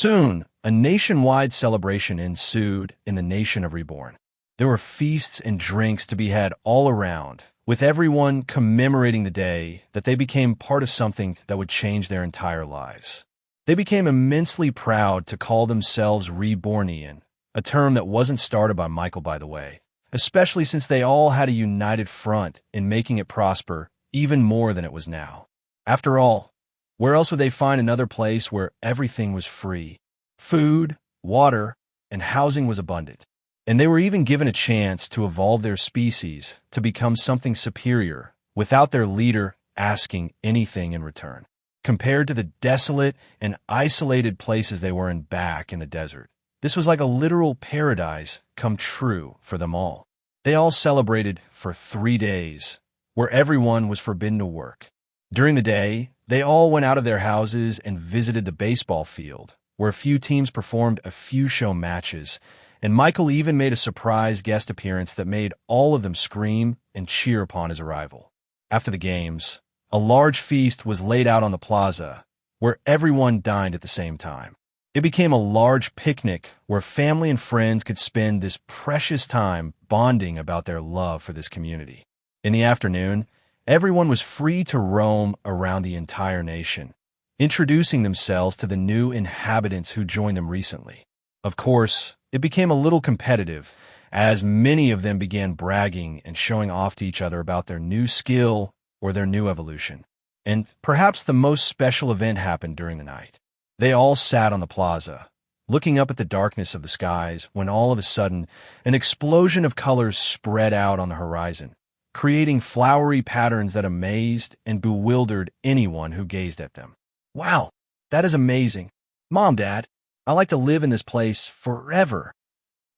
Soon, a nationwide celebration ensued in the nation of Reborn. There were feasts and drinks to be had all around, with everyone commemorating the day that they became part of something that would change their entire lives. They became immensely proud to call themselves Rebornian, a term that wasn't started by Michael, by the way, especially since they all had a united front in making it prosper even more than it was now. After all, where else would they find another place where everything was free? Food, water, and housing was abundant. And they were even given a chance to evolve their species to become something superior without their leader asking anything in return. Compared to the desolate and isolated places they were in back in the desert, this was like a literal paradise come true for them all. They all celebrated for 3 days, where everyone was forbidden to work. During the day, they all went out of their houses and visited the baseball field, where a few teams performed a few show matches, and Michael even made a surprise guest appearance that made all of them scream and cheer upon his arrival. After the games, a large feast was laid out on the plaza, where everyone dined at the same time. It became a large picnic where family and friends could spend this precious time bonding about their love for this community. In the afternoon, everyone was free to roam around the entire nation, introducing themselves to the new inhabitants who joined them recently. Of course, it became a little competitive, as many of them began bragging and showing off to each other about their new skill or their new evolution. And perhaps the most special event happened during the night. They all sat on the plaza, looking up at the darkness of the skies, when all of a sudden, an explosion of colors spread out on the horizon, creating flowery patterns that amazed and bewildered anyone who gazed at them. Wow, that is amazing. Mom, Dad, I like to live in this place forever.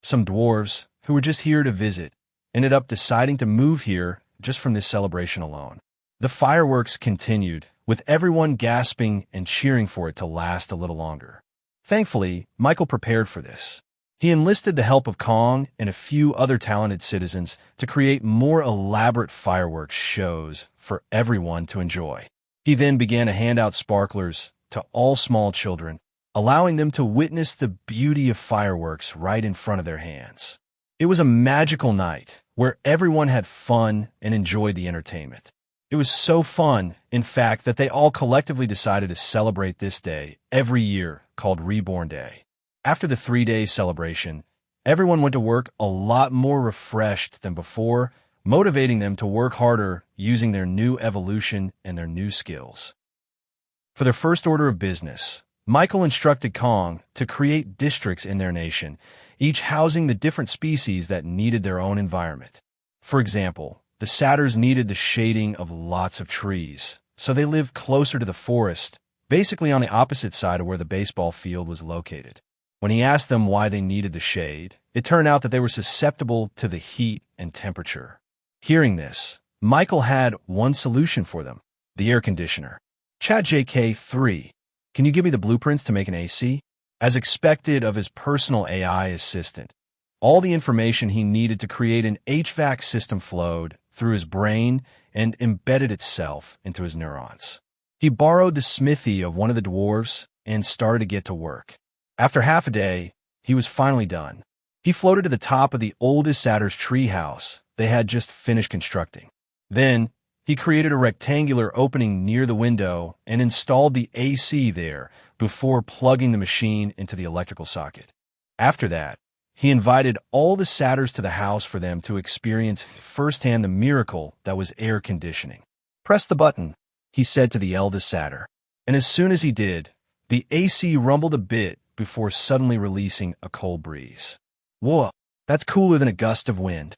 Some dwarves, who were just here to visit, ended up deciding to move here just from this celebration alone. The fireworks continued, with everyone gasping and cheering for it to last a little longer. Thankfully, Michael prepared for this. He enlisted the help of Kong and a few other talented citizens to create more elaborate fireworks shows for everyone to enjoy. He then began to hand out sparklers to all small children, allowing them to witness the beauty of fireworks right in front of their hands. It was a magical night where everyone had fun and enjoyed the entertainment. It was so fun, in fact, that they all collectively decided to celebrate this day every year, called Reborn Day. After the 3-day celebration, everyone went to work a lot more refreshed than before, motivating them to work harder using their new evolution and their new skills. For their first order of business, Michael instructed Kong to create districts in their nation, each housing the different species that needed their own environment. For example, the satyrs needed the shading of lots of trees, so they lived closer to the forest, basically on the opposite side of where the baseball field was located. When he asked them why they needed the shade, it turned out that they were susceptible to the heat and temperature. Hearing this, Michael had one solution for them: the air conditioner. ChatJK3, can you give me the blueprints to make an AC? As expected of his personal AI assistant, all the information he needed to create an HVAC system flowed through his brain and embedded itself into his neurons. He borrowed the smithy of one of the dwarves and started to get to work. After half a day, he was finally done. He floated to the top of the oldest satyr's treehouse they had just finished constructing. Then, he created a rectangular opening near the window and installed the AC there before plugging the machine into the electrical socket. After that, he invited all the satyrs to the house for them to experience firsthand the miracle that was air conditioning. "Press the button," he said to the eldest satyr, and as soon as he did, the AC rumbled a bit before suddenly releasing a cold breeze. "Whoa, that's cooler than a gust of wind.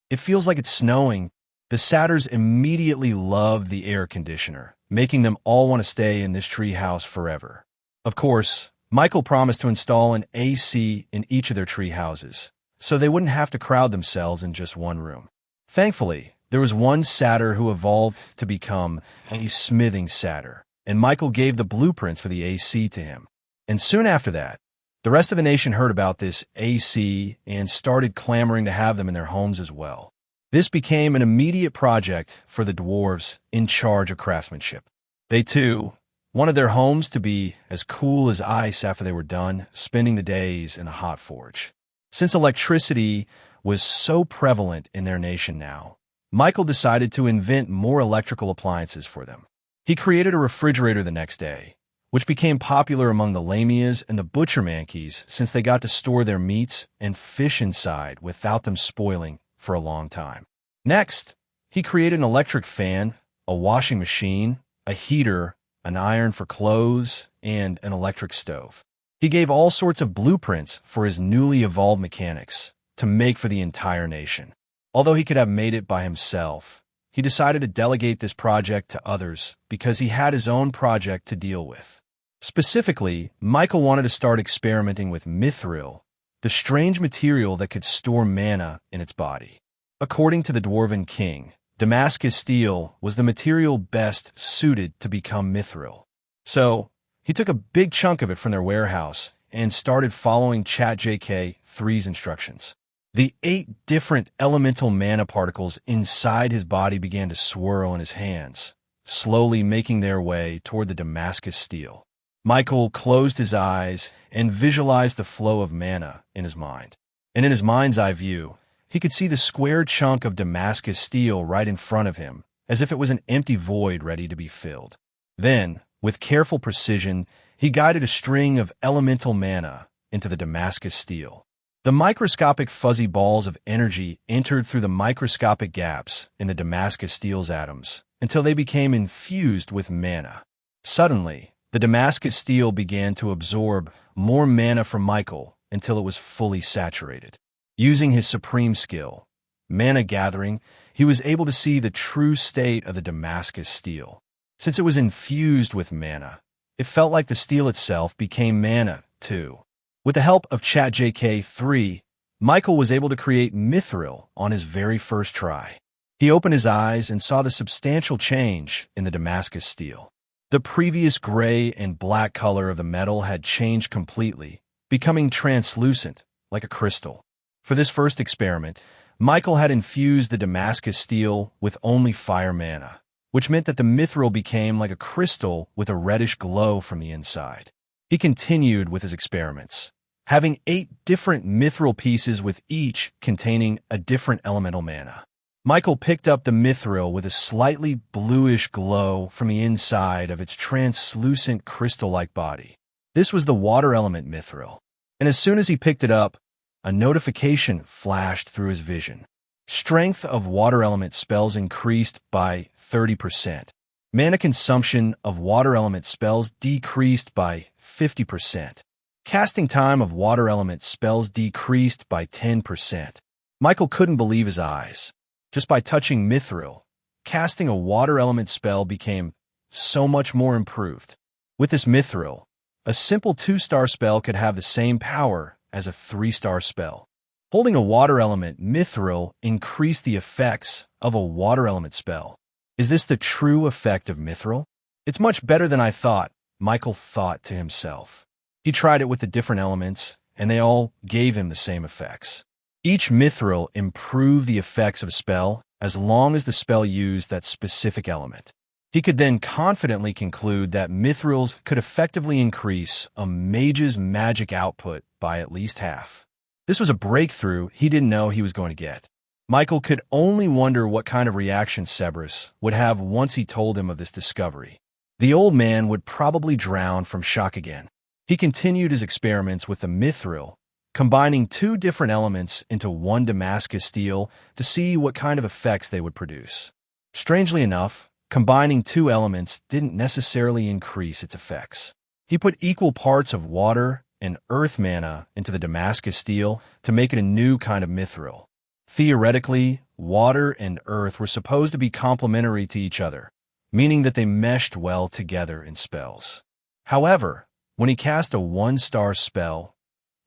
It feels like it's snowing." The satyrs immediately loved the air conditioner, making them all want to stay in this tree house forever. Of course, Michael promised to install an AC in each of their tree houses, so they wouldn't have to crowd themselves in just one room. Thankfully, there was one satyr who evolved to become a smithing satyr, and Michael gave the blueprints for the AC to him. And soon after that, the rest of the nation heard about this AC and started clamoring to have them in their homes as well. This became an immediate project for the dwarves in charge of craftsmanship. They too wanted their homes to be as cool as ice after they were done spending the days in a hot forge. Since electricity was so prevalent in their nation now, Michael decided to invent more electrical appliances for them. He created a refrigerator the next day, which became popular among the Lamias and the butchermankeys since they got to store their meats and fish inside without them spoiling for a long time. Next, he created an electric fan, a washing machine, a heater, an iron for clothes, and an electric stove. He gave all sorts of blueprints for his newly evolved mechanics to make for the entire nation. Although he could have made it by himself, he decided to delegate this project to others because he had his own project to deal with. Specifically, Michael wanted to start experimenting with mithril, the strange material that could store mana in its body. According to the Dwarven King, Damascus steel was the material best suited to become mithril. So, he took a big chunk of it from their warehouse and started following ChatJK3's instructions. The 8 different elemental mana particles inside his body began to swirl in his hands, slowly making their way toward the Damascus steel. Michael closed his eyes and visualized the flow of mana in his mind. And in his mind's eye view, he could see the square chunk of Damascus steel right in front of him, as if it was an empty void ready to be filled. Then, with careful precision, he guided a string of elemental mana into the Damascus steel. The microscopic fuzzy balls of energy entered through the microscopic gaps in the Damascus steel's atoms until they became infused with mana. Suddenly, the Damascus steel began to absorb more mana from Michael until it was fully saturated. Using his supreme skill, mana gathering, he was able to see the true state of the Damascus steel. Since it was infused with mana, it felt like the steel itself became mana, too. With the help of ChatJK3, Michael was able to create mithril on his very first try. He opened his eyes and saw the substantial change in the Damascus steel. The previous gray and black color of the metal had changed completely, becoming translucent, like a crystal. For this first experiment, Michael had infused the Damascus steel with only fire mana, which meant that the mithril became like a crystal with a reddish glow from the inside. He continued with his experiments, having 8 different mithril pieces with each containing a different elemental mana. Michael picked up the mithril with a slightly bluish glow from the inside of its translucent crystal-like body. This was the water element mithril, and as soon as he picked it up, a notification flashed through his vision. Strength of water element spells increased by 30%. Mana consumption of water element spells decreased by 50%. Casting time of water element spells decreased by 10%. Michael couldn't believe his eyes. Just by touching mithril, casting a water element spell became so much more improved. With this mithril, a simple 2-star spell could have the same power as a 3-star spell. Holding a water element mithril increased the effects of a water element spell. Is this the true effect of mithril? It's much better than I thought, Michael thought to himself. He tried it with the different elements, and they all gave him the same effects. Each mithril improved the effects of a spell as long as the spell used that specific element. He could then confidently conclude that mithrils could effectively increase a mage's magic output by at least half. This was a breakthrough he didn't know he was going to get. Michael could only wonder what kind of reaction Cerberus would have once he told him of this discovery. The old man would probably drown from shock again. He continued his experiments with the mithril, combining 2 different elements into one Damascus steel to see what kind of effects they would produce. Strangely enough, combining 2 elements didn't necessarily increase its effects. He put equal parts of water and earth mana into the Damascus steel to make it a new kind of mithril. Theoretically, water and earth were supposed to be complementary to each other, meaning that they meshed well together in spells. However, when he cast a 1-star spell,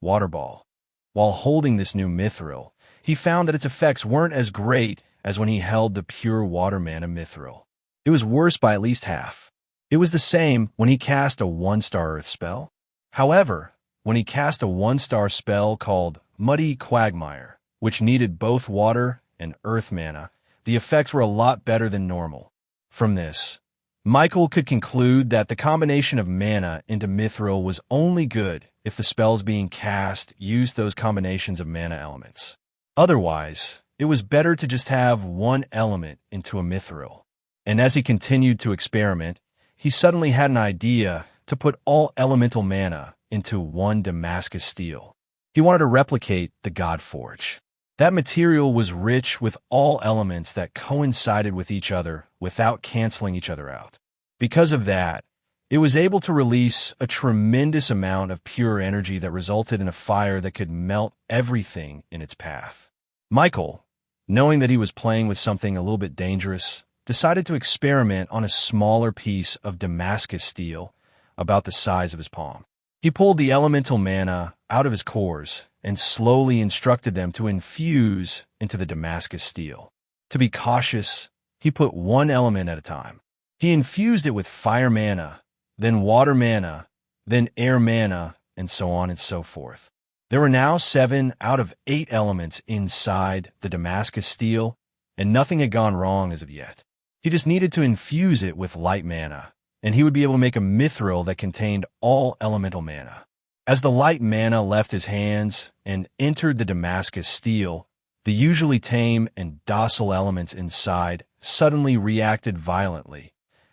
Water Ball, while holding this new mithril, he found that its effects weren't as great as when he held the pure water mana mithril. It was worse by at least half. It was the same when he cast a 1-star earth spell. However, when he cast a 1-star spell called Muddy Quagmire, which needed both water and earth mana, the effects were a lot better than normal. From this, Michael could conclude that the combination of mana into mithril was only good if the spells being cast used those combinations of mana elements. Otherwise, it was better to just have one element into a mithril. And as he continued to experiment, he suddenly had an idea to put all elemental mana into one Damascus steel. He wanted to replicate the God Forge. That material was rich with all elements that coincided with each other without canceling each other out. Because of that, it was able to release a tremendous amount of pure energy that resulted in a fire that could melt everything in its path. Michael, knowing that he was playing with something a little bit dangerous, decided to experiment on a smaller piece of Damascus steel about the size of his palm. He pulled the elemental mana out of his cores and slowly instructed them to infuse into the Damascus steel. To be cautious, he put one element at a time. He infused it with fire mana, then water mana, then air mana, and so on and so forth. There were now 7 out of 8 elements inside the Damascus steel, and nothing had gone wrong as of yet. He just needed to infuse it with light mana, and he would be able to make a mithril that contained all elemental mana. As the light mana left his hands and entered the Damascus steel, the usually tame and docile elements inside suddenly reacted violently,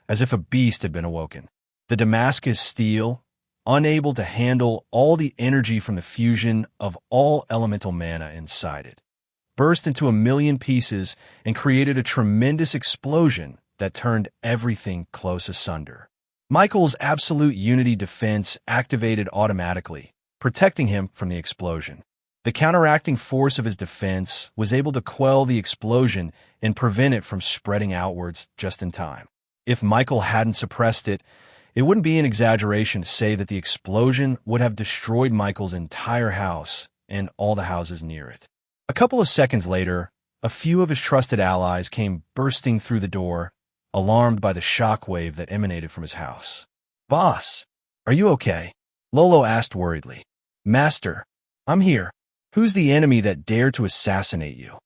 as if a beast had been awoken. The Damascus steel, unable to handle all the energy from the fusion of all elemental mana inside it, burst into 1,000,000 pieces and created a tremendous explosion that turned everything close asunder. Michael's absolute unity defense activated automatically, protecting him from the explosion. The counteracting force of his defense was able to quell the explosion and prevent it from spreading outwards just in time. If Michael hadn't suppressed it, it wouldn't be an exaggeration to say that the explosion would have destroyed Michael's entire house and all the houses near it. A couple of seconds later, a few of his trusted allies came bursting through the door, alarmed by the shockwave that emanated from his house. "Boss, are you okay?" Lolo asked worriedly. "Master, I'm here. Who's the enemy that dared to assassinate you?"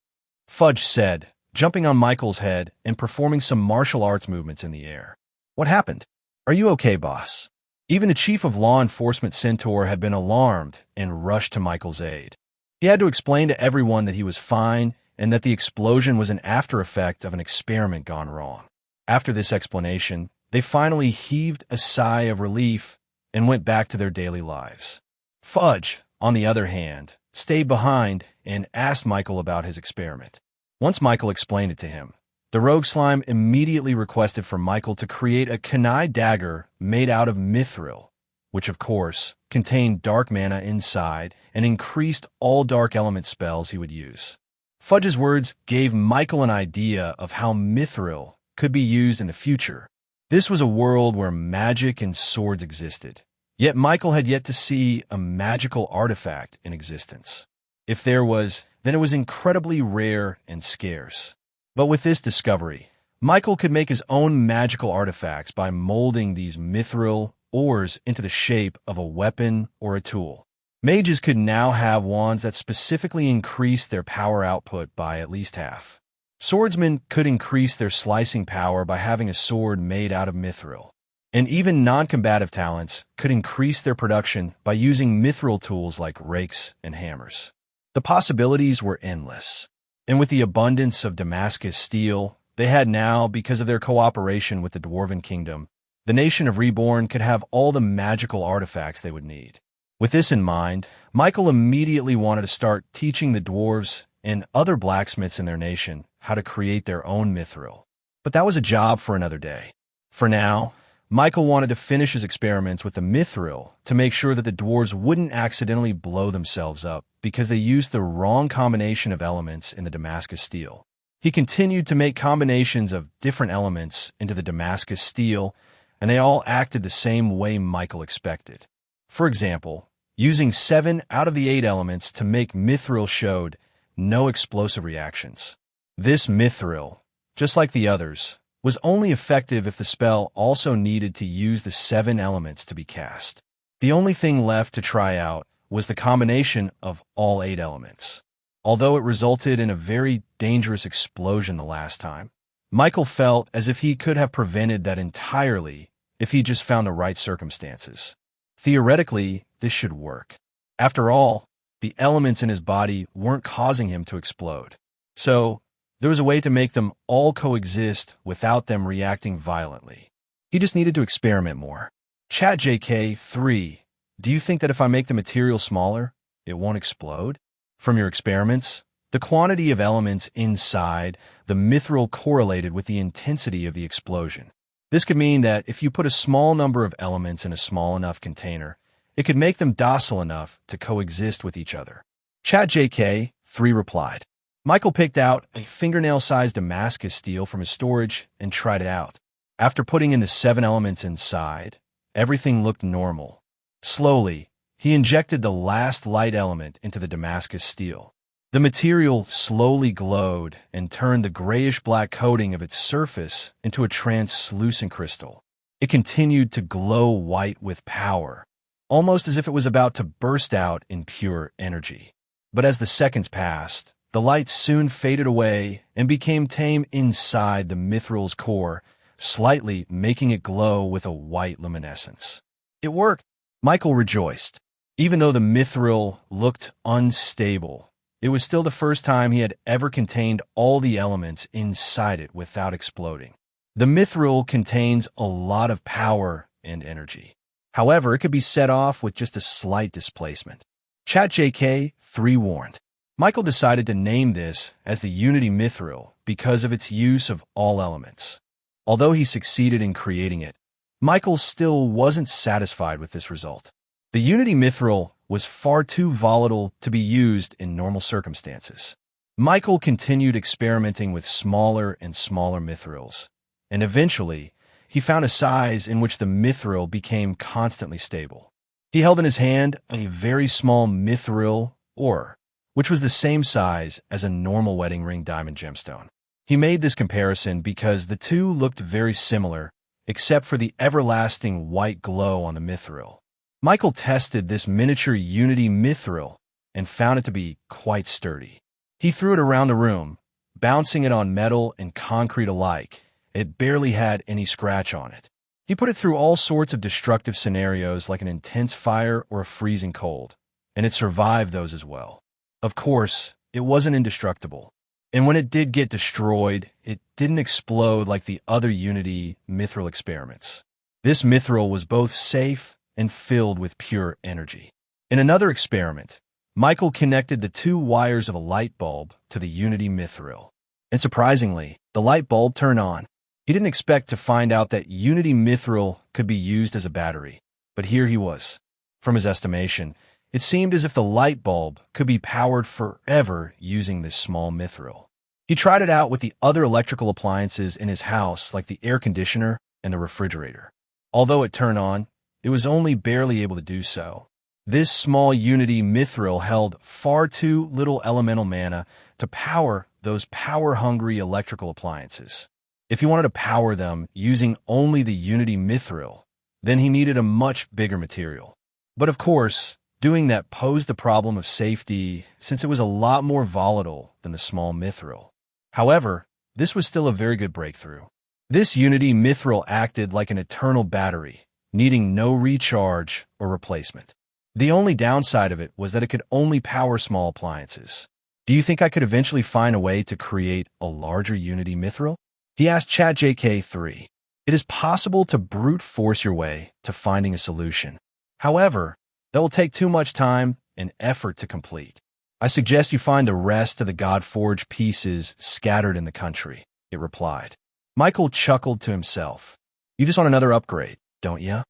Fudge said, jumping on Michael's head and performing some martial arts movements in the air. "What happened? Are you okay, boss?" Even the chief of law enforcement Centaur had been alarmed and rushed to Michael's aid. He had to explain to everyone that he was fine and that the explosion was an after effect of an experiment gone wrong. After this explanation, they finally heaved a sigh of relief and went back to their daily lives. Fudge, on the other hand, stayed behind and asked Michael about his experiment. Once Michael explained it to him, the rogue slime immediately requested for Michael to create a kunai dagger made out of mithril, which of course contained dark mana inside and increased all dark element spells he would use. Fudge's words gave Michael an idea of how mithril could be used in the future. This was a world where magic and swords existed, yet Michael had yet to see a magical artifact in existence. If there was, then it was incredibly rare and scarce. But with this discovery, Michael could make his own magical artifacts by molding these mithril ores into the shape of a weapon or a tool. Mages could now have wands that specifically increased their power output by at least half. Swordsmen could increase their slicing power by having a sword made out of mithril. And even non-combative talents could increase their production by using mithril tools like rakes and hammers. The possibilities were endless. And with the abundance of Damascus steel they had now because of their cooperation with the Dwarven Kingdom, the nation of Reborn could have all the magical artifacts they would need. With this in mind, Michael immediately wanted to start teaching the dwarves and other blacksmiths in their nation how to create their own mithril. But that was a job for another day. For now, Michael wanted to finish his experiments with the mithril to make sure that the dwarves wouldn't accidentally blow themselves up because they used the wrong combination of elements in the Damascus steel. He continued to make combinations of different elements into the Damascus steel, and they all acted the same way Michael expected. For example, using 7 out of the 8 elements to make mithril showed no explosive reactions. This mithril, just like the others, was only effective if the spell also needed to use the 7 elements to be cast. The only thing left to try out was the combination of all 8 elements. Although it resulted in a very dangerous explosion the last time, Michael felt as if he could have prevented that entirely if he just found the right circumstances. Theoretically, this should work. After all, the elements in his body weren't causing him to explode. So, there was a way to make them all coexist without them reacting violently. He just needed to experiment more. ChatJK3, do you think that if I make the material smaller, it won't explode? From your experiments, the quantity of elements inside the mithril correlated with the intensity of the explosion. This could mean that if you put a small number of elements in a small enough container, it could make them docile enough to coexist with each other. ChatJK3 replied. Michael picked out a fingernail-sized Damascus steel from his storage and tried it out. After putting in the 7 elements inside, everything looked normal. Slowly, he injected the last light element into the Damascus steel. The material slowly glowed and turned the grayish-black coating of its surface into a translucent crystal. It continued to glow white with power, almost as if it was about to burst out in pure energy. But as the seconds passed, the light soon faded away and became tame inside the mithril's core, slightly making it glow with a white luminescence. It worked. Michael rejoiced. Even though the mithril looked unstable, it was still the first time he had ever contained all the elements inside it without exploding. The mithril contains a lot of power and energy. However, it could be set off with just a slight displacement. ChatJK3 warned. Michael decided to name this as the Unity Mithril because of its use of all elements. Although he succeeded in creating it, Michael still wasn't satisfied with this result. The Unity Mithril was far too volatile to be used in normal circumstances. Michael continued experimenting with smaller and smaller mithrils, and eventually, he found a size in which the mithril became constantly stable. He held in his hand a very small mithril ore, which was the same size as a normal wedding ring diamond gemstone. He made this comparison because the two looked very similar, except for the everlasting white glow on the mithril. Michael tested this miniature Unity Mithril and found it to be quite sturdy. He threw it around the room, bouncing it on metal and concrete alike. It barely had any scratch on it. He put it through all sorts of destructive scenarios like an intense fire or a freezing cold, and it survived those as well. Of course, it wasn't indestructible, and when it did get destroyed, it didn't explode like the other Unity Mithril experiments. This mithril was both safe and filled with pure energy. In another experiment, Michael connected the 2 wires of a light bulb to the Unity Mithril, and surprisingly, the light bulb turned on. He didn't expect to find out that Unity Mithril could be used as a battery, but here he was. From his estimation, it seemed as if the light bulb could be powered forever using this small mithril. He tried it out with the other electrical appliances in his house like the air conditioner and the refrigerator. Although it turned on, it was only barely able to do so. This small Unity Mithril held far too little elemental mana to power those power-hungry electrical appliances. If he wanted to power them using only the Unity Mithril, then he needed a much bigger material. But of course, doing that posed the problem of safety since it was a lot more volatile than the small mithril. However, this was still a very good breakthrough. This Unity Mithril acted like an eternal battery, needing no recharge or replacement. The only downside of it was that it could only power small appliances. Do you think I could eventually find a way to create a larger Unity Mithril? He asked ChatJK3. It is possible to brute force your way to finding a solution. However, that will take too much time and effort to complete. I suggest you find the rest of the God-forged pieces scattered in the country, it replied. Michael chuckled to himself. You just want another upgrade, don't you?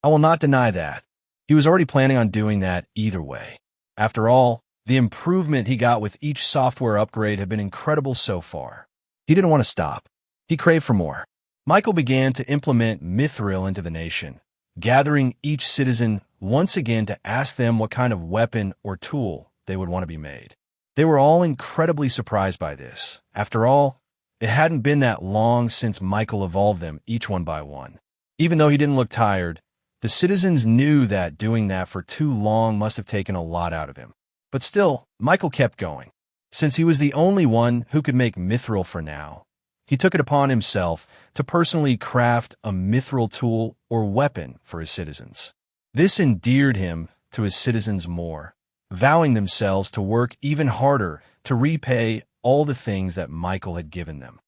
I will not deny that. He was already planning on doing that either way. After all, the improvement he got with each software upgrade had been incredible so far. He didn't want to stop. He craved for more. Michael began to implement mithril into the nation, gathering each citizen once again to ask them what kind of weapon or tool they would want to be made. They were all incredibly surprised by this. After all, it hadn't been that long since Michael evolved them each one by one. Even though he didn't look tired, the citizens knew that doing that for too long must have taken a lot out of him. But still, Michael kept going. Since he was the only one who could make mithril for now, he took it upon himself to personally craft a mithril tool or weapon for his citizens. This endeared him to his citizens more, vowing themselves to work even harder to repay all the things that Michael had given them.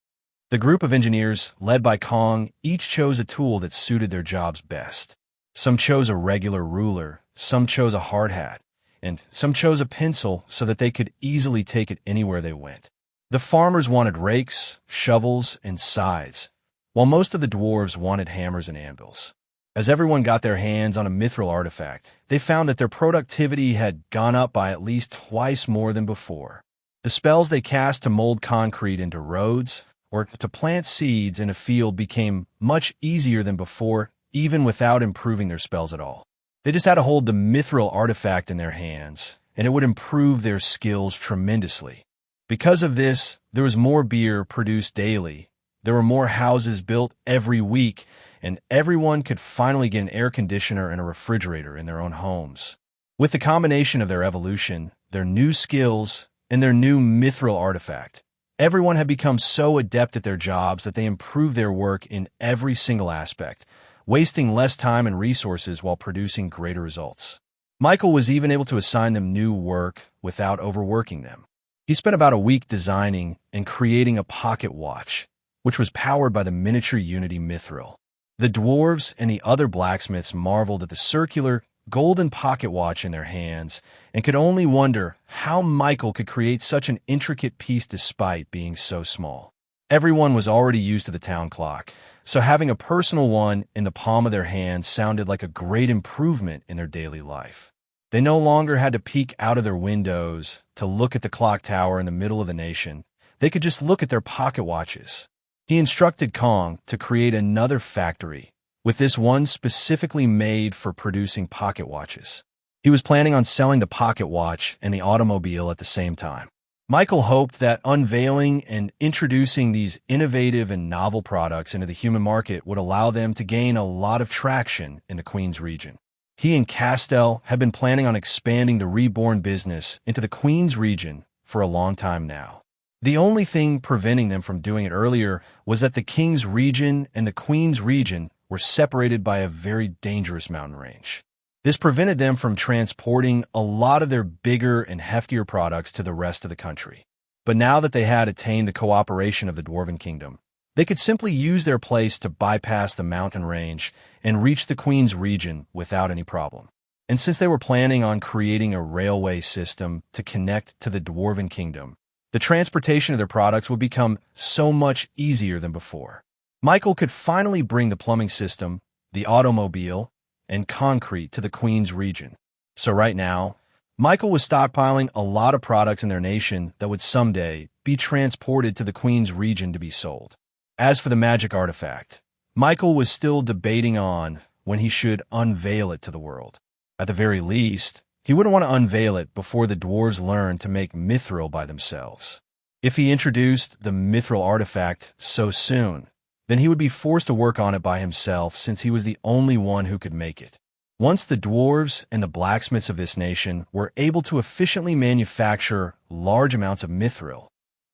The group of engineers, led by Kong, each chose a tool that suited their jobs best. Some chose a regular ruler, some chose a hard hat, and some chose a pencil so that they could easily take it anywhere they went. The farmers wanted rakes, shovels, and scythes, while most of the dwarves wanted hammers and anvils. As everyone got their hands on a mithril artifact, they found that their productivity had gone up by at least twice more than before. The spells they cast to mold concrete into roads or to plant seeds in a field became much easier than before, even without improving their spells at all. They just had to hold the mithril artifact in their hands, and it would improve their skills tremendously. Because of this, there was more beer produced daily, there were more houses built every week, and everyone could finally get an air conditioner and a refrigerator in their own homes. With the combination of their evolution, their new skills, and their new mithril artifact, everyone had become so adept at their jobs that they improved their work in every single aspect, wasting less time and resources while producing greater results. Michael was even able to assign them new work without overworking them. He spent about a week designing and creating a pocket watch, which was powered by the miniature Unity mithril. The dwarves and the other blacksmiths marveled at the circular, golden pocket watch in their hands and could only wonder how Michael could create such an intricate piece despite being so small. Everyone was already used to the town clock, so having a personal one in the palm of their hand sounded like a great improvement in their daily life. They no longer had to peek out of their windows to look at the clock tower in the middle of the nation. They could just look at their pocket watches. He instructed Kong to create another factory, with this one specifically made for producing pocket watches. He was planning on selling the pocket watch and the automobile at the same time. Michael hoped that unveiling and introducing these innovative and novel products into the human market would allow them to gain a lot of traction in the Queen's region. He and Castell had been planning on expanding the Reborn business into the Queen's region for a long time now. The only thing preventing them from doing it earlier was that the King's region and the Queen's region were separated by a very dangerous mountain range. This prevented them from transporting a lot of their bigger and heftier products to the rest of the country. But now that they had attained the cooperation of the Dwarven Kingdom, they could simply use their place to bypass the mountain range and reach the Queen's region without any problem. And since they were planning on creating a railway system to connect to the Dwarven Kingdom, the transportation of their products would become so much easier than before. Michael could finally bring the plumbing system, the automobile, and concrete to the Queen's region. So right now, Michael was stockpiling a lot of products in their nation that would someday be transported to the Queen's region to be sold. As for the magic artifact, Michael was still debating on when he should unveil it to the world. At the very least, he wouldn't want to unveil it before the dwarves learned to make mithril by themselves. If he introduced the mithril artifact so soon, then he would be forced to work on it by himself since he was the only one who could make it. Once the dwarves and the blacksmiths of this nation were able to efficiently manufacture large amounts of mithril,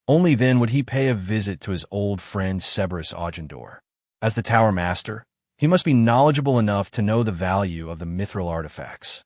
only then would he pay a visit to his old friend Cerberus Augendor. As the Tower Master, he must be knowledgeable enough to know the value of the mithril artifacts.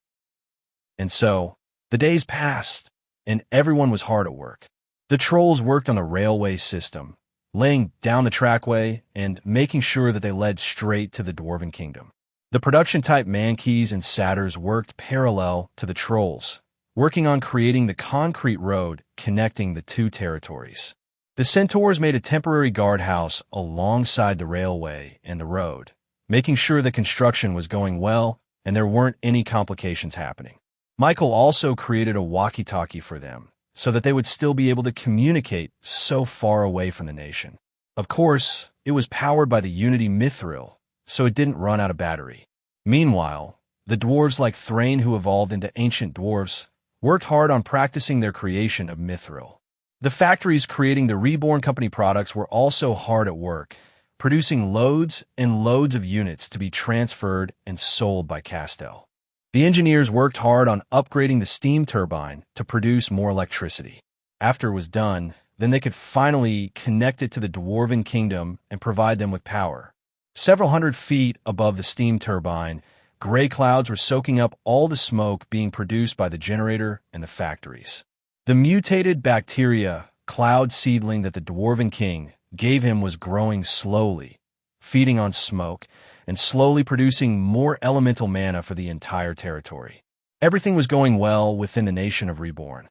And so, the days passed, and everyone was hard at work. The trolls worked on the railway system, laying down the trackway and making sure that they led straight to the Dwarven Kingdom. The production-type mankeys and satyrs worked parallel to the trolls, working on creating the concrete road connecting the two territories. The centaurs made a temporary guardhouse alongside the railway and the road, making sure the construction was going well and there weren't any complications happening. Michael also created a walkie-talkie for them, so that they would still be able to communicate so far away from the nation. Of course, it was powered by the Unity mithril, so it didn't run out of battery. Meanwhile, the dwarves like Thrain, who evolved into ancient dwarves, worked hard on practicing their creation of mithril. The factories creating the Reborn Company products were also hard at work, producing loads and loads of units to be transferred and sold by Castell. The engineers worked hard on upgrading the steam turbine to produce more electricity. After it was done, then they could finally connect it to the Dwarven Kingdom and provide them with power. Several hundred feet above the steam turbine, gray clouds were soaking up all the smoke being produced by the generator and the factories. The mutated bacteria cloud seedling that the Dwarven King gave him was growing slowly, feeding on smoke and slowly producing more elemental mana for the entire territory. Everything was going well within the nation of Reborn.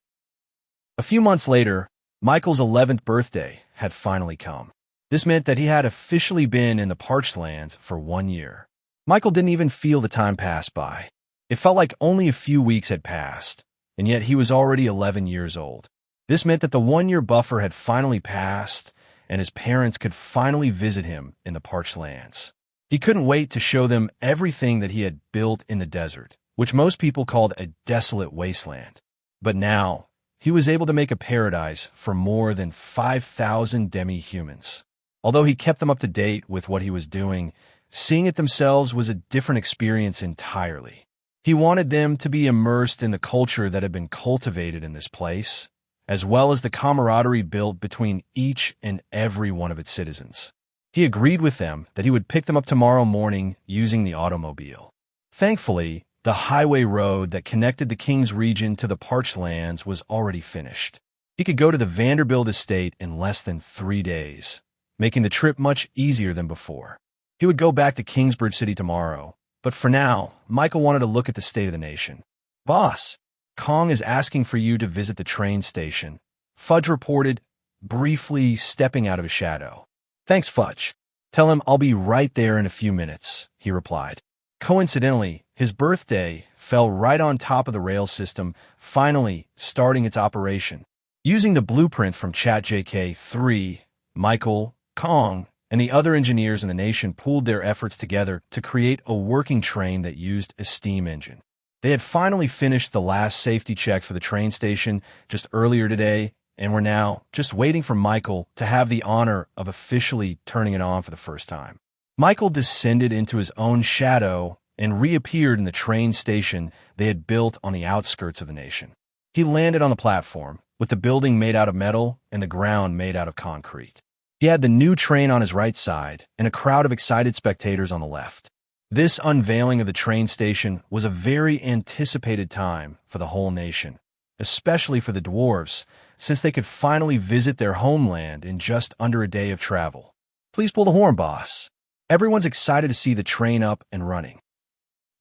A few months later, Michael's 11th birthday had finally come. This meant that he had officially been in the Parched Lands for 1 year. Michael didn't even feel the time pass by. It felt like only a few weeks had passed, and yet he was already 11 years old. This meant that the 1-year buffer had finally passed, and his parents could finally visit him in the Parched Lands. He couldn't wait to show them everything that he had built in the desert, which most people called a desolate wasteland. But now, he was able to make a paradise for more than 5,000 demi-humans. Although he kept them up to date with what he was doing, seeing it themselves was a different experience entirely. He wanted them to be immersed in the culture that had been cultivated in this place, as well as the camaraderie built between each and every one of its citizens. He agreed with them that he would pick them up tomorrow morning using the automobile. Thankfully, the highway road that connected the King's region to the Parched Lands was already finished. He could go to the Vanderbilt estate in less than 3 days, making the trip much easier than before. He would go back to Kingsbridge City tomorrow, but for now, Michael wanted to look at the state of the nation. "Boss, Kong is asking for you to visit the train station," Fudge reported, briefly stepping out of his shadow. "Thanks, Fudge. Tell him I'll be right there in a few minutes," he replied. Coincidentally, his birthday fell right on top of the rail system, finally starting its operation. Using the blueprint from ChatJK3, Michael, Kong, and the other engineers in the nation pooled their efforts together to create a working train that used a steam engine. They had finally finished the last safety check for the train station just earlier today, and were now just waiting for Michael to have the honor of officially turning it on for the first time. Michael descended into his own shadow and reappeared in the train station they had built on the outskirts of the nation. He landed on the platform, with the building made out of metal and the ground made out of concrete. He had the new train on his right side and a crowd of excited spectators on the left. This unveiling of the train station was a very anticipated time for the whole nation, especially for the dwarves, since they could finally visit their homeland in just under a day of travel. "Please pull the horn, boss. Everyone's excited to see the train up and running,"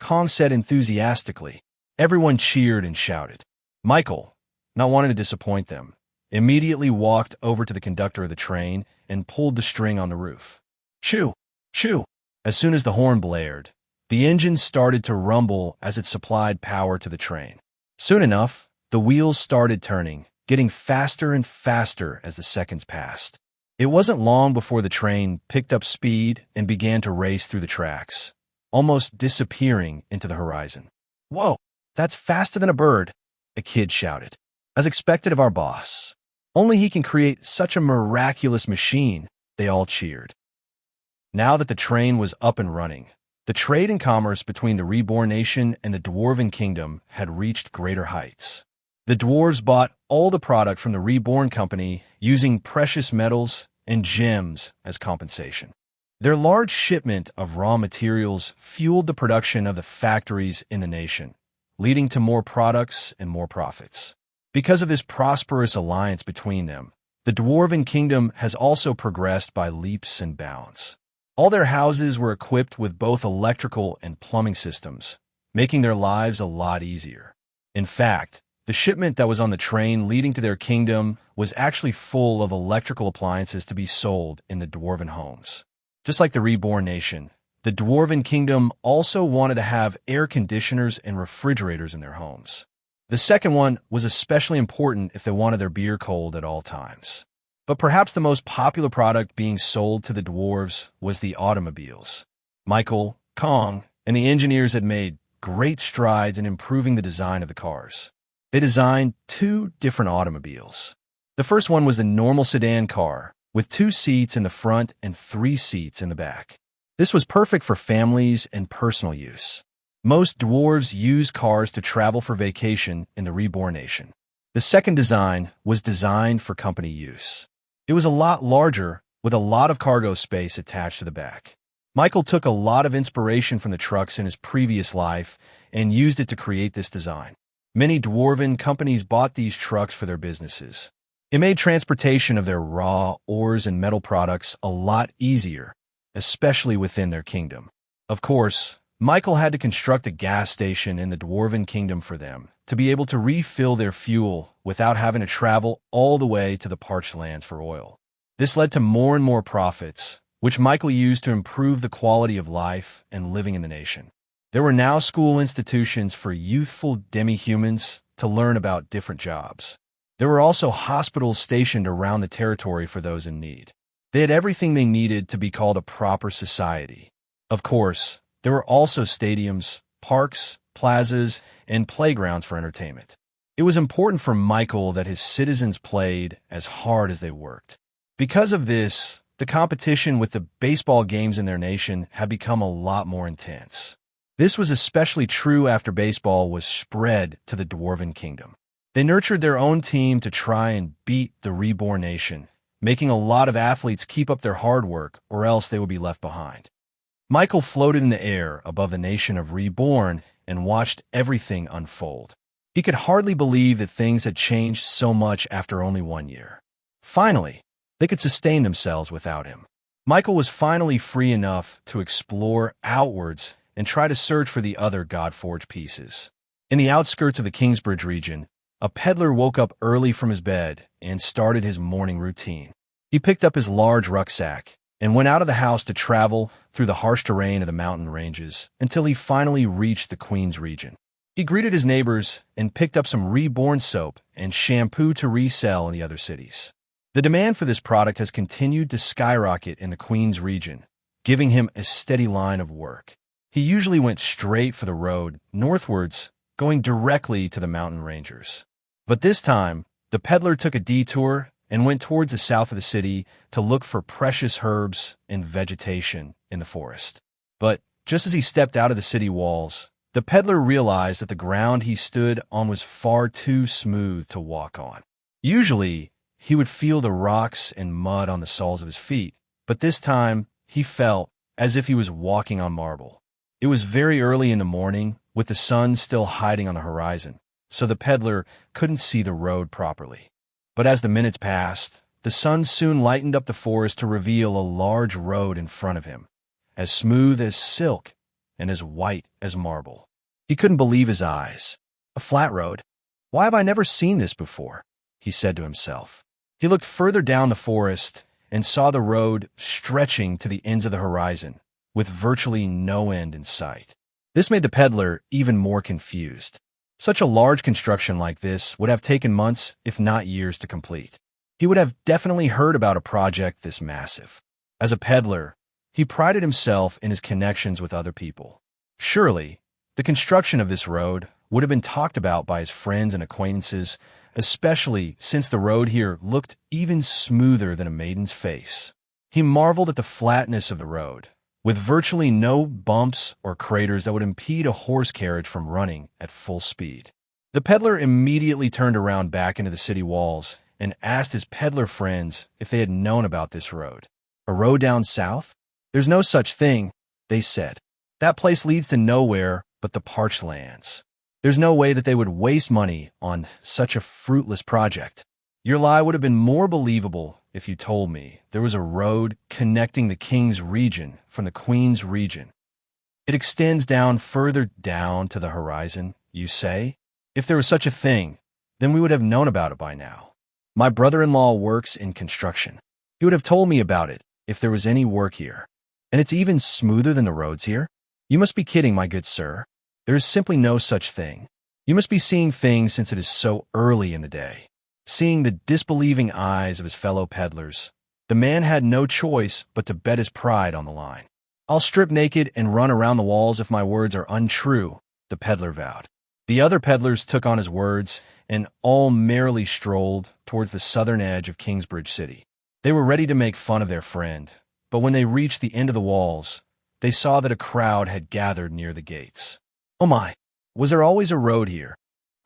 Kong said enthusiastically. Everyone cheered and shouted. Michael, not wanting to disappoint them, immediately walked over to the conductor of the train and pulled the string on the roof. Choo! Choo! As soon as the horn blared, the engine started to rumble as it supplied power to the train. Soon enough, the wheels started turning, getting faster and faster as the seconds passed. It wasn't long before the train picked up speed and began to race through the tracks, almost disappearing into the horizon. "Whoa, that's faster than a bird," a kid shouted. "As expected of our boss. Only he can create such a miraculous machine," they all cheered. Now that the train was up and running, the trade and commerce between the Reborn Nation and the Dwarven Kingdom had reached greater heights. The dwarves bought all the product from the Reborn Company using precious metals and gems as compensation. Their large shipment of raw materials fueled the production of the factories in the nation, leading to more products and more profits. Because of this prosperous alliance between them, the Dwarven Kingdom has also progressed by leaps and bounds. All their houses were equipped with both electrical and plumbing systems, making their lives a lot easier. In fact, the shipment that was on the train leading to their kingdom was actually full of electrical appliances to be sold in the Dwarven homes. Just like the Reborn Nation, the Dwarven Kingdom also wanted to have air conditioners and refrigerators in their homes. The second one was especially important if they wanted their beer cold at all times. But perhaps the most popular product being sold to the dwarves was the automobiles. Michael, Kong, and the engineers had made great strides in improving the design of the cars. They designed 2 different automobiles. The first one was a normal sedan car, with 2 seats in the front and 3 seats in the back. This was perfect for families and personal use. Most dwarves use cars to travel for vacation in the Reborn Nation. The second design was designed for company use. It was a lot larger, with a lot of cargo space attached to the back. Michael took a lot of inspiration from the trucks in his previous life and used it to create this design. Many dwarven companies bought these trucks for their businesses. It made transportation of their raw ores and metal products a lot easier, especially within their kingdom. Of course, Michael had to construct a gas station in the dwarven kingdom for them to be able to refill their fuel without having to travel all the way to the parched lands for oil. This led to more and more profits, which Michael used to improve the quality of life and living in the nation. There were now school institutions for youthful demi-humans to learn about different jobs. There were also hospitals stationed around the territory for those in need. They had everything they needed to be called a proper society. Of course, there were also stadiums, parks, plazas, and playgrounds for entertainment. It was important for Michael that his citizens played as hard as they worked. Because of this, the competition with the baseball games in their nation had become a lot more intense. This was especially true after baseball was spread to the Dwarven Kingdom. They nurtured their own team to try and beat the Reborn nation, making a lot of athletes keep up their hard work or else they would be left behind. Michael floated in the air above the nation of Reborn and watched everything unfold. He could hardly believe that things had changed so much after only 1 year. Finally, they could sustain themselves without him. Michael was finally free enough to explore outwards and try to search for the other God-forged pieces. In the outskirts of the Kingsbridge region, a peddler woke up early from his bed and started his morning routine. He picked up his large rucksack and went out of the house to travel through the harsh terrain of the mountain ranges until he finally reached the Queen's region. He greeted his neighbors and picked up some Reborn soap and shampoo to resell in the other cities. The demand for this product has continued to skyrocket in the Queen's region, giving him a steady line of work. He usually went straight for the road northwards, going directly to the mountain rangers. But this time, the peddler took a detour and went towards the south of the city to look for precious herbs and vegetation in the forest. But just as he stepped out of the city walls, the peddler realized that the ground he stood on was far too smooth to walk on. Usually, he would feel the rocks and mud on the soles of his feet, but this time he felt as if he was walking on marble. It was very early in the morning, with the sun still hiding on the horizon, so the peddler couldn't see the road properly. But as the minutes passed, the sun soon lightened up the forest to reveal a large road in front of him, as smooth as silk and as white as marble. He couldn't believe his eyes. A flat road? Why have I never seen this before? He said to himself. He looked further down the forest and saw the road stretching to the ends of the horizon, with virtually no end in sight. This made the peddler even more confused. Such a large construction like this would have taken months, if not years, to complete. He would have definitely heard about a project this massive. As a peddler, he prided himself in his connections with other people. Surely, the construction of this road would have been talked about by his friends and acquaintances, especially since the road here looked even smoother than a maiden's face. He marveled at the flatness of the road, with virtually no bumps or craters that would impede a horse carriage from running at full speed. The peddler immediately turned around back into the city walls and asked his peddler friends if they had known about this road. A road down south? There's no such thing, they said. That place leads to nowhere but the parched lands. There's no way that they would waste money on such a fruitless project. Your lie would have been more believable if you told me there was a road connecting the King's region from the Queen's region. It extends down further down to the horizon, you say? If there was such a thing, then we would have known about it by now. My brother-in-law works in construction. He would have told me about it if there was any work here. And it's even smoother than the roads here? You must be kidding, my good sir. There is simply no such thing. You must be seeing things since it is so early in the day. Seeing the disbelieving eyes of his fellow peddlers, the man had no choice but to bet his pride on the line. I'll strip naked and run around the walls if my words are untrue, the peddler vowed. The other peddlers took on his words and all merrily strolled towards the southern edge of Kingsbridge City. They were ready to make fun of their friend, but when they reached the end of the walls, they saw that a crowd had gathered near the gates. Oh my, was there always a road here?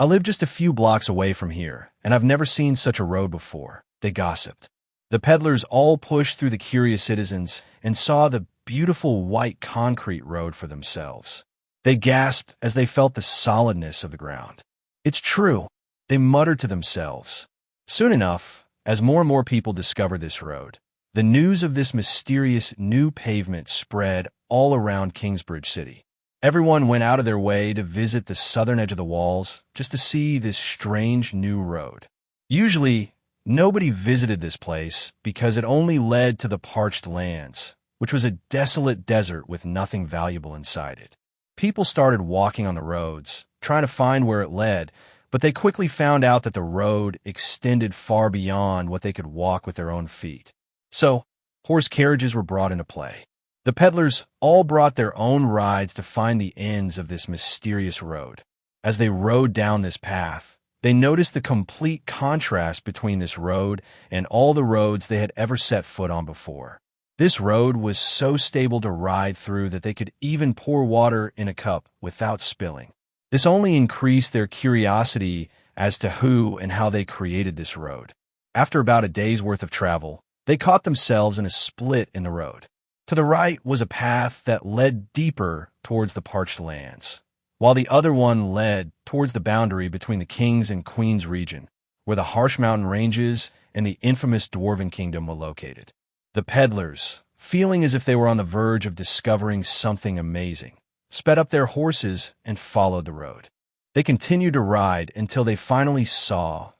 I live just a few blocks away from here, and I've never seen such a road before, they gossiped. The peddlers all pushed through the curious citizens and saw the beautiful white concrete road for themselves. They gasped as they felt the solidness of the ground. It's true, they muttered to themselves. Soon enough, as more and more people discovered this road, the news of this mysterious new pavement spread all around Kingsbridge City. Everyone went out of their way to visit the southern edge of the walls just to see this strange new road. Usually, nobody visited this place because it only led to the parched lands, which was a desolate desert with nothing valuable inside it. People started walking on the roads, trying to find where it led, but they quickly found out that the road extended far beyond what they could walk with their own feet. So, horse carriages were brought into play. The peddlers all brought their own rides to find the ends of this mysterious road. As they rode down this path, they noticed the complete contrast between this road and all the roads they had ever set foot on before. This road was so stable to ride through that they could even pour water in a cup without spilling. This only increased their curiosity as to who and how they created this road. After about a day's worth of travel, they caught themselves in a split in the road. To the right was a path that led deeper towards the parched lands, while the other one led towards the boundary between the King's and Queen's region, where the harsh mountain ranges and the infamous Dwarven Kingdom were located. The peddlers, feeling as if they were on the verge of discovering something amazing, sped up their horses and followed the road. They continued to ride until they finally saw,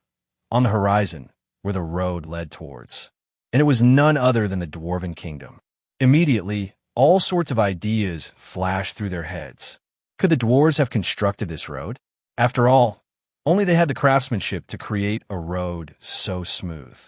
on the horizon, where the road led towards. And it was none other than the Dwarven Kingdom. Immediately, all sorts of ideas flashed through their heads. Could the dwarves have constructed this road? After all, only they had the craftsmanship to create a road so smooth.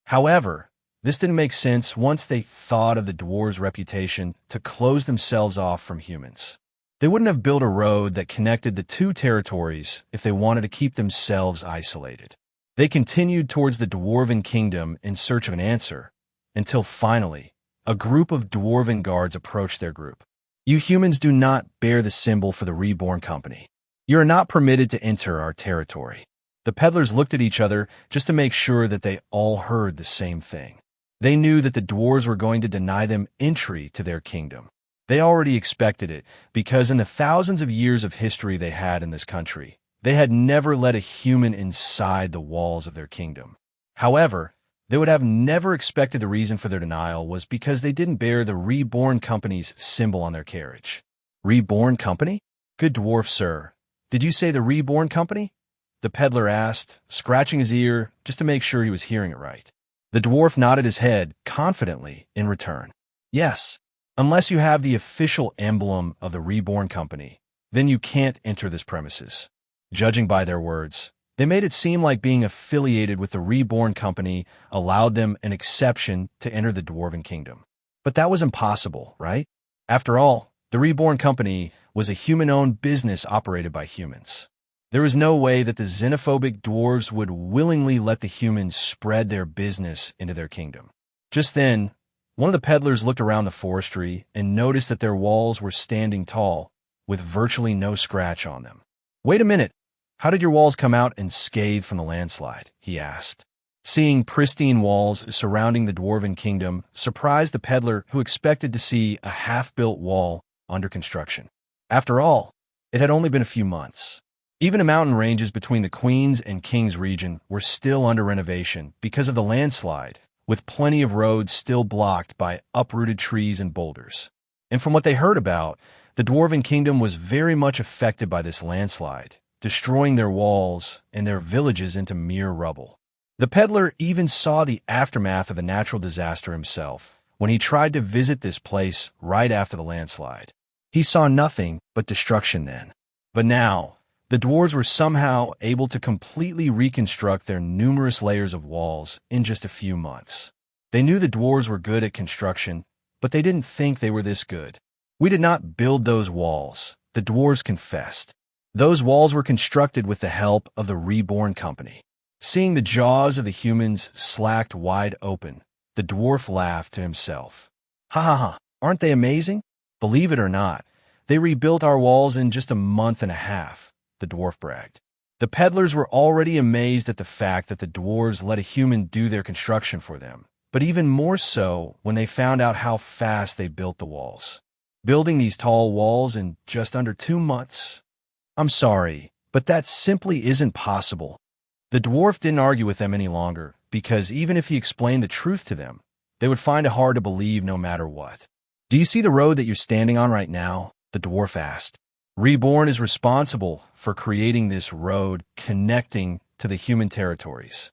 However, this didn't make sense once they thought of the dwarves' reputation to close themselves off from humans. They wouldn't have built a road that connected the two territories if they wanted to keep themselves isolated. They continued towards the Dwarven Kingdom in search of an answer, until finally, a group of Dwarven guards approached their group. You humans do not bear the symbol for the Reborn Company. You are not permitted to enter our territory. The peddlers looked at each other just to make sure that they all heard the same thing. They knew that the dwarves were going to deny them entry to their kingdom. They already expected it, because in the thousands of years of history they had in this country, they had never let a human inside the walls of their kingdom. However, they would have never expected the reason for their denial was because they didn't bear the Reborn Company's symbol on their carriage. Reborn Company? Good dwarf, sir. Did you say the Reborn Company? The peddler asked, scratching his ear just to make sure he was hearing it right. The dwarf nodded his head confidently in return. Yes, unless you have the official emblem of the Reborn Company, then you can't enter this premises. Judging by their words, they made it seem like being affiliated with the Reborn Company allowed them an exception to enter the Dwarven Kingdom. But that was impossible, right? After all, the Reborn Company was a human-owned business operated by humans. There was no way that the xenophobic dwarves would willingly let the humans spread their business into their kingdom. Just then, one of the peddlers looked around the forestry and noticed that their walls were standing tall, with virtually no scratch on them. Wait a minute. How did your walls come out unscathed from the landslide? He asked. Seeing pristine walls surrounding the Dwarven Kingdom surprised the peddler, who expected to see a half-built wall under construction. After all, it had only been a few months. Even the mountain ranges between the Queen's and King's region were still under renovation because of the landslide, with plenty of roads still blocked by uprooted trees and boulders. And from what they heard about, the Dwarven Kingdom was very much affected by this landslide, destroying their walls and their villages into mere rubble. The peddler even saw the aftermath of the natural disaster himself when he tried to visit this place right after the landslide. He saw nothing but destruction then. But now, the dwarves were somehow able to completely reconstruct their numerous layers of walls in just a few months. They knew the dwarves were good at construction, but they didn't think they were this good. We did not build those walls, the dwarves confessed. Those walls were constructed with the help of the Reborn Company. Seeing the jaws of the humans slacked wide open, the dwarf laughed to himself. Ha ha ha, aren't they amazing? Believe it or not, they rebuilt our walls in just a month and a half, the dwarf bragged. The peddlers were already amazed at the fact that the dwarves let a human do their construction for them, but even more so when they found out how fast they built the walls. Building these tall walls in just under 2 months. I'm sorry, but that simply isn't possible. The dwarf didn't argue with them any longer, because even if he explained the truth to them, they would find it hard to believe no matter what. Do you see the road that you're standing on right now? The dwarf asked. Reborn is responsible for creating this road connecting to the human territories.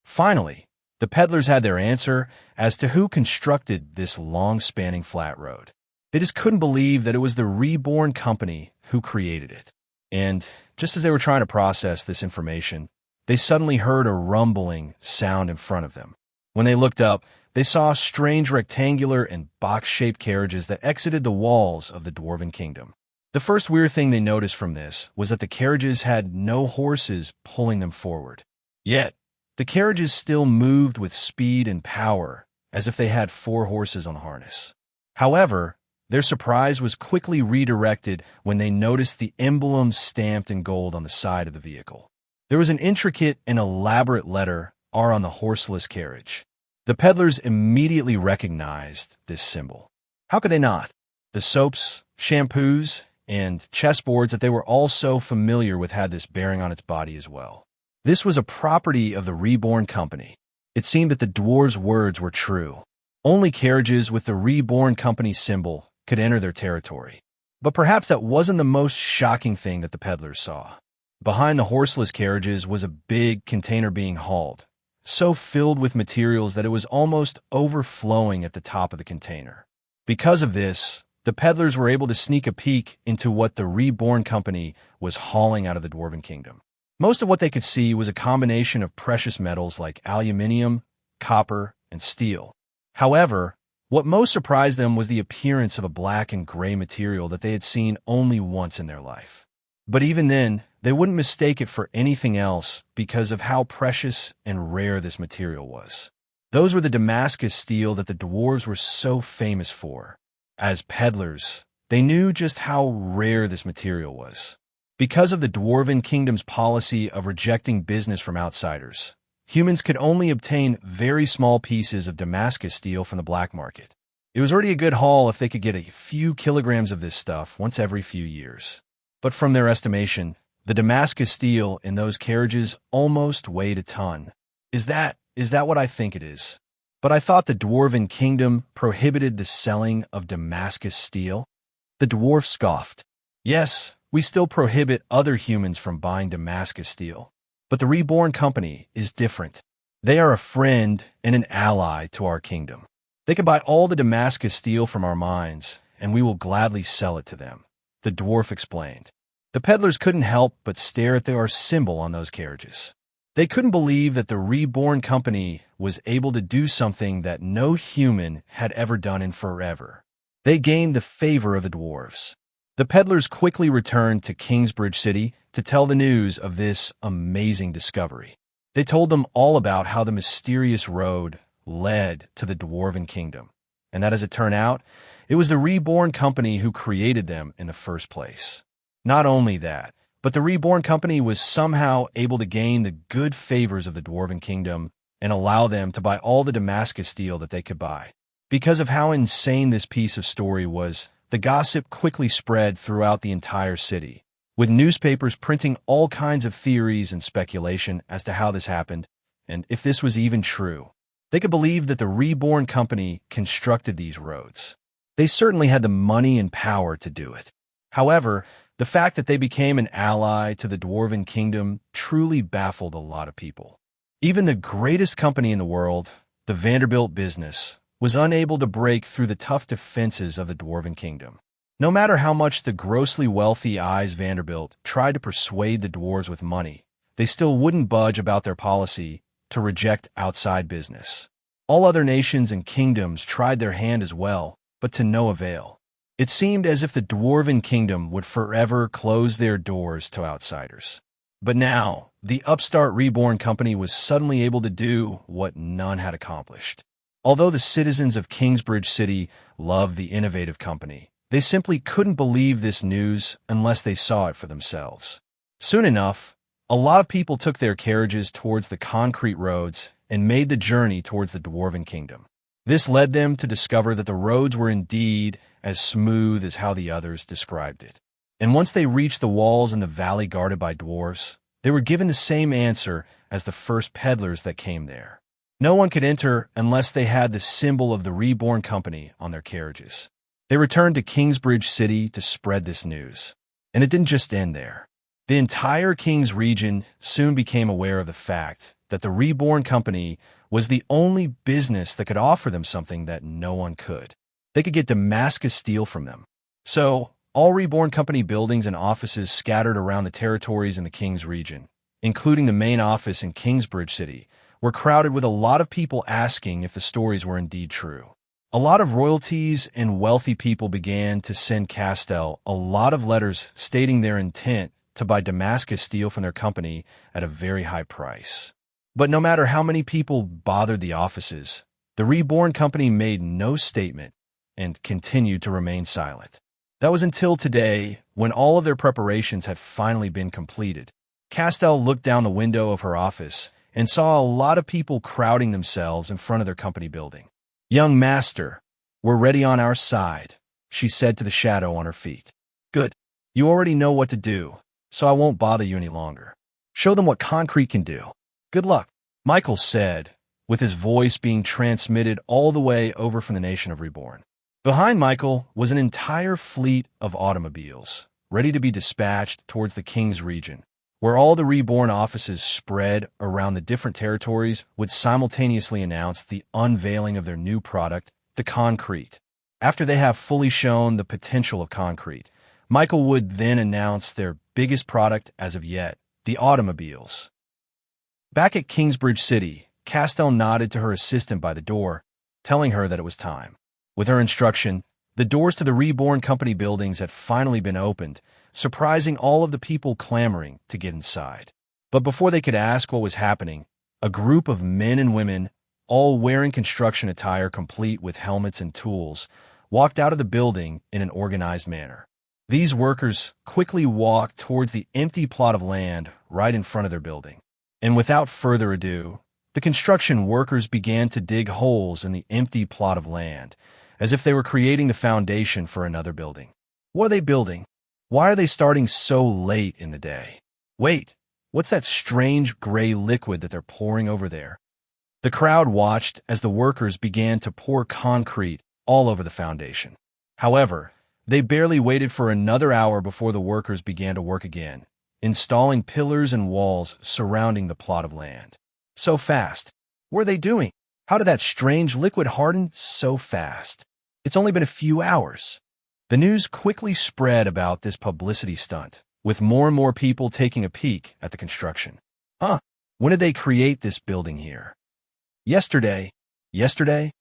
Finally, the peddlers had their answer as to who constructed this long-spanning flat road. They just couldn't believe that it was the Reborn company who created it. And just as they were trying to process this information, they suddenly heard a rumbling sound in front of them. When they looked up, they saw strange rectangular and box-shaped carriages that exited the walls of the Dwarven Kingdom. The first weird thing they noticed from this was that the carriages had no horses pulling them forward. Yet, the carriages still moved with speed and power, as if they had 4 horses on the harness. However, their surprise was quickly redirected when they noticed the emblem stamped in gold on the side of the vehicle. There was an intricate and elaborate letter R on the horseless carriage. The peddlers immediately recognized this symbol. How could they not? The soaps, shampoos, and chessboards that they were all so familiar with had this bearing on its body as well. This was a property of the Reborn company. It seemed that the dwarves' words were true. Only carriages with the Reborn company symbol could enter their territory. But perhaps that wasn't the most shocking thing that the peddlers saw. Behind the horseless carriages was a big container being hauled, so filled with materials that it was almost overflowing at the top of the container. Because of this, the peddlers were able to sneak a peek into what the Reborn company was hauling out of the Dwarven Kingdom. Most of what they could see was a combination of precious metals like aluminium, copper, and steel. However, what most surprised them was the appearance of a black and gray material that they had seen only once in their life. But even then, they wouldn't mistake it for anything else because of how precious and rare this material was. Those were the Damascus steel that the dwarves were so famous for. As peddlers, they knew just how rare this material was. Because of the Dwarven Kingdom's policy of rejecting business from outsiders, humans could only obtain very small pieces of Damascus steel from the black market. It was already a good haul if they could get a few kilograms of this stuff once every few years. But from their estimation, the Damascus steel in those carriages almost weighed a ton. Is that what I think it is? But I thought the Dwarven Kingdom prohibited the selling of Damascus steel? The dwarf scoffed. Yes, we still prohibit other humans from buying Damascus steel. But the Reborn company is different. They are a friend and an ally to our kingdom. They can buy all the Damascus steel from our mines, and we will gladly sell it to them, the dwarf explained. The peddlers couldn't help but stare at their symbol on those carriages. They couldn't believe that the Reborn company was able to do something that no human had ever done in forever. They gained the favor of the dwarves. The peddlers quickly returned to Kingsbridge City to tell the news of this amazing discovery. They told them all about how the mysterious road led to the Dwarven Kingdom, and that as it turned out, it was the Reborn company who created them in the first place. Not only that, but the Reborn company was somehow able to gain the good favors of the Dwarven Kingdom and allow them to buy all the Damascus steel that they could buy. Because of how insane this piece of story was, the gossip quickly spread throughout the entire city, with newspapers printing all kinds of theories and speculation as to how this happened and if this was even true. They could believe that the Reborn company constructed these roads. They certainly had the money and power to do it. However, the fact that they became an ally to the Dwarven Kingdom truly baffled a lot of people. Even the greatest company in the world, the Vanderbilt business, was unable to break through the tough defenses of the Dwarven Kingdom. No matter how much the grossly wealthy Eyes Vanderbilt tried to persuade the dwarves with money, they still wouldn't budge about their policy to reject outside business. All other nations and kingdoms tried their hand as well, but to no avail. It seemed as if the Dwarven Kingdom would forever close their doors to outsiders. But now, the upstart Reborn company was suddenly able to do what none had accomplished. Although the citizens of Kingsbridge City loved the innovative company, they simply couldn't believe this news unless they saw it for themselves. Soon enough, A lot of people took their carriages towards the concrete roads and made the journey towards the Dwarven Kingdom. This led them to discover that the roads were indeed as smooth as how the others described it. And once they reached the walls in the valley guarded by dwarfs, they were given the same answer as the first peddlers that came there. No one could enter unless they had the symbol of the Reborn company on their carriages. They returned to Kingsbridge City to spread this news. And it didn't just end there. The entire King's region soon became aware of the fact that the Reborn company was the only business that could offer them something that no one could. They could get Damascus steel from them. So, all Reborn company buildings and offices scattered around the territories in the King's region, including the main office in Kingsbridge City, were crowded with a lot of people asking if the stories were indeed true. A lot of royalties and wealthy people began to send Castell a lot of letters stating their intent to buy Damascus steel from their company at a very high price. But no matter how many people bothered the offices, the Reborn company made no statement and continued to remain silent. That was until today, when all of their preparations had finally been completed. Castell looked down the window of her office and saw a lot of people crowding themselves in front of their company building. "Young master, we're ready on our side," she said to the shadow on her feet. "Good. You already know what to do, so I won't bother you any longer. Show them what concrete can do. Good luck," Michael said, with his voice being transmitted all the way over from the nation of Reborn. Behind Michael was an entire fleet of automobiles, ready to be dispatched towards the King's region, where all the Reborn offices spread around the different territories would simultaneously announce the unveiling of their new product, the concrete. After they have fully shown the potential of concrete, Michael would then announce their biggest product as of yet, the automobiles. Back at Kingsbridge City, Castell nodded to her assistant by the door, telling her that it was time. With her instruction, the doors to the Reborn company buildings had finally been opened, surprising all of the people clamoring to get inside. But before they could ask what was happening, a group of men and women, all wearing construction attire complete with helmets and tools, walked out of the building in an organized manner. These workers quickly walked towards the empty plot of land right in front of their building. And without further ado, the construction workers began to dig holes in the empty plot of land, as if they were creating the foundation for another building. What are they building? Why are they starting so late in the day? Wait, what's that strange gray liquid that they're pouring over there? The crowd watched as the workers began to pour concrete all over the foundation. However, they barely waited for another hour before the workers began to work again, installing pillars and walls surrounding the plot of land. So fast. What are they doing? How did that strange liquid harden so fast? It's only been a few hours. The news quickly spread about this publicity stunt, with more and more people taking a peek at the construction. When did they create this building here? Yesterday. Yesterday?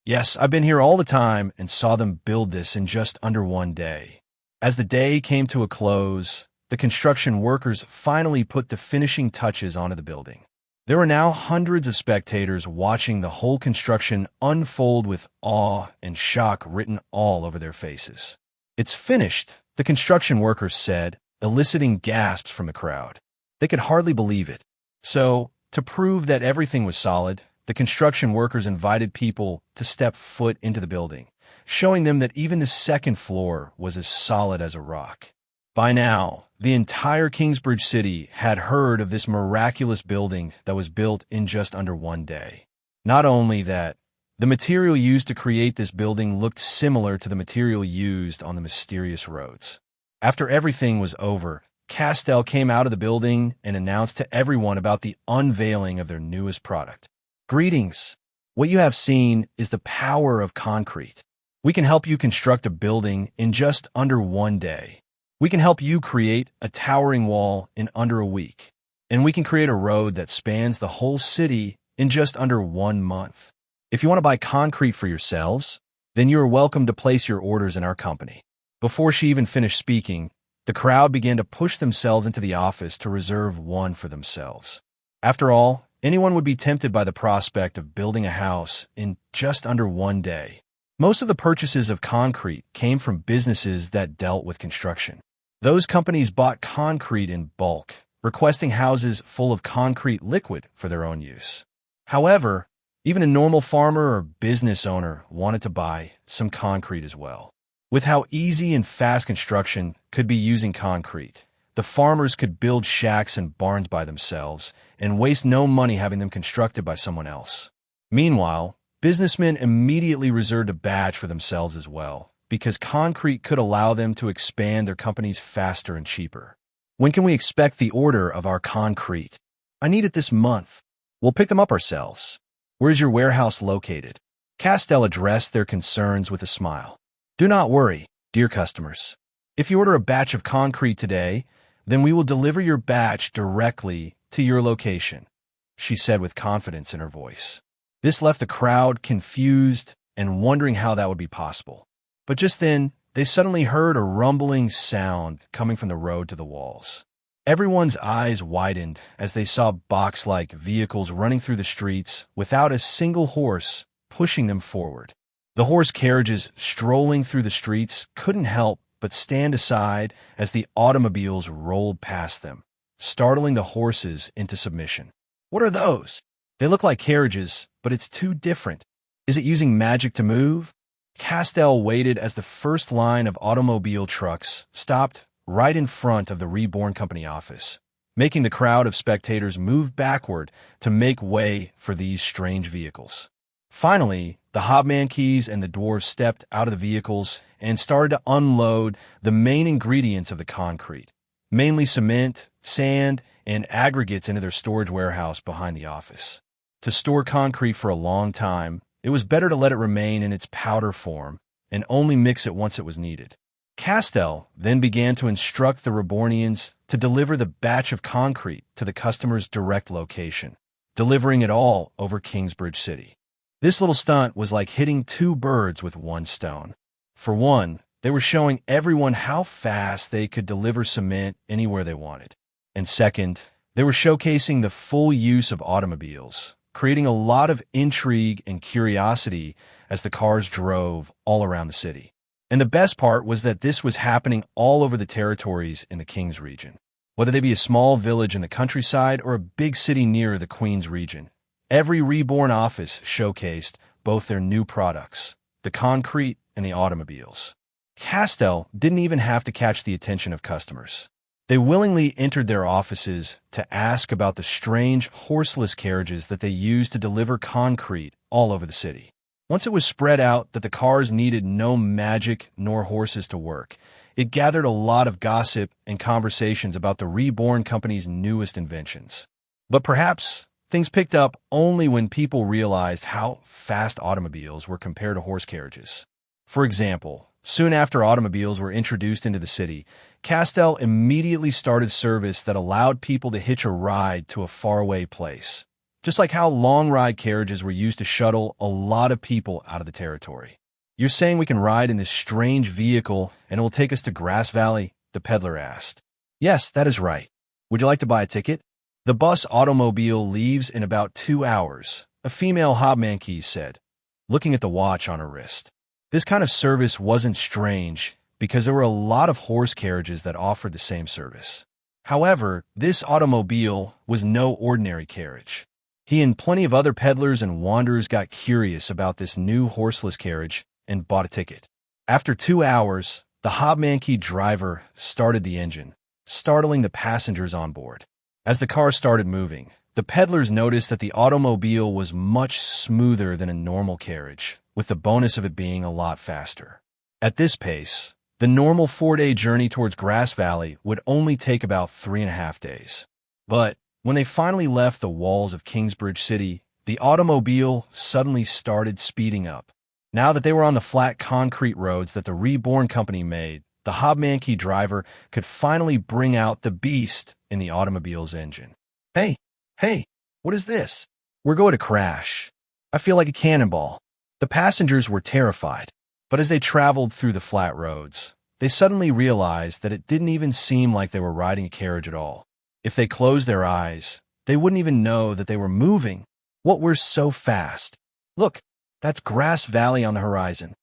Yes, I've been here all the time and saw them build this in just under one day. As the day came to a close, the construction workers finally put the finishing touches onto the building. There were now hundreds of spectators watching the whole construction unfold with awe and shock written all over their faces. "It's finished," the construction workers said, eliciting gasps from the crowd. They could hardly believe it. So, to prove that everything was solid, the construction workers invited people to step foot into the building, showing them that even the second floor was as solid as a rock. By now, the entire Kingsbridge City had heard of this miraculous building that was built in just under one day. Not only that, the material used to create this building looked similar to the material used on the mysterious roads. After everything was over, Castell came out of the building and announced to everyone about the unveiling of their newest product. "Greetings. What you have seen is the power of concrete. We can help you construct a building in just under one day. We can help you create a towering wall in under a week. And we can create a road that spans the whole city in just under 1 month. If you want to buy concrete for yourselves, then you are welcome to place your orders in our company." Before she even finished speaking, the crowd began to push themselves into the office to reserve one for themselves. After all, anyone would be tempted by the prospect of building a house in just under one day. Most of the purchases of concrete came from businesses that dealt with construction. Those companies bought concrete in bulk, requesting houses full of concrete liquid for their own use. However, even a normal farmer or business owner wanted to buy some concrete as well. With how easy and fast construction could be using concrete, the farmers could build shacks and barns by themselves and waste no money having them constructed by someone else. Meanwhile, businessmen immediately reserved a batch for themselves as well, because concrete could allow them to expand their companies faster and cheaper. When can we expect the order of our concrete? I need it this month. We'll pick them up ourselves. Where's your warehouse located? Castell addressed their concerns with a smile. Do not worry, dear customers. If you order a batch of concrete today, then we will deliver your batch directly to your location, she said with confidence in her voice. This left the crowd confused and wondering how that would be possible. But just then, they suddenly heard a rumbling sound coming from the road to the walls. Everyone's eyes widened as they saw box-like vehicles running through the streets without a single horse pushing them forward. The horse carriages strolling through the streets couldn't help but stand aside as the automobiles rolled past them, startling the horses into submission. What are those? They look like carriages, but it's too different. Is it using magic to move? Castell waited as the first line of automobile trucks stopped right in front of the Reborn Company office, making the crowd of spectators move backward to make way for these strange vehicles. Finally, the hobmankeys and the dwarves stepped out of the vehicles and started to unload the main ingredients of the concrete, mainly cement, sand, and aggregates into their storage warehouse behind the office. To store concrete for a long time, it was better to let it remain in its powder form and only mix it once it was needed. Castell then began to instruct the Rebornians to deliver the batch of concrete to the customer's direct location, delivering it all over Kingsbridge City. This little stunt was like hitting two birds with one stone. For one, they were showing everyone how fast they could deliver cement anywhere they wanted. And second, they were showcasing the full use of automobiles, creating a lot of intrigue and curiosity as the cars drove all around the city. And the best part was that this was happening all over the territories in the King's region. Whether they be a small village in the countryside or a big city near the Queen's region, every Reborn office showcased both their new products, the concrete and the automobiles. Castell didn't even have to catch the attention of customers. They willingly entered their offices to ask about the strange horseless carriages that they used to deliver concrete all over the city. Once it was spread out that the cars needed no magic nor horses to work, it gathered a lot of gossip and conversations about the Reborn Company's newest inventions. But perhaps things picked up only when people realized how fast automobiles were compared to horse carriages. For example, soon after automobiles were introduced into the city, Castell immediately started service that allowed people to hitch a ride to a faraway place, just like how long-ride carriages were used to shuttle a lot of people out of the territory. You're saying we can ride in this strange vehicle and it will take us to Grass Valley? The peddler asked. Yes, that is right. Would you like to buy a ticket? The bus automobile leaves in about 2 hours, a female hobmanke said, looking at the watch on her wrist. This kind of service wasn't strange because there were a lot of horse carriages that offered the same service. However, this automobile was no ordinary carriage. He and plenty of other peddlers and wanderers got curious about this new horseless carriage and bought a ticket. After 2 hours, the hobmanke driver started the engine, startling the passengers on board. As the car started moving, the peddlers noticed that the automobile was much smoother than a normal carriage, with the bonus of it being a lot faster. At this pace, the normal 4-day journey towards Grass Valley would only take about 3.5 days. But when they finally left the walls of Kingsbridge City, the automobile suddenly started speeding up. Now that they were on the flat concrete roads that the Reborn Company made, the hobmanke driver could finally bring out the beast in the automobile's engine. Hey, what is this? We're going to crash. I feel like a cannonball. The passengers were terrified, but as they traveled through the flat roads, they suddenly realized that it didn't even seem like they were riding a carriage at all. If they closed their eyes, they wouldn't even know that they were moving. What were so fast? Look, that's Grass Valley on the horizon.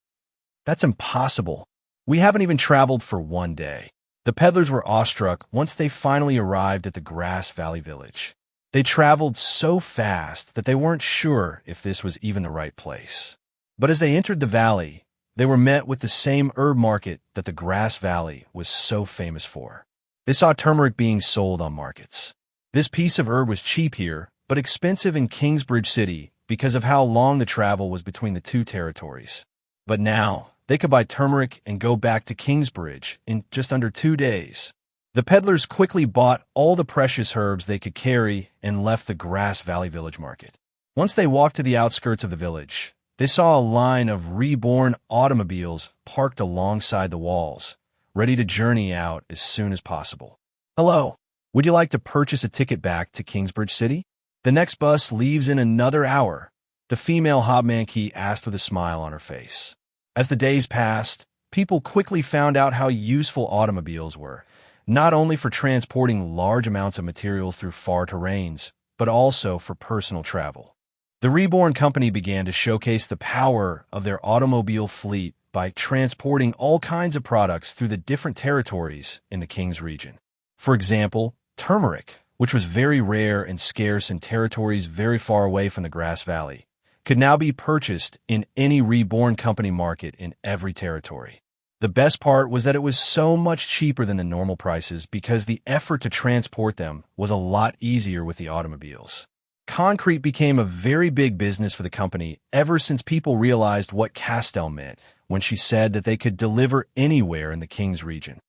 That's impossible. We haven't even traveled for 1 day. The peddlers were awestruck once they finally arrived at the Grass Valley village. They traveled so fast that they weren't sure if this was even the right place. But as they entered the valley, they were met with the same herb market that the Grass Valley was so famous for. They saw turmeric being sold on markets. This piece of herb was cheap here, but expensive in Kingsbridge City because of how long the travel was between the two territories. But now, they could buy turmeric and go back to Kingsbridge in just under 2 days. The peddlers quickly bought all the precious herbs they could carry and left the Grass Valley Village Market. Once they walked to the outskirts of the village, they saw a line of Reborn automobiles parked alongside the walls, ready to journey out as soon as possible. "Hello, would you like to purchase a ticket back to Kingsbridge City? The next bus leaves in another hour," the female hobmanki asked with a smile on her face. As the days passed, people quickly found out how useful automobiles were, not only for transporting large amounts of materials through far terrains, but also for personal travel. The Reborn Company began to showcase the power of their automobile fleet by transporting all kinds of products through the different territories in the King's region. For example, turmeric, which was very rare and scarce in territories very far away from the Grass Valley, could now be purchased in any Reborn Company market in every territory. The best part was that it was so much cheaper than the normal prices because the effort to transport them was a lot easier with the automobiles. Concrete became a very big business for the company ever since people realized what Castell meant when she said that they could deliver anywhere in the King's region.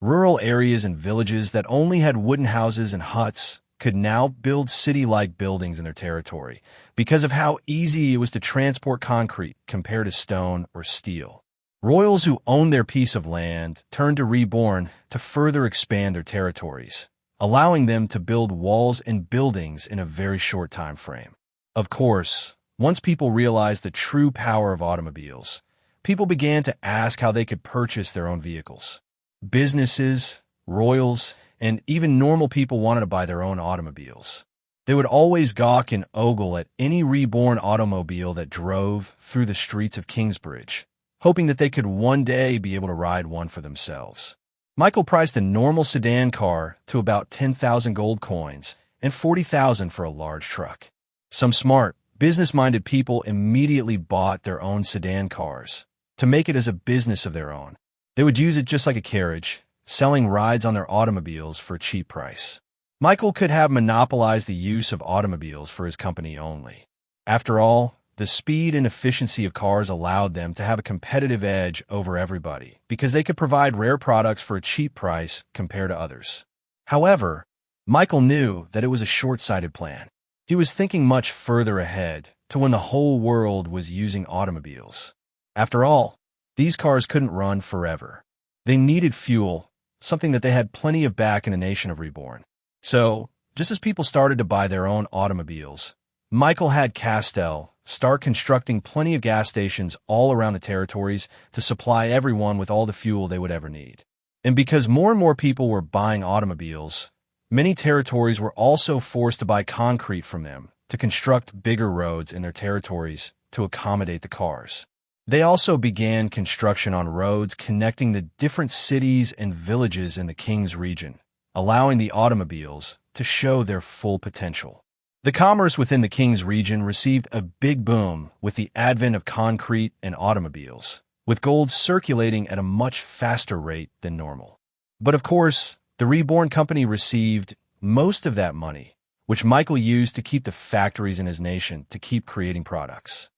Rural areas and villages that only had wooden houses and huts could now build city-like buildings in their territory because of how easy it was to transport concrete compared to stone or steel. Royals who owned their piece of land turned to Reborn to further expand their territories, allowing them to build walls and buildings in a very short time frame. Of course, once people realized the true power of automobiles, people began to ask how they could purchase their own vehicles. Businesses, royals, and even normal people wanted to buy their own automobiles. They would always gawk and ogle at any Reborn automobile that drove through the streets of Kingsbridge, hoping that they could one day be able to ride one for themselves. Michael priced a normal sedan car to about 10,000 gold coins and 40,000 for a large truck. Some smart, business-minded people immediately bought their own sedan cars to make it as a business of their own. They would use it just like a carriage, selling rides on their automobiles for a cheap price. Michael could have monopolized the use of automobiles for his company only. After all, the speed and efficiency of cars allowed them to have a competitive edge over everybody because they could provide rare products for a cheap price compared to others. However, Michael knew that it was a short-sighted plan. He was thinking much further ahead to when the whole world was using automobiles. After all, these cars couldn't run forever. They needed fuel, something that they had plenty of back in the nation of Reborn. So, just as people started to buy their own automobiles, Michael had Castell start constructing plenty of gas stations all around the territories to supply everyone with all the fuel they would ever need. And because more and more people were buying automobiles, many territories were also forced to buy concrete from them to construct bigger roads in their territories to accommodate the cars. They also began construction on roads connecting the different cities and villages in the King's region, allowing the automobiles to show their full potential. The commerce within the King's region received a big boom with the advent of concrete and automobiles, with gold circulating at a much faster rate than normal. But of course, the Reborn Company received most of that money, which Michael used to keep the factories in his nation to keep creating products.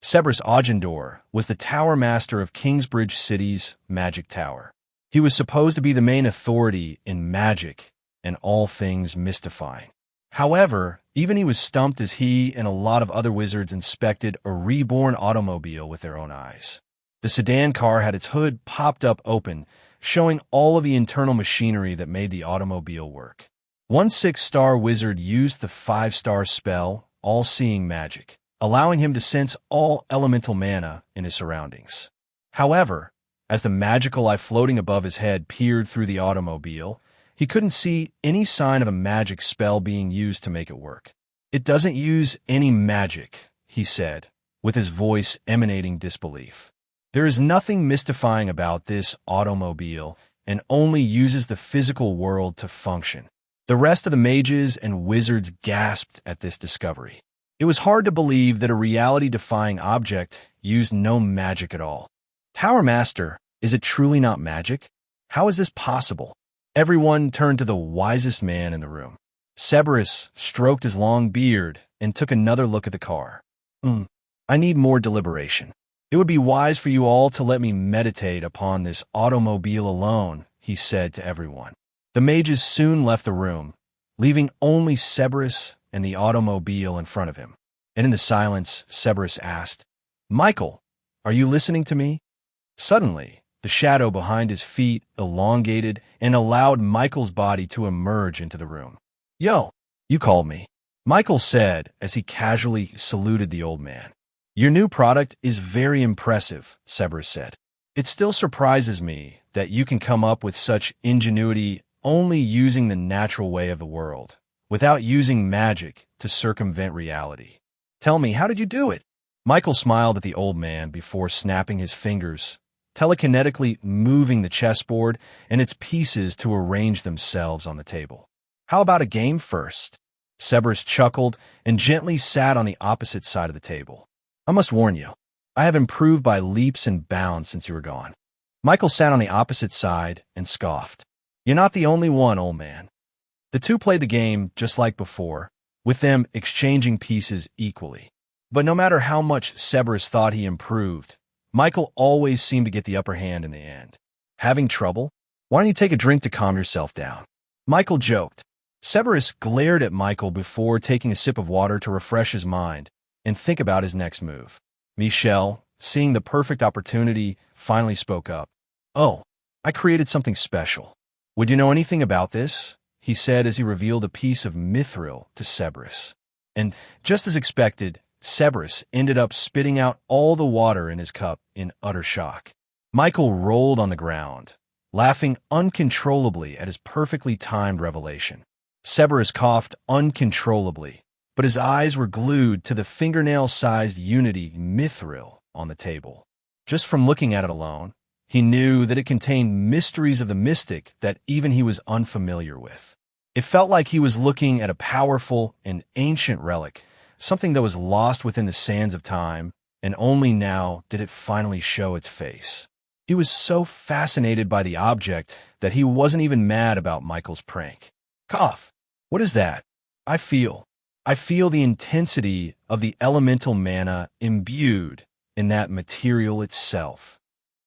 Severus Ogendor was the tower master of Kingsbridge City's Magic Tower. He was supposed to be the main authority in magic and all things mystifying. However, even he was stumped as he and a lot of other wizards inspected a Reborn automobile with their own eyes. The sedan car had its hood popped up open, showing all of the internal machinery that made the automobile work. One 6-star wizard used the 5-star spell, All-Seeing Magic, allowing him to sense all elemental mana in his surroundings. However, as the magical eye floating above his head peered through the automobile, he couldn't see any sign of a magic spell being used to make it work. "It doesn't use any magic," he said, with his voice emanating disbelief. "There is nothing mystifying about this automobile, and only uses the physical world to function. The rest of the mages and wizards gasped at this discovery. It was hard to believe that a reality-defying object used no magic at all. Tower Master, is it truly not magic? How is this possible? Everyone turned to the wisest man in the room. Cerberus stroked his long beard and took another look at the car. I need more deliberation. It would be wise for you all to let me meditate upon this automobile alone, he said to everyone. The mages soon left the room, leaving only Cerberus and the automobile in front of him. And in the silence, Cerberus asked, "Michael, are you listening to me?" Suddenly, the shadow behind his feet elongated and allowed Michael's body to emerge into the room. "Yo, you called me," Michael said as he casually saluted the old man. "Your new product is very impressive," Cerberus said. "It still surprises me that you can come up with such ingenuity only using the natural way of the world, without using magic to circumvent reality. Tell me, how did you do it?" Michael smiled at the old man before snapping his fingers, telekinetically moving the chessboard and its pieces to arrange themselves on the table. "How about a game first?" Cerberus chuckled and gently sat on the opposite side of the table. "I must warn you, I have improved by leaps and bounds since you were gone." Michael sat on the opposite side and scoffed. "You're not the only one, old man." The two played the game just like before, with them exchanging pieces equally. But no matter how much Cerberus thought he improved, Michael always seemed to get the upper hand in the end. "Having trouble? Why don't you take a drink to calm yourself down?" Michael joked. Cerberus glared at Michael before taking a sip of water to refresh his mind and think about his next move. Michel, seeing the perfect opportunity, finally spoke up. "Oh, I created something special. Would you know anything about this?" he said as he revealed a piece of mithril to Cerberus. And just as expected, Cerberus ended up spitting out all the water in his cup in utter shock. Michael rolled on the ground, laughing uncontrollably at his perfectly timed revelation. Cerberus coughed uncontrollably, but his eyes were glued to the fingernail-sized unity mithril on the table. Just from looking at it alone, he knew that it contained mysteries of the mystic that even he was unfamiliar with. It felt like he was looking at a powerful and ancient relic, something that was lost within the sands of time, and only now did it finally show its face. He was so fascinated by the object that he wasn't even mad about Michael's prank. "Cough! What is that? I feel the intensity of the elemental mana imbued in that material itself."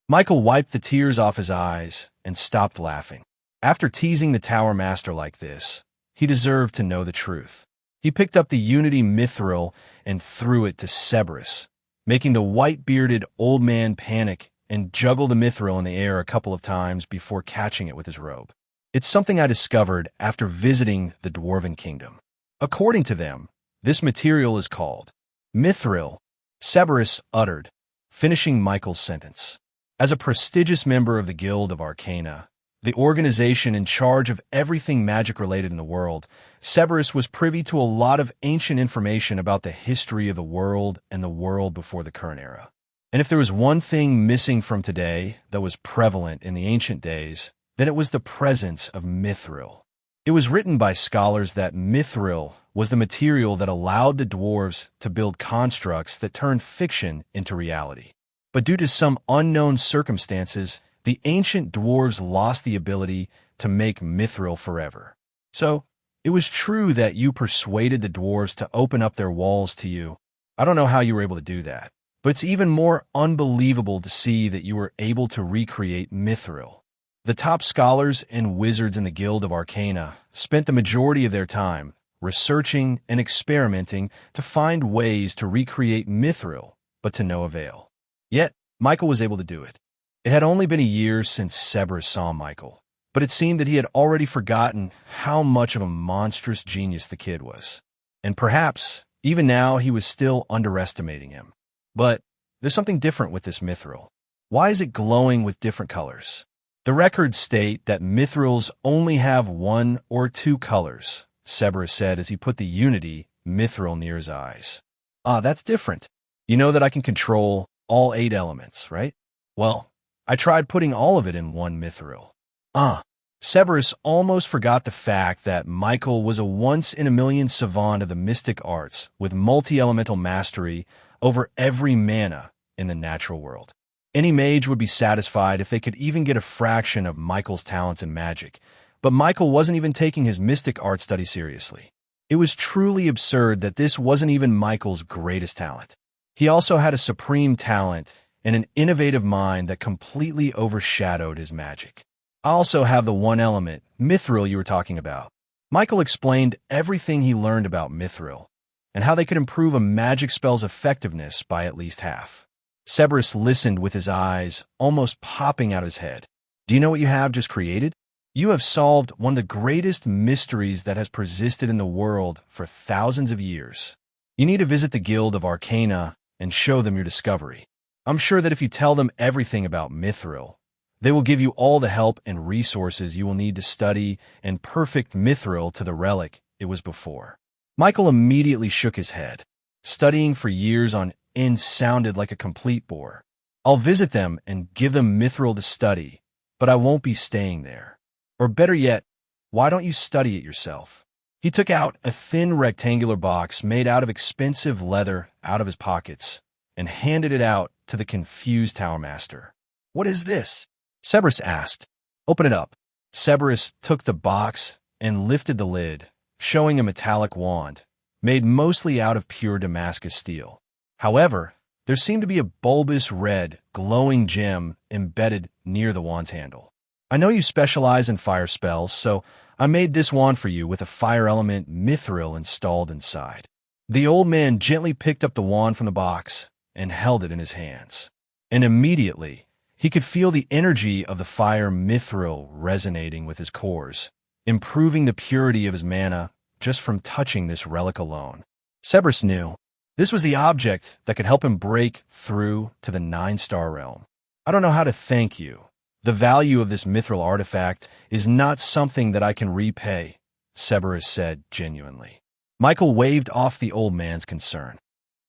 Michael wiped the tears off his eyes and stopped laughing. After teasing the Tower Master like this, he deserved to know the truth. He picked up the Unity Mithril and threw it to Cerberus, making the white-bearded old man panic and juggle the Mithril in the air a couple of times before catching it with his robe. "It's something I discovered after visiting the Dwarven Kingdom. According to them, this material is called Mithril," Cerberus uttered, finishing Michael's sentence. As a prestigious member of the Guild of Arcana, the organization in charge of everything magic-related in the world, Cerberus was privy to a lot of ancient information about the history of the world and the world before the current era. And if there was one thing missing from today that was prevalent in the ancient days, then it was the presence of mithril. It was written by scholars that mithril was the material that allowed the dwarves to build constructs that turned fiction into reality. But due to some unknown circumstances, the ancient dwarves lost the ability to make mithril forever. So, it was true that you persuaded the dwarves to open up their walls to you. I don't know how you were able to do that, but it's even more unbelievable to see that you were able to recreate mithril. The top scholars and wizards in the Guild of Arcana spent the majority of their time researching and experimenting to find ways to recreate mithril, but to no avail. Yet, Michael was able to do it. It had only been a year since Cerberus saw Michael, but it seemed that he had already forgotten how much of a monstrous genius the kid was. And perhaps, even now, he was still underestimating him. But there's something different with this mithril. Why is it glowing with different colors? The records state that mithrils only have 1 or 2 colors, Cerberus said as he put the Unity mithril near his eyes. "Ah, that's different. You know that I can control all 8 elements, right? Well, I tried putting all of it in one mithril. Ah. Severus almost forgot the fact that Michael was a once-in-a-million savant of the mystic arts with multi-elemental mastery over every mana in the natural world. Any mage would be satisfied if they could even get a fraction of Michael's talents in magic, but Michael wasn't even taking his mystic art study seriously. It was truly absurd that this wasn't even Michael's greatest talent. He also had a supreme talent and an innovative mind that completely overshadowed his magic. I also have the one element, mithril, you were talking about. Michael explained everything he learned about mithril and how they could improve a magic spell's effectiveness by at least half. Severus listened with his eyes almost popping out of his head. Do you know what you have just created? You have solved one of the greatest mysteries that has persisted in the world for thousands of years. You need to visit the Guild of Arcana and show them your discovery. I'm sure that if you tell them everything about mithril, they will give you all the help and resources you will need to study and perfect mithril to the relic it was before. Michael immediately shook his head. Studying for years on end sounded like a complete bore. I'll visit them and give them mithril to study, but I won't be staying there. Or better yet, why don't you study it yourself? He took out a thin rectangular box made out of expensive leather out of his pockets and handed it out to the confused Tower Master. What is this? Severus asked. Open it up. Severus took the box and lifted the lid, showing a metallic wand, made mostly out of pure Damascus steel. However, there seemed to be a bulbous red, glowing gem embedded near the wand's handle. I know you specialize in fire spells, so I made this wand for you with a fire element mithril installed inside. The old man gently picked up the wand from the box and held it in his hands. And immediately, he could feel the energy of the fire mithril resonating with his cores, improving the purity of his mana just from touching this relic alone. Severus knew this was the object that could help him break through to the 9-star realm. I don't know how to thank you. The value of this mithril artifact is not something that I can repay, Severus said genuinely. Michael waved off the old man's concern.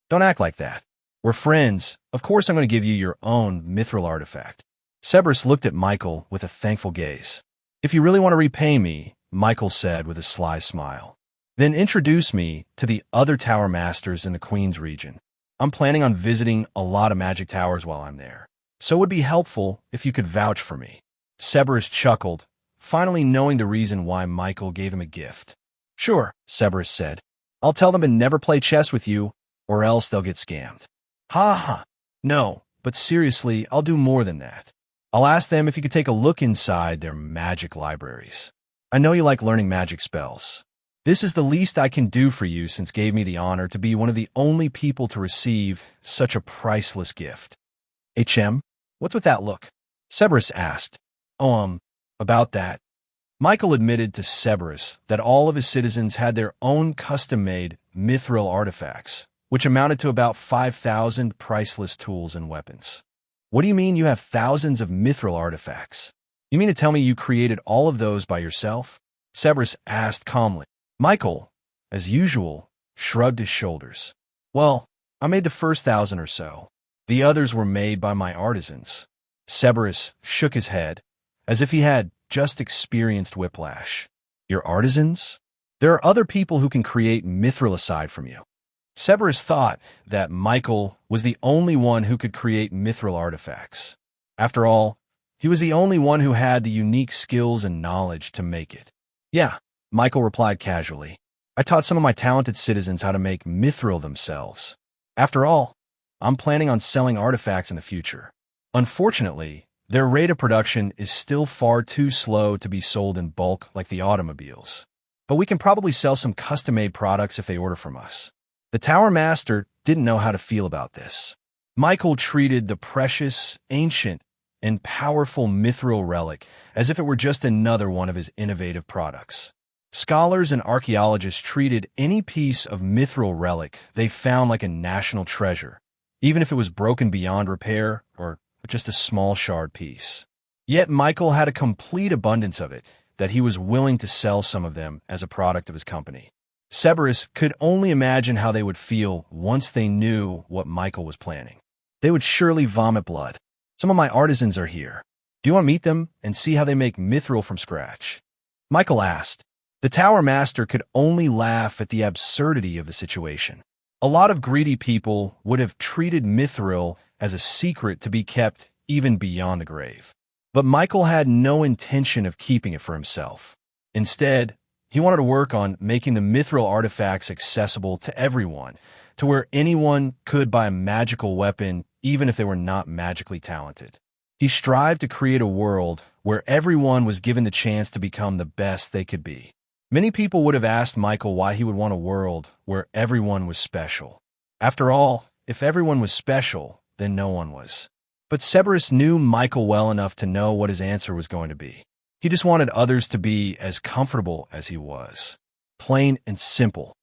Don't act like that. We're friends. Of course I'm going to give you your own mithril artifact. Severus looked at Michael with a thankful gaze. If you really want to repay me, Michael said with a sly smile, then introduce me to the other tower masters in the Queen's region. I'm planning on visiting a lot of magic towers while I'm there, so it would be helpful if you could vouch for me. Severus chuckled, finally knowing the reason why Michael gave him a gift. Sure, Severus said. I'll tell them to never play chess with you, or else they'll get scammed. Ha ha. No, but seriously, I'll do more than that. I'll ask them if you could take a look inside their magic libraries. I know you like learning magic spells. This is the least I can do for you since gave me the honor to be one of the only people to receive such a priceless gift. What's with that look? Severus asked. About that. Michael admitted to Severus that all of his citizens had their own custom-made mithril artifacts, which amounted to about 5,000 priceless tools and weapons. What do you mean you have thousands of mithril artifacts? You mean to tell me you created all of those by yourself? Severus asked calmly. Michael, as usual, shrugged his shoulders. Well, I made the first 1,000 or so. The others were made by my artisans. Severus shook his head, as if he had just experienced whiplash. Your artisans? There are other people who can create mithril aside from you. Severus thought that Michael was the only one who could create mithril artifacts. After all, he was the only one who had the unique skills and knowledge to make it. Yeah, Michael replied casually. I taught some of my talented citizens how to make mithril themselves. After all, I'm planning on selling artifacts in the future. Unfortunately, their rate of production is still far too slow to be sold in bulk like the automobiles. But we can probably sell some custom-made products if they order from us. The Tower Master didn't know how to feel about this. Michael treated the precious, ancient, and powerful mithril relic as if it were just another one of his innovative products. Scholars and archaeologists treated any piece of mithril relic they found like a national treasure, even if it was broken beyond repair or just a small shard piece. Yet Michael had a complete abundance of it that he was willing to sell some of them as a product of his company. Severus could only imagine how they would feel once they knew what Michael was planning. They would surely vomit blood. Some of my artisans are here. Do you want to meet them and see how they make mithril from scratch? Michael asked. The Tower Master could only laugh at the absurdity of the situation. A lot of greedy people would have treated mithril as a secret to be kept even beyond the grave. But Michael had no intention of keeping it for himself. Instead, he wanted to work on making the mithril artifacts accessible to everyone, to where anyone could buy a magical weapon even if they were not magically talented. He strived to create a world where everyone was given the chance to become the best they could be. Many people would have asked Michael why he would want a world where everyone was special. After all, if everyone was special, then no one was. But Cerberus knew Michael well enough to know what his answer was going to be. He just wanted others to be as comfortable as he was. Plain and simple.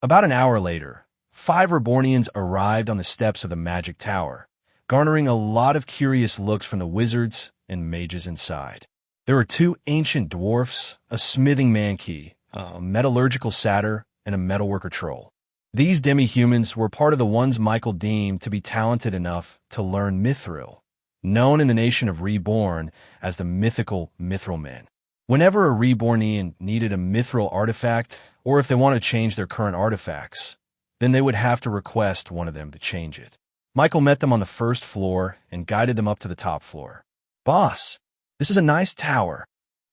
About an hour later, 5 Rebornians arrived on the steps of the Magic Tower, garnering a lot of curious looks from the wizards and mages inside. There were 2 ancient dwarfs, a smithing mankey, a metallurgical satyr, and a metalworker troll. These demi-humans were part of the ones Michael deemed to be talented enough to learn mithril, known in the nation of Reborn as the mythical mithril men. Whenever a Rebornian needed a mithril artifact, or if they wanted to change their current artifacts, then they would have to request one of them to change it. Michael met them on the first floor and guided them up to the top floor. Boss, this is a nice tower.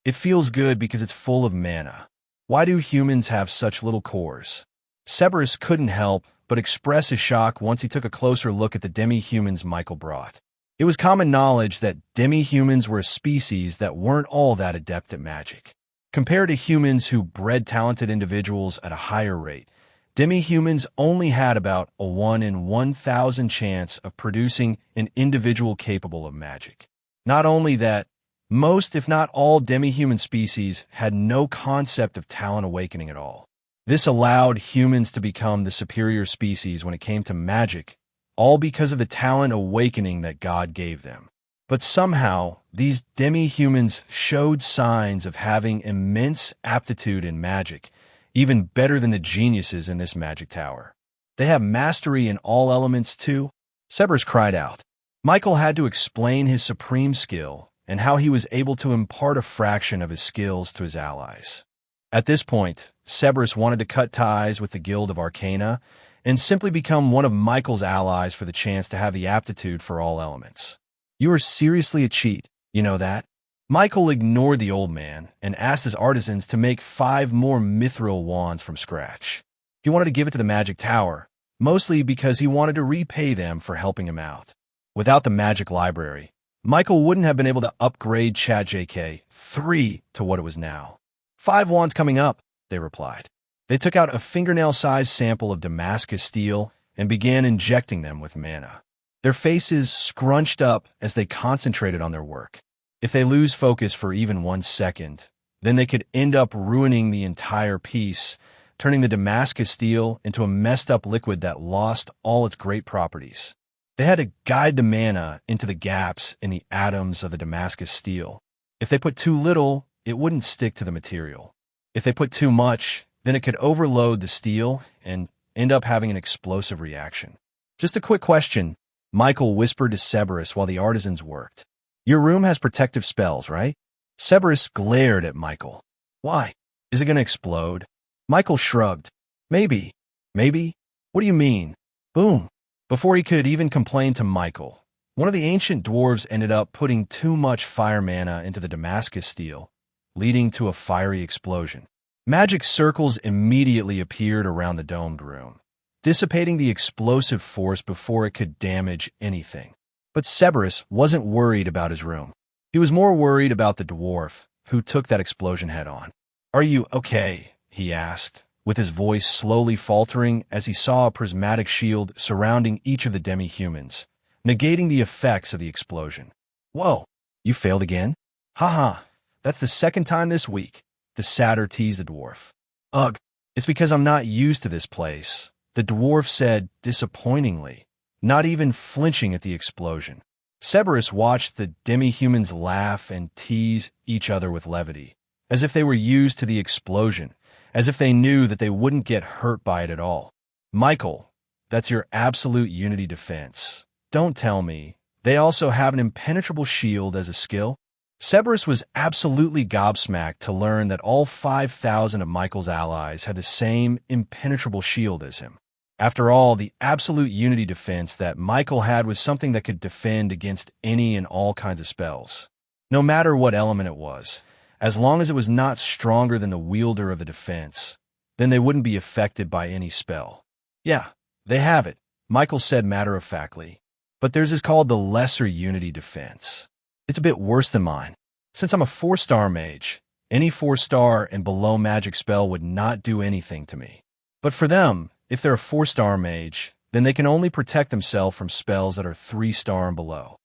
It feels good because it's full of mana. Why do humans have such little cores? Cerberus couldn't help but express his shock once he took a closer look at the demi-humans Michael brought. It was common knowledge that demi-humans were a species that weren't all that adept at magic. Compared to humans who bred talented individuals at a higher rate, demi-humans only had about a 1 in 1,000 chance of producing an individual capable of magic. Not only that, most, if not all, demi-human species had no concept of talent awakening at all. This allowed humans to become the superior species when it came to magic, all because of the talent awakening that God gave them. But somehow, these demi-humans showed signs of having immense aptitude in magic, even better than the geniuses in this magic tower. They have mastery in all elements too? Cerberus cried out. Michael had to explain his supreme skill and how he was able to impart a fraction of his skills to his allies. At this point, Cerberus wanted to cut ties with the Guild of Arcana and simply become one of Michael's allies for the chance to have the aptitude for all elements. You are seriously a cheat, you know that? Michael ignored the old man and asked his artisans to make 5 more mithril wands from scratch. He wanted to give it to the Magic Tower, mostly because he wanted to repay them for helping him out. Without the magic library, Michael wouldn't have been able to upgrade ChatJK 3 to what it was now. 5 wands coming up, they replied. They took out a fingernail-sized sample of Damascus steel and began injecting them with mana. Their faces scrunched up as they concentrated on their work. If they lose focus for even 1 second, then they could end up ruining the entire piece, turning the Damascus steel into a messed-up liquid that lost all its great properties. They had to guide the mana into the gaps in the atoms of the Damascus steel. If they put too little, it wouldn't stick to the material. If they put too much, then it could overload the steel and end up having an explosive reaction. Just a quick question, Michael whispered to Cerberus while the artisans worked. Your room has protective spells, right? Cerberus glared at Michael. Why? Is it going to explode? Michael shrugged. Maybe. Maybe? What do you mean? Boom. Before he could even complain to Michael, one of the ancient dwarves ended up putting too much fire mana into the Damascus steel, leading to a fiery explosion. Magic circles immediately appeared around the domed room, dissipating the explosive force before it could damage anything. But Cerberus wasn't worried about his room. He was more worried about the dwarf, who took that explosion head-on. Are you okay? He asked, with his voice slowly faltering as he saw a prismatic shield surrounding each of the demi-humans, negating the effects of the explosion. Whoa, you failed again? Haha, that's the 2nd time this week, the satyr teased the dwarf. Ugh, it's because I'm not used to this place, the dwarf said disappointingly, not even flinching at the explosion. Cerberus watched the demi-humans laugh and tease each other with levity, as if they were used to the explosion, as if they knew that they wouldn't get hurt by it at all. Michael, that's your absolute unity defense. Don't tell me they also have an impenetrable shield as a skill? Cerberus was absolutely gobsmacked to learn that all 5,000 of Michael's allies had the same impenetrable shield as him. After all, the absolute unity defense that Michael had was something that could defend against any and all kinds of spells. No matter what element it was, as long as it was not stronger than the wielder of the defense, then they wouldn't be affected by any spell. Yeah, they have it, Michael said matter-of-factly. But theirs is called the Lesser Unity Defense. It's a bit worse than mine. Since I'm a 4-star mage, any 4-star and below magic spell would not do anything to me. But for them, if they're a 4-star mage, then they can only protect themselves from spells that are 3-star and below.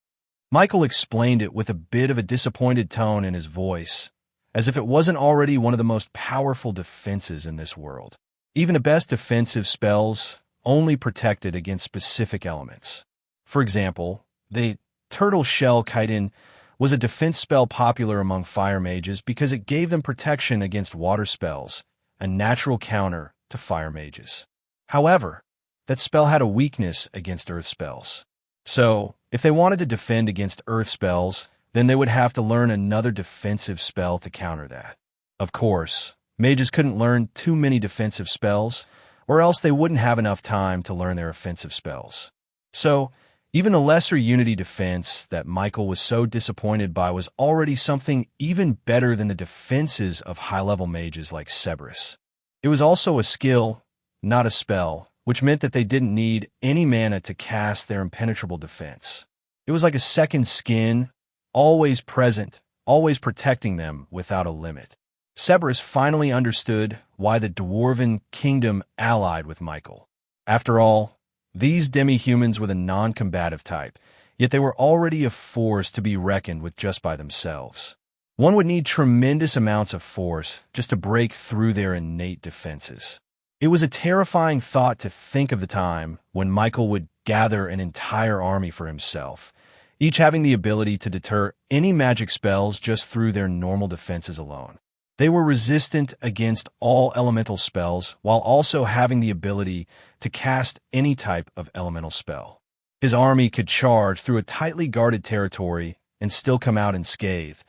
Michael explained it with a bit of a disappointed tone in his voice, as if it wasn't already one of the most powerful defenses in this world. Even the best defensive spells only protected against specific elements. For example, the Turtle Shell Chitin was a defense spell popular among fire mages because it gave them protection against water spells, a natural counter to fire mages. However, that spell had a weakness against earth spells. So, if they wanted to defend against earth spells, then they would have to learn another defensive spell to counter that. Of course, mages couldn't learn too many defensive spells, or else they wouldn't have enough time to learn their offensive spells. So, even the lesser unity defense that Michael was so disappointed by was already something even better than the defenses of high-level mages like Cerberus. It was also a skill, not a spell, which meant that they didn't need any mana to cast their impenetrable defense. It was like a second skin, always present, always protecting them without a limit. Cerberus finally understood why the Dwarven Kingdom allied with Michael. After all, these demi-humans were the non-combative type, yet they were already a force to be reckoned with just by themselves. One would need tremendous amounts of force just to break through their innate defenses. It was a terrifying thought to think of the time when Michael would gather an entire army for himself, each having the ability to deter any magic spells just through their normal defenses alone. They were resistant against all elemental spells while also having the ability to cast any type of elemental spell. His army could charge through a tightly guarded territory and still come out unscathed,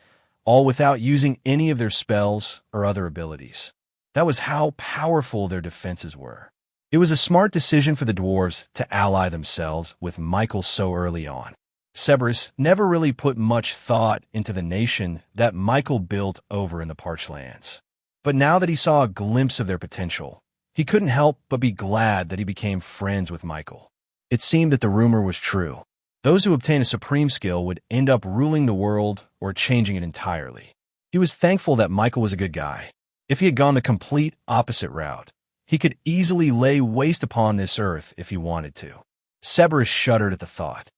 all without using any of their spells or other abilities. That was how powerful their defenses were. It was a smart decision for the dwarves to ally themselves with Michael so early on. Cerberus never really put much thought into the nation that Michael built over in the Parched Lands. But now that he saw a glimpse of their potential, he couldn't help but be glad that he became friends with Michael. It seemed that the rumor was true. Those who obtain a supreme skill would end up ruling the world or changing it entirely. He was thankful that Michael was a good guy. If he had gone the complete opposite route, he could easily lay waste upon this earth if he wanted to. Cerberus shuddered at the thought.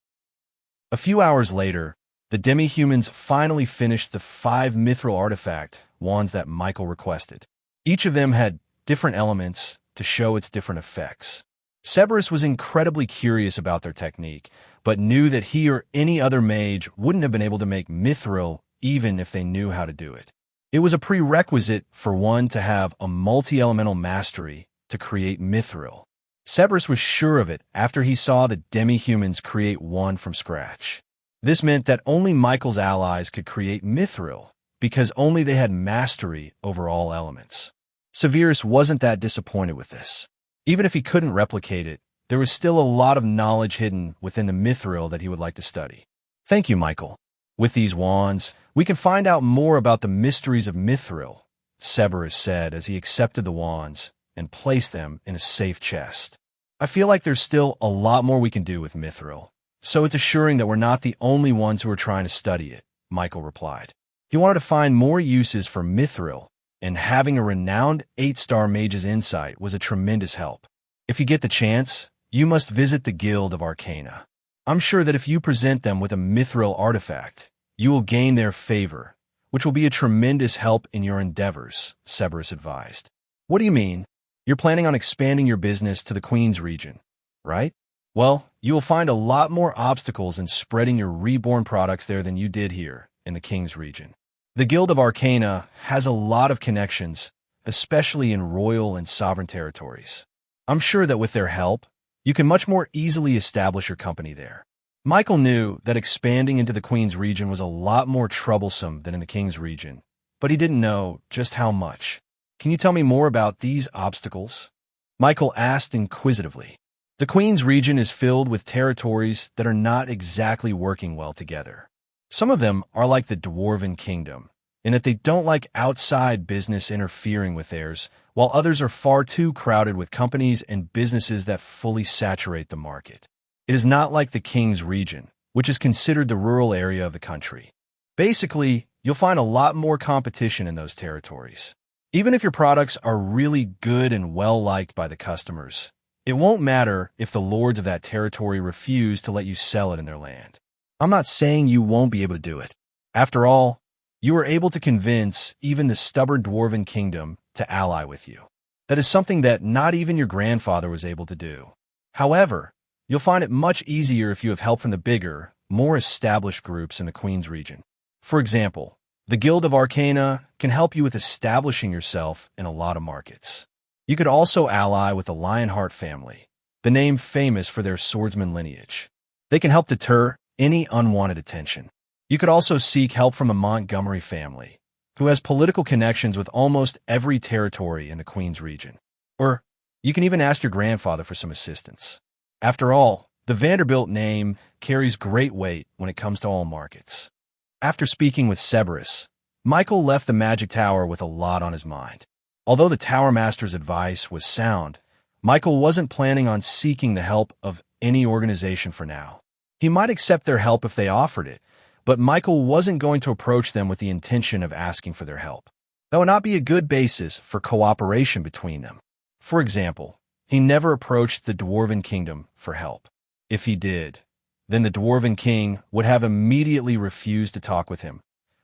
A few hours later, the demi-humans finally finished the 5 mithril artifact wands that Michael requested. Each of them had different elements to show its different effects. Cerberus was incredibly curious about their technique, but knew that he or any other mage wouldn't have been able to make mithril even if they knew how to do it. It was a prerequisite for one to have a multi-elemental mastery to create mithril. Cerberus was sure of it after he saw the demi-humans create one from scratch. This meant that only Michael's allies could create mithril, because only they had mastery over all elements. Severus wasn't that disappointed with this. Even if he couldn't replicate it, there was still a lot of knowledge hidden within the mithril that he would like to study. Thank you, Michael. With these wands, we can find out more about the mysteries of mithril, Cerberus said as he accepted the wands and placed them in a safe chest. I feel like there's still a lot more we can do with mithril, so it's assuring that we're not the only ones who are trying to study it, Michael replied. He wanted to find more uses for mithril, and having a renowned 8-star mage's insight was a tremendous help. If you get the chance, you must visit the Guild of Arcana. I'm sure that if you present them with a mithril artifact, you will gain their favor, which will be a tremendous help in your endeavors, Cerberus advised. What do you mean? You're planning on expanding your business to the Queen's region, right? Well, you will find a lot more obstacles in spreading your Reborn products there than you did here in the King's region. The Guild of Arcana has a lot of connections, especially in royal and sovereign territories. I'm sure that with their help, you can much more easily establish your company there. Michael knew that expanding into the Queen's region was a lot more troublesome than in the King's region, but he didn't know just how much. Can you tell me more about these obstacles? Michael asked inquisitively. The Queen's region is filled with territories that are not exactly working well together. Some of them are like the Dwarven Kingdom, in that they don't like outside business interfering with theirs, while others are far too crowded with companies and businesses that fully saturate the market. It is not like the King's region, which is considered the rural area of the country. Basically, you'll find a lot more competition in those territories. Even if your products are really good and well-liked by the customers, it won't matter if the lords of that territory refuse to let you sell it in their land. I'm not saying you won't be able to do it. After all, you were able to convince even the stubborn Dwarven Kingdom to ally with you. That is something that not even your grandfather was able to do. However, you'll find it much easier if you have help from the bigger, more established groups in the Queen's region. For example, the Guild of Arcana can help you with establishing yourself in a lot of markets. You could also ally with the Lionheart family, the name famous for their swordsman lineage. They can help deter any unwanted attention. You could also seek help from the Montgomery family, who has political connections with almost every territory in the Queen's region. Or you can even ask your grandfather for some assistance. After all, the Vanderbilt name carries great weight when it comes to all markets. After speaking with Cerberus, Michael left the Magic Tower with a lot on his mind. Although the Tower Master's advice was sound, Michael wasn't planning on seeking the help of any organization for now. He might accept their help if they offered it, but Michael wasn't going to approach them with the intention of asking for their help. That would not be a good basis for cooperation between them. For example, he never approached the Dwarven Kingdom for help. If he did, then the Dwarven King would have immediately refused to talk with him,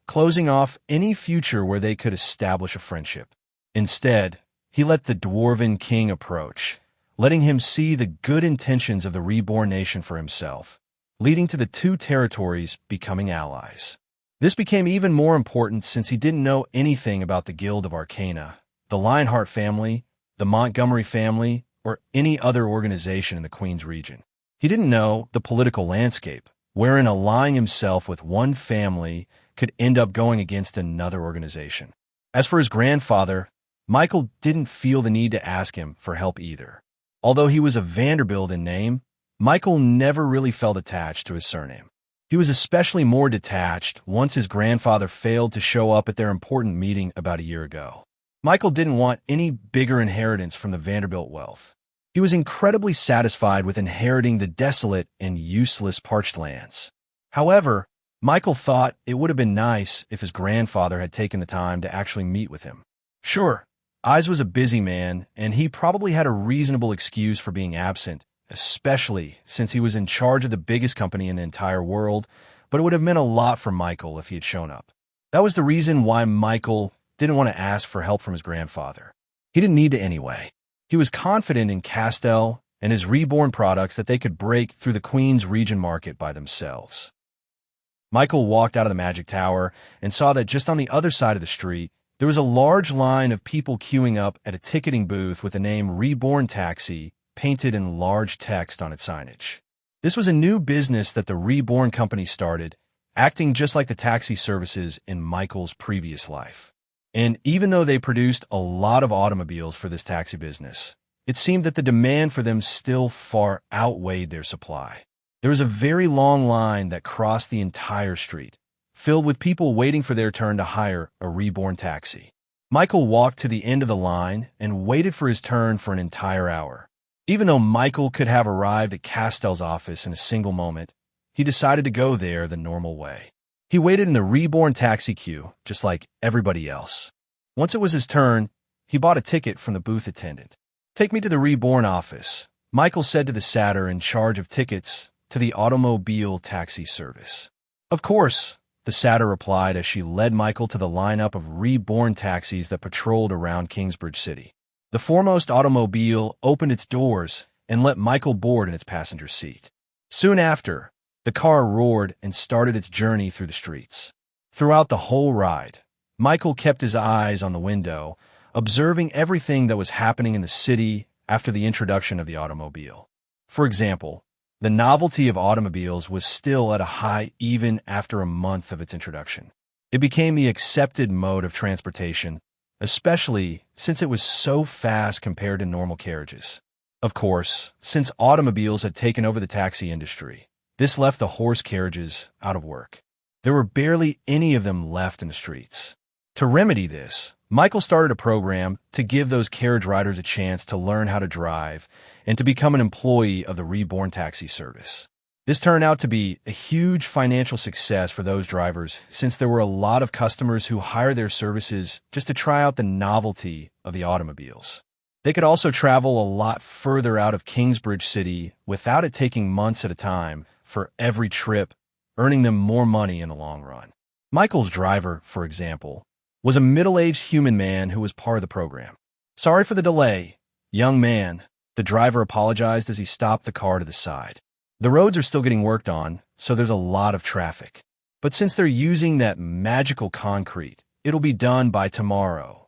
closing off any future where they could establish a friendship. Instead, he let the Dwarven King approach, letting him see the good intentions of the Reborn nation for himself, leading to the two territories becoming allies. This became even more important since he didn't know anything about the Guild of Arcana, the Lionheart family, the Montgomery family, or any other organization in the Queen's region. He didn't know the political landscape, wherein allying himself with one family could end up going against another organization. As for his grandfather, Michael didn't feel the need to ask him for help either. Although he was a Vanderbilt in name, Michael never really felt attached to his surname. He was especially more detached once his grandfather failed to show up at their important meeting about a year ago. Michael didn't want any bigger inheritance from the Vanderbilt wealth. He was incredibly satisfied with inheriting the desolate and useless parched lands. However, Michael thought it would have been nice if his grandfather had taken the time to actually meet with him. Sure, Eyes was a busy man, and he probably had a reasonable excuse for being absent, especially since he was in charge of the biggest company in the entire world, but it would have meant a lot for Michael if he had shown up. That was the reason why Michael didn't want to ask for help from his grandfather. He didn't need to anyway. He was confident in Castell and his Reborn products that they could break through the Queen's region market by themselves. Michael walked out of the Magic Tower and saw that just on the other side of the street, there was a large line of people queuing up at a ticketing booth with the name Reborn Taxi painted in large text on its signage. This was a new business that the Reborn company started, acting just like the taxi services in Michael's previous life. And even though they produced a lot of automobiles for this taxi business, it seemed that the demand for them still far outweighed their supply. There was a very long line that crossed the entire street, filled with people waiting for their turn to hire a Reborn taxi. Michael walked to the end of the line and waited for his turn for an entire hour. Even though Michael could have arrived at Castell's office in a single moment, he decided to go there the normal way. He waited in the Reborn taxi queue, just like everybody else. Once it was his turn, he bought a ticket from the booth attendant. "Take me to the Reborn office," Michael said to the satyr in charge of tickets to the automobile taxi service. "Of course," the satyr replied as she led Michael to the lineup of Reborn taxis that patrolled around Kingsbridge City. The foremost automobile opened its doors and let Michael board in its passenger seat. Soon after, the car roared and started its journey through the streets. Throughout the whole ride, Michael kept his eyes on the window, observing everything that was happening in the city after the introduction of the automobile. For example, The novelty of automobiles was still at a high even after a month of its introduction. It became the accepted mode of transportation, especially since it was so fast compared to normal carriages. Of course, since automobiles had taken over the taxi industry, this left the horse carriages out of work. There were barely any of them left in the streets. To remedy this, Michael started a program to give those carriage riders a chance to learn how to drive and to become an employee of the Reborn taxi service. This turned out to be a huge financial success for those drivers, since there were a lot of customers who hired their services just to try out the novelty of the automobiles. They could also travel a lot further out of Kingsbridge City without it taking months at a time for every trip, earning them more money in the long run. Michael's driver, for example, was a middle-aged human man who was part of the program. "Sorry for the delay, young man," the driver apologized as he stopped the car to the side. "The roads are still getting worked on, so there's a lot of traffic. But since they're using that magical concrete, it'll be done by tomorrow."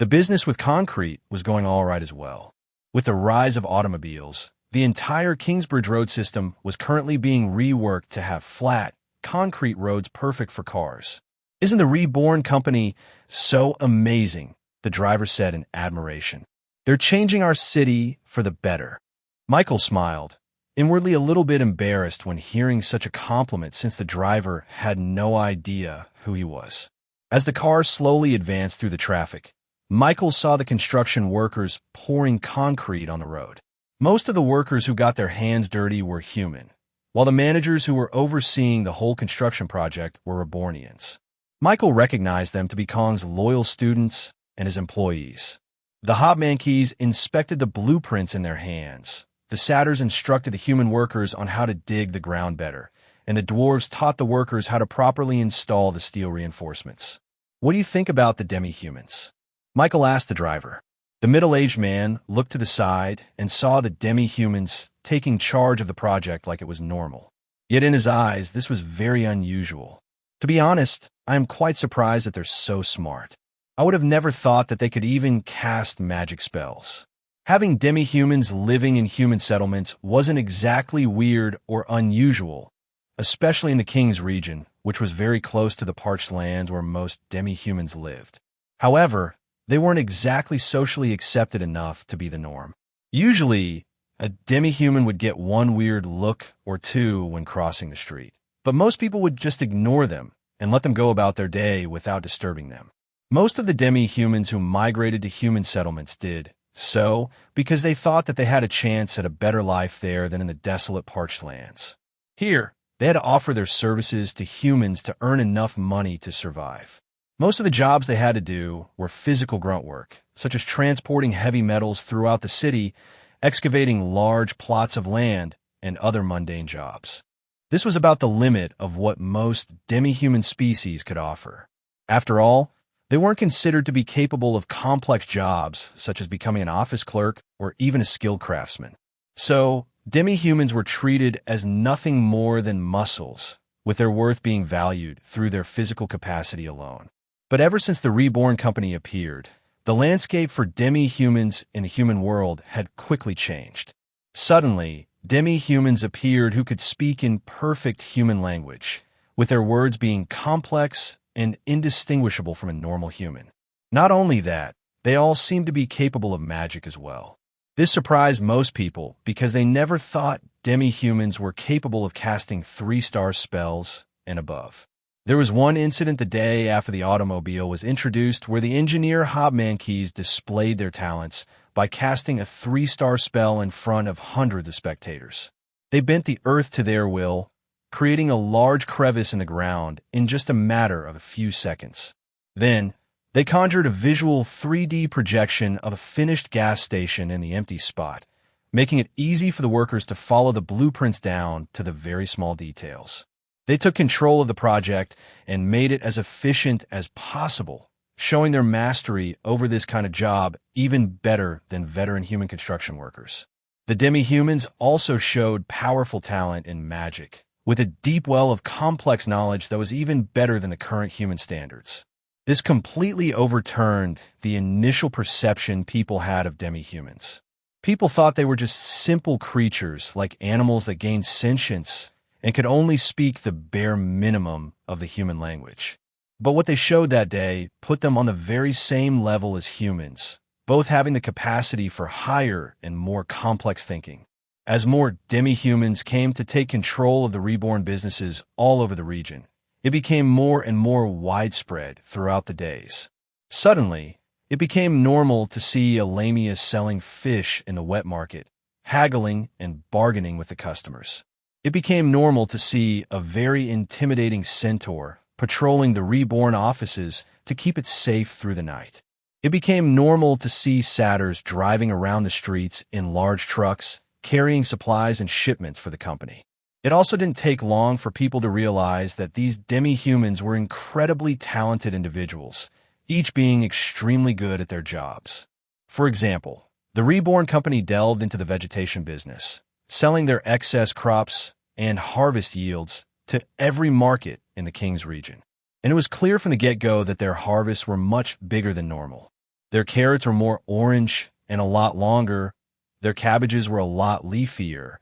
The business with concrete was going all right as well. With the rise of automobiles, the entire Kingsbridge road system was currently being reworked to have flat, concrete roads perfect for cars. "Isn't the Reborn company so amazing?" the driver said in admiration. "They're changing our city for the better." Michael smiled, inwardly a little bit embarrassed when hearing such a compliment since the driver had no idea who he was. As the car slowly advanced through the traffic, Michael saw the construction workers pouring concrete on the road. Most of the workers who got their hands dirty were human, while the managers who were overseeing the whole construction project were Rebornians. Michael recognized them to be Kong's loyal students and his employees. The Hobmankeys inspected the blueprints in their hands. The satyrs instructed the human workers on how to dig the ground better, and the dwarves taught the workers how to properly install the steel reinforcements. "What do you think about the demi-humans?" Michael asked the driver. The middle-aged man looked to the side and saw the demi-humans taking charge of the project like it was normal. Yet in his eyes, this was very unusual. "To be honest, I am quite surprised that they're so smart. I would have never thought that they could even cast magic spells." Having demi-humans living in human settlements wasn't exactly weird or unusual, especially in the King's region, which was very close to the parched lands where most demi-humans lived. However, they weren't exactly socially accepted enough to be the norm. Usually, a demi-human would get one weird look or two when crossing the street, but most people would just ignore them and let them go about their day without disturbing them. Most of the demi-humans who migrated to human settlements did so because they thought that they had a chance at a better life there than in the desolate parched lands. Here, they had to offer their services to humans to earn enough money to survive. Most of the jobs they had to do were physical grunt work, such as transporting heavy metals throughout the city, excavating large plots of land, and other mundane jobs. This was about the limit of what most demi-human species could offer. After all, they weren't considered to be capable of complex jobs, such as becoming an office clerk or even a skilled craftsman. So, demi-humans were treated as nothing more than muscles, with their worth being valued through their physical capacity alone. But ever since the Reborn Company appeared, the landscape for demi-humans in the human world had quickly changed. Suddenly, demi-humans appeared who could speak in perfect human language, with their words being complex and indistinguishable from a normal human. Not only that, they all seemed to be capable of magic as well. This surprised most people because they never thought demi-humans were capable of casting 3-star spells and above. There was one incident the day after the automobile was introduced where the engineer Hobmankeys displayed their talents by casting a 3-star spell in front of hundreds of spectators. They bent the earth to their will, creating a large crevice in the ground in just a matter of a few seconds. Then, they conjured a visual 3D projection of a finished gas station in the empty spot, making it easy for the workers to follow the blueprints down to the very small details. They took control of the project and made it as efficient as possible, showing their mastery over this kind of job even better than veteran human construction workers. The demi-humans also showed powerful talent in magic, with a deep well of complex knowledge that was even better than the current human standards. This completely overturned the initial perception people had of demi-humans. People thought they were just simple creatures, like animals that gained sentience and could only speak the bare minimum of the human language. But what they showed that day put them on the very same level as humans, both having the capacity for higher and more complex thinking. As more demi-humans came to take control of the Reborn businesses all over the region, it became more and more widespread throughout the days. Suddenly, it became normal to see Alamias selling fish in the wet market, haggling and bargaining with the customers. It became normal to see a very intimidating centaur patrolling the Reborn offices to keep it safe through the night. It became normal to see satyrs driving around the streets in large trucks, carrying supplies and shipments for the company. It also didn't take long for people to realize that these demi-humans were incredibly talented individuals, each being extremely good at their jobs. For example, the Reborn company delved into the vegetation business, selling their excess crops and harvest yields to every market in the King's region. And it was clear from the get-go that their harvests were much bigger than normal. Their carrots were more orange and a lot longer, their cabbages were a lot leafier,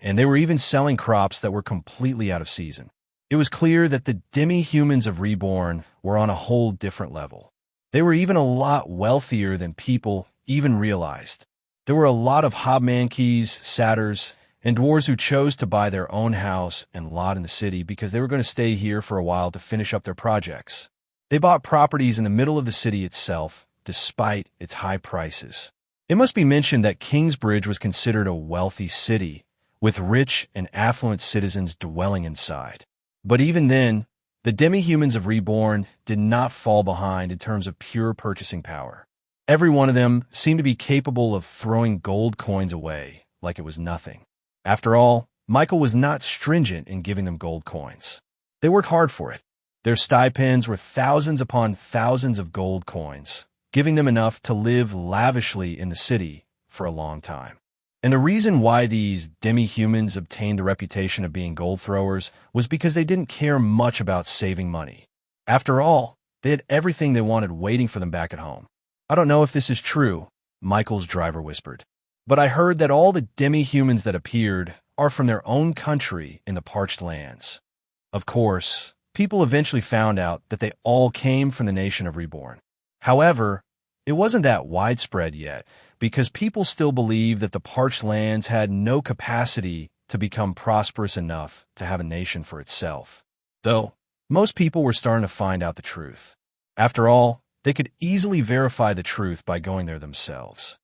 and they were even selling crops that were completely out of season. It was clear that the demi-humans of Reborn were on a whole different level. They were even a lot wealthier than people even realized. There were a lot of hobmankeys, satyrs, and dwarves who chose to buy their own house and lot in the city because they were going to stay here for a while to finish up their projects. They bought properties in the middle of the city itself, despite its high prices. It must be mentioned that Kingsbridge was considered a wealthy city, with rich and affluent citizens dwelling inside. But even then, the demi-humans of Reborn did not fall behind in terms of pure purchasing power. Every one of them seemed to be capable of throwing gold coins away like it was nothing. After all, Michael was not stringent in giving them gold coins. They worked hard for it. Their stipends were thousands upon thousands of gold coins, giving them enough to live lavishly in the city for a long time. And the reason why these demi-humans obtained the reputation of being gold throwers was because they didn't care much about saving money. After all, they had everything they wanted waiting for them back at home. I don't know if this is true, Michael's driver whispered, but I heard that all the demi-humans that appeared are from their own country in the parched lands. Of course, people eventually found out that they all came from the nation of Reborn. However, it wasn't that widespread yet, because people still believed that the parched lands had no capacity to become prosperous enough to have a nation for itself. Though, most people were starting to find out the truth. After all, they could easily verify the truth by going there themselves.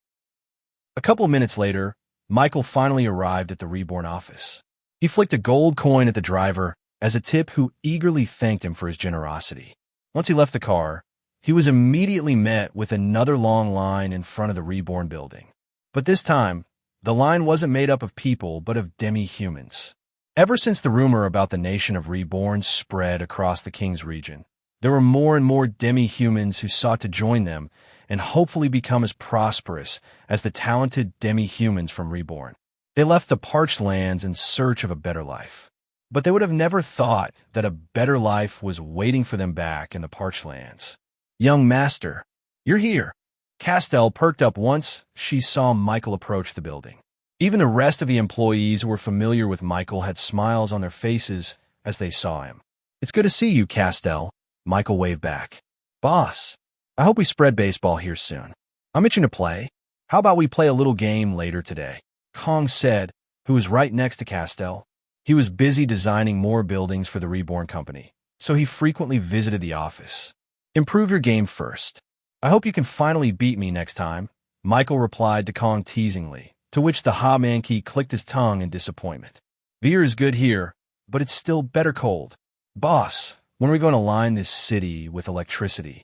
A couple of minutes later, Michael finally arrived at the Reborn office. He flicked a gold coin at the driver as a tip, who eagerly thanked him for his generosity. Once he left the car, he was immediately met with another long line in front of the Reborn building. But this time, the line wasn't made up of people, but of demi-humans. Ever since the rumor about the nation of Reborn spread across the King's region, there were more and more demi-humans who sought to join them and hopefully become as prosperous as the talented demi-humans from Reborn. They left the parched lands in search of a better life. But they would have never thought that a better life was waiting for them back in the parched lands. "Young master, you're here." Castell perked up once she saw Michael approach the building. Even the rest of the employees who were familiar with Michael had smiles on their faces as they saw him. "It's good to see you, Castell," Michael waved back. "Boss, I hope we spread baseball here soon. I'm itching to play. How about we play a little game later today?" Kong said, who was right next to Castell. He was busy designing more buildings for the Reborn company, so he frequently visited the office. "Improve your game first. I hope you can finally beat me next time," Michael replied to Kong teasingly, to which the hobmanky clicked his tongue in disappointment. "Beer is good here, but it's still better cold. Boss, when are we going to line this city with electricity?"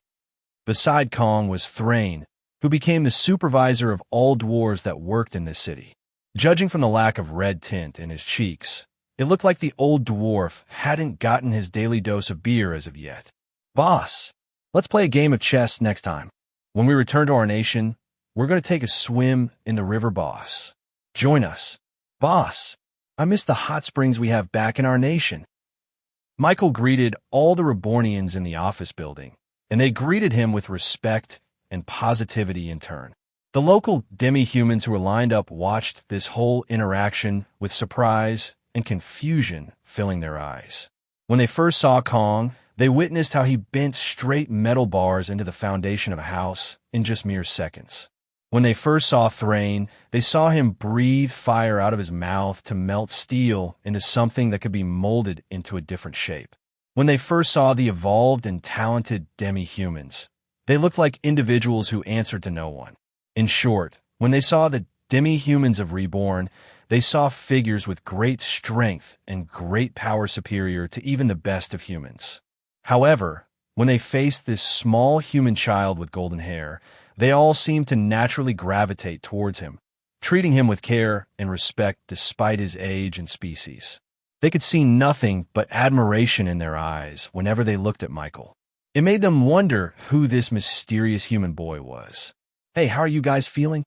Beside Kong was Thrain, who became the supervisor of all dwarves that worked in this city. Judging from the lack of red tint in his cheeks, it looked like the old dwarf hadn't gotten his daily dose of beer as of yet. "Boss, let's play a game of chess next time. When we return to our nation, we're going to take a swim in the river, boss. Join us." "Boss, I miss the hot springs we have back in our nation." Michael greeted all the Rebornians in the office building, and they greeted him with respect and positivity in turn. The local demi-humans who were lined up watched this whole interaction with surprise and confusion filling their eyes. When they first saw Kong, they witnessed how he bent straight metal bars into the foundation of a house in just mere seconds. When they first saw Thrain, they saw him breathe fire out of his mouth to melt steel into something that could be molded into a different shape. When they first saw the evolved and talented demi-humans, they looked like individuals who answered to no one. In short, when they saw the demi-humans of Reborn, they saw figures with great strength and great power superior to even the best of humans. However, when they faced this small human child with golden hair, they all seemed to naturally gravitate towards him, treating him with care and respect despite his age and species. They could see nothing but admiration in their eyes whenever they looked at Michael. It made them wonder who this mysterious human boy was. "Hey, how are you guys feeling?"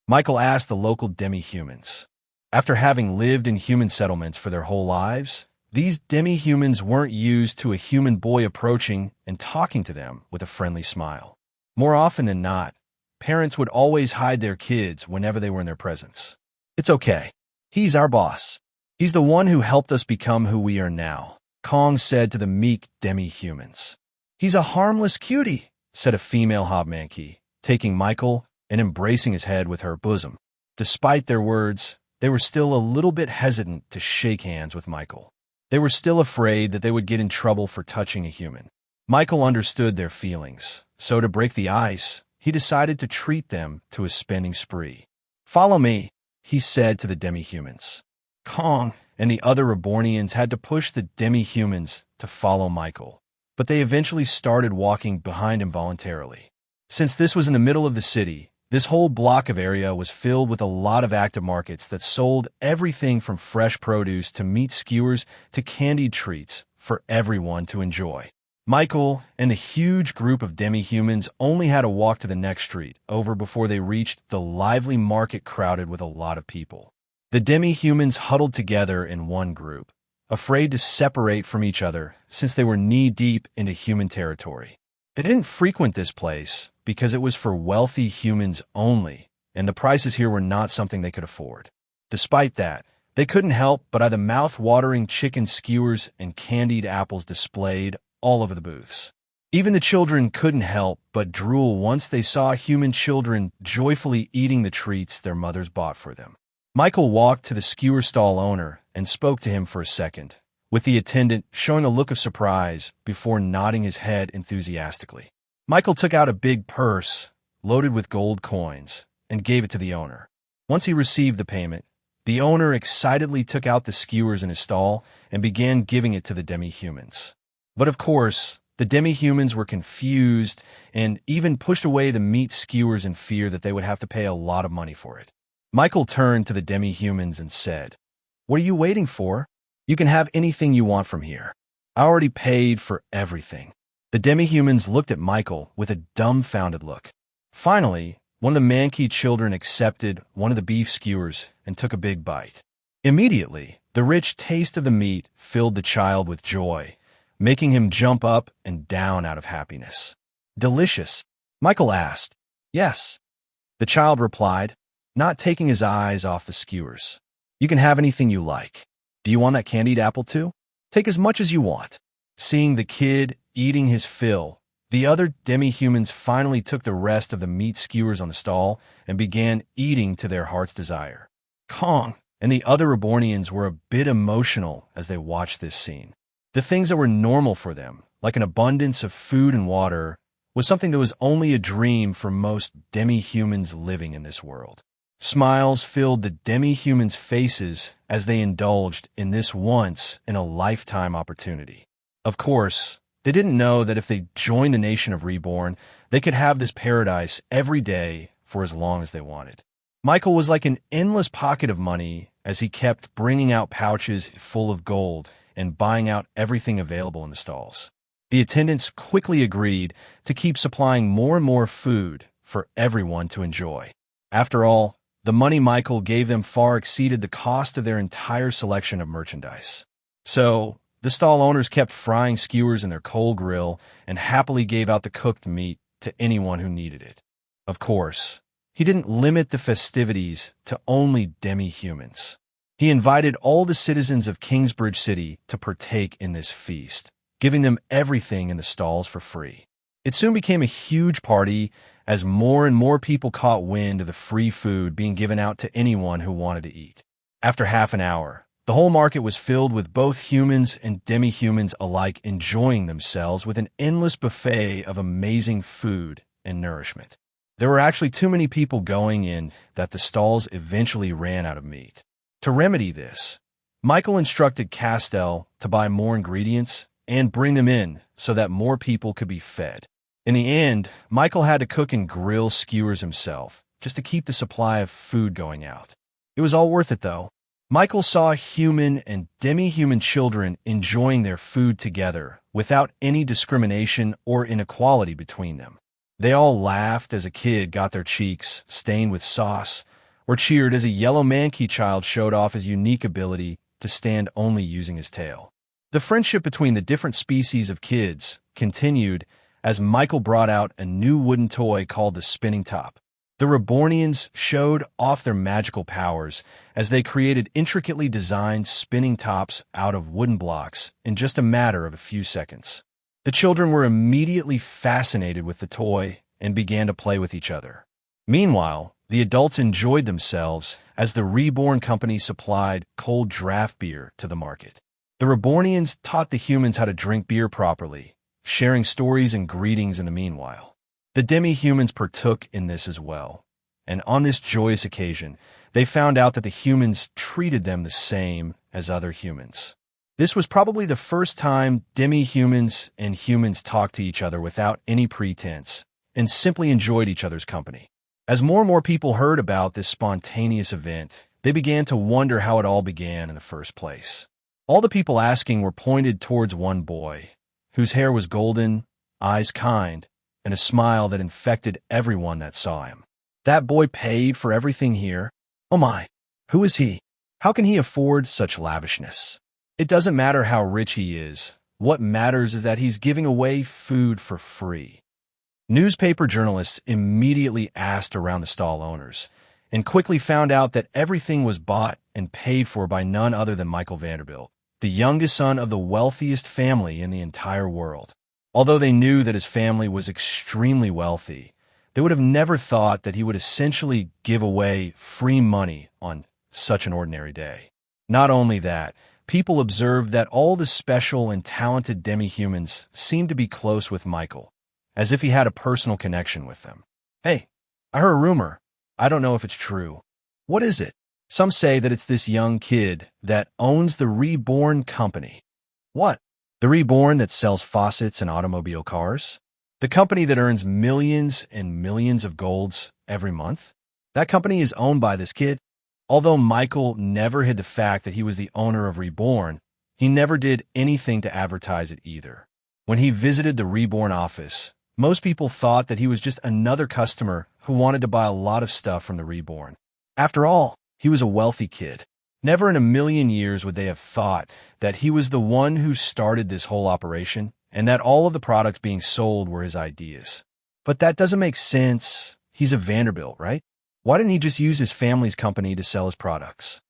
Michael asked the local demi-humans. After having lived in human settlements for their whole lives, these demi-humans weren't used to a human boy approaching and talking to them with a friendly smile. More often than not, parents would always hide their kids whenever they were in their presence. "It's okay. He's our boss. He's the one who helped us become who we are now," Kong said to the meek demi-humans. "He's a harmless cutie," said a female hobmanki, taking Michael and embracing his head with her bosom. Despite their words, they were still a little bit hesitant to shake hands with Michael. They were still afraid that they would get in trouble for touching a human. Michael understood their feelings, so to break the ice, he decided to treat them to a spending spree. "Follow me," he said to the demi-humans. Kong and the other Rebornians had to push the demi-humans to follow Michael, but they eventually started walking behind him voluntarily. Since this was in the middle of the city, this whole block of area was filled with a lot of active markets that sold everything from fresh produce to meat skewers to candied treats for everyone to enjoy. Michael and the huge group of demi-humans only had to walk to the next street over before they reached the lively market crowded with a lot of people. The demi-humans huddled together in one group, afraid to separate from each other since they were knee-deep into human territory. They didn't frequent this place because it was for wealthy humans only, and the prices here were not something they could afford. Despite that, they couldn't help but eye the mouth-watering chicken skewers and candied apples displayed all over the booths. Even the children couldn't help but drool once they saw human children joyfully eating the treats their mothers bought for them. Michael walked to the skewer stall owner and spoke to him for a second, with the attendant showing a look of surprise before nodding his head enthusiastically. Michael took out a big purse loaded with gold coins and gave it to the owner. Once he received the payment, the owner excitedly took out the skewers in his stall and began giving it to the demi-humans. But of course, the demi-humans were confused and even pushed away the meat skewers in fear that they would have to pay a lot of money for it. Michael turned to the demi-humans and said, "What are you waiting for? You can have anything you want from here. I already paid for everything." The demi-humans looked at Michael with a dumbfounded look. Finally, one of the Mankey children accepted one of the beef skewers and took a big bite. Immediately, the rich taste of the meat filled the child with joy, making him jump up and down out of happiness. "Delicious?" Michael asked. "Yes," the child replied, not taking his eyes off the skewers. "You can have anything you like. Do you want that candied apple too? Take as much as you want." Seeing the kid eating his fill, the other demi-humans finally took the rest of the meat skewers on the stall and began eating to their heart's desire. Kong and the other Rebornians were a bit emotional as they watched this scene. The things that were normal for them, like an abundance of food and water, was something that was only a dream for most demi-humans living in this world. Smiles filled the demi-humans' faces as they indulged in this once-in-a-lifetime opportunity. Of course, they didn't know that if they joined the nation of Reborn, they could have this paradise every day for as long as they wanted. Michael was like an endless pocket of money as he kept bringing out pouches full of gold and buying out everything available in the stalls. The attendants quickly agreed to keep supplying more and more food for everyone to enjoy. After all, the money Michael gave them far exceeded the cost of their entire selection of merchandise. So, the stall owners kept frying skewers in their coal grill and happily gave out the cooked meat to anyone who needed it. Of course, He didn't limit the festivities to only demi-humans. He invited all the citizens of Kingsbridge City to partake in this feast, giving them everything in the stalls for free. It soon became a huge party as more and more people caught wind of the free food being given out to anyone who wanted to eat. After half an hour, the whole market was filled with both humans and demi-humans alike enjoying themselves with an endless buffet of amazing food and nourishment. There were actually too many people going in that the stalls eventually ran out of meat. To remedy this, Michael instructed Castell to buy more ingredients and bring them in so that more people could be fed. In the end, Michael had to cook and grill skewers himself, just to keep the supply of food going out. It was all worth it, though. Michael saw human and demi-human children enjoying their food together without any discrimination or inequality between them. They all laughed as a kid got their cheeks stained with sauce, or cheered as a yellow manky child showed off his unique ability to stand only using his tail. The friendship between the different species of kids continued as Michael brought out a new wooden toy called the spinning top. The Rebornians showed off their magical powers as they created intricately designed spinning tops out of wooden blocks in just a matter of a few seconds. The children were immediately fascinated with the toy and began to play with each other. Meanwhile, the adults enjoyed themselves as the Reborn company supplied cold draft beer to the market. The Rebornians taught the humans how to drink beer properly, sharing stories and greetings in the meanwhile. The demi-humans partook in this as well, and on this joyous occasion, they found out that the humans treated them the same as other humans. This was probably the first time demi-humans and humans talked to each other without any pretense and simply enjoyed each other's company. As more and more people heard about this spontaneous event, they began to wonder how it all began in the first place. All the people asking were pointed towards one boy, whose hair was golden, eyes kind, and a smile that infected everyone that saw him. That boy paid for everything here? Oh my, who is he? How can he afford such lavishness? It doesn't matter how rich he is. What matters is that he's giving away food for free. Newspaper journalists immediately asked around the stall owners and quickly found out that everything was bought and paid for by none other than Michael Vanderbilt, the youngest son of the wealthiest family in the entire world. Although they knew that his family was extremely wealthy, they would have never thought that he would essentially give away free money on such an ordinary day. Not only that, people observed that all the special and talented demi-humans seemed to be close with Michael, as if he had a personal connection with them. Hey, I heard a rumor. I don't know if it's true. What is it? Some say that it's this young kid that owns the Reborn company. What? The Reborn that sells faucets and automobile cars? The company that earns millions and millions of golds every month? That company is owned by this kid. Although Michael never hid the fact that he was the owner of Reborn, he never did anything to advertise it either. When he visited the Reborn office, most people thought that he was just another customer who wanted to buy a lot of stuff from the Reborn. After all, he was a wealthy kid. Never in a million years would they have thought that he was the one who started this whole operation and that all of the products being sold were his ideas. But that doesn't make sense. He's a Vanderbilt, right? Why didn't he just use his family's company to sell his products?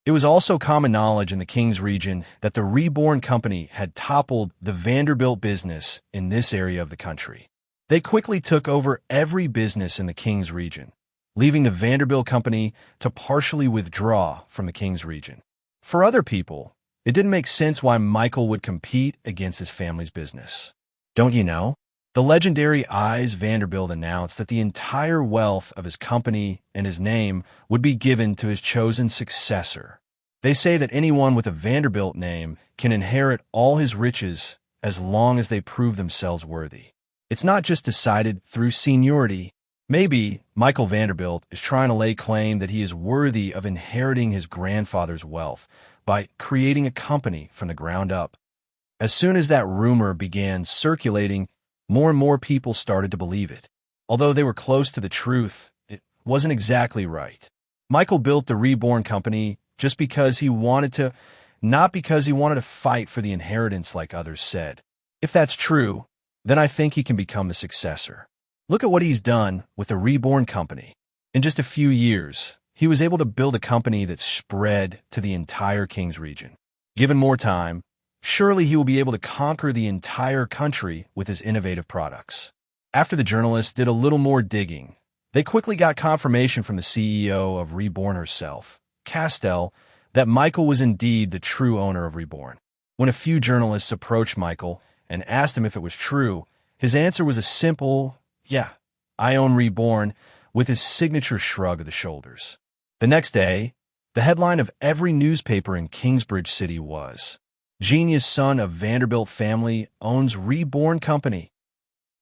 It was also common knowledge in the King's region that the Reborn company had toppled the Vanderbilt business in this area of the country. They quickly took over every business in the King's region, leaving the Vanderbilt company to partially withdraw from the King's region. For other people, it didn't make sense why Michael would compete against his family's business. Don't you know? The legendary Eyes Vanderbilt announced that the entire wealth of his company and his name would be given to his chosen successor. They say that anyone with a Vanderbilt name can inherit all his riches as long as they prove themselves worthy. It's not just decided through seniority. Maybe Michael Vanderbilt is trying to lay claim that he is worthy of inheriting his grandfather's wealth by creating a company from the ground up. As soon as that rumor began circulating, more and more people started to believe it. Although they were close to the truth, it wasn't exactly right. Michael built the Reborn company just because he wanted to, not because he wanted to fight for the inheritance like others said. If that's true, then I think he can become the successor. Look at what he's done with the Reborn company. In just a few years, he was able to build a company that spread to the entire King's region. Given more time, surely he will be able to conquer the entire country with his innovative products. After the journalists did a little more digging, they quickly got confirmation from the CEO of Reborn herself, Castell, that Michael was indeed the true owner of Reborn. When a few journalists approached Michael and asked him if it was true, his answer was a simple, "Yeah, I own Reborn," with his signature shrug of the shoulders. The next day, the headline of every newspaper in Kingsbridge City was, "Genius son of Vanderbilt family owns Reborn Company."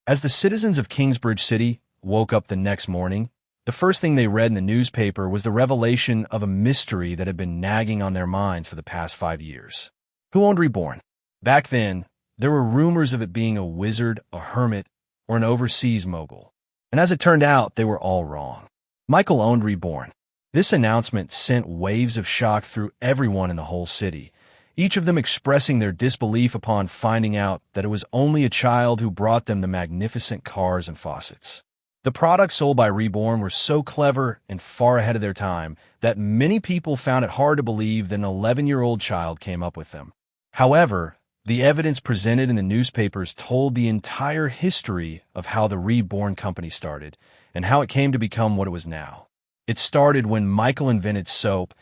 As the citizens of Kingsbridge City woke up the next morning, the first thing they read in the newspaper was the revelation of a mystery that had been nagging on their minds for the past 5 years. Who owned Reborn? Back then, there were rumors of it being a wizard, a hermit, or an overseas mogul. And as it turned out, they were all wrong. Michael owned Reborn. This announcement sent waves of shock through everyone in the whole city, each of them expressing their disbelief upon finding out that it was only a child who brought them the magnificent cars and faucets. The products sold by Reborn were so clever and far ahead of their time that many people found it hard to believe that an 11-year-old child came up with them. However, the evidence presented in the newspapers told the entire history of how the Reborn Company started and how it came to become what it was now. It started when Michael invented soap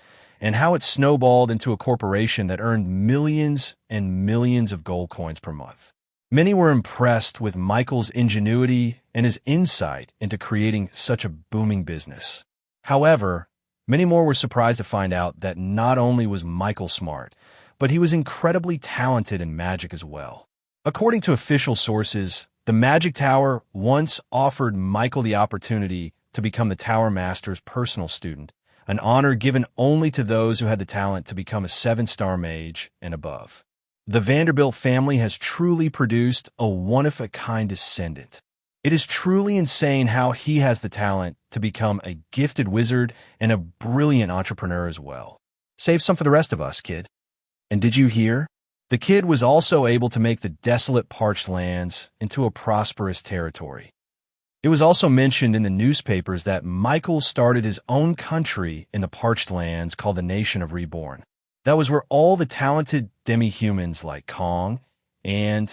and how it snowballed into a corporation that earned millions and millions of gold coins per month. Many were impressed with Michael's ingenuity and his insight into creating such a booming business. However, many more were surprised to find out that not only was Michael smart, but he was incredibly talented in magic as well. According to official sources, the Magic Tower once offered Michael the opportunity to become the Tower Master's personal student, an honor given only to those who had the talent to become a 7-star mage and above. The Vanderbilt family has truly produced a one-of-a-kind descendant. It is truly insane how he has the talent to become a gifted wizard and a brilliant entrepreneur as well. Save some for the rest of us, kid. And did you hear? The kid was also able to make the desolate parched lands into a prosperous territory. It was also mentioned in the newspapers that Michael started his own country in the parched lands called the Nation of Reborn. That was where all the talented demi-humans like Kong and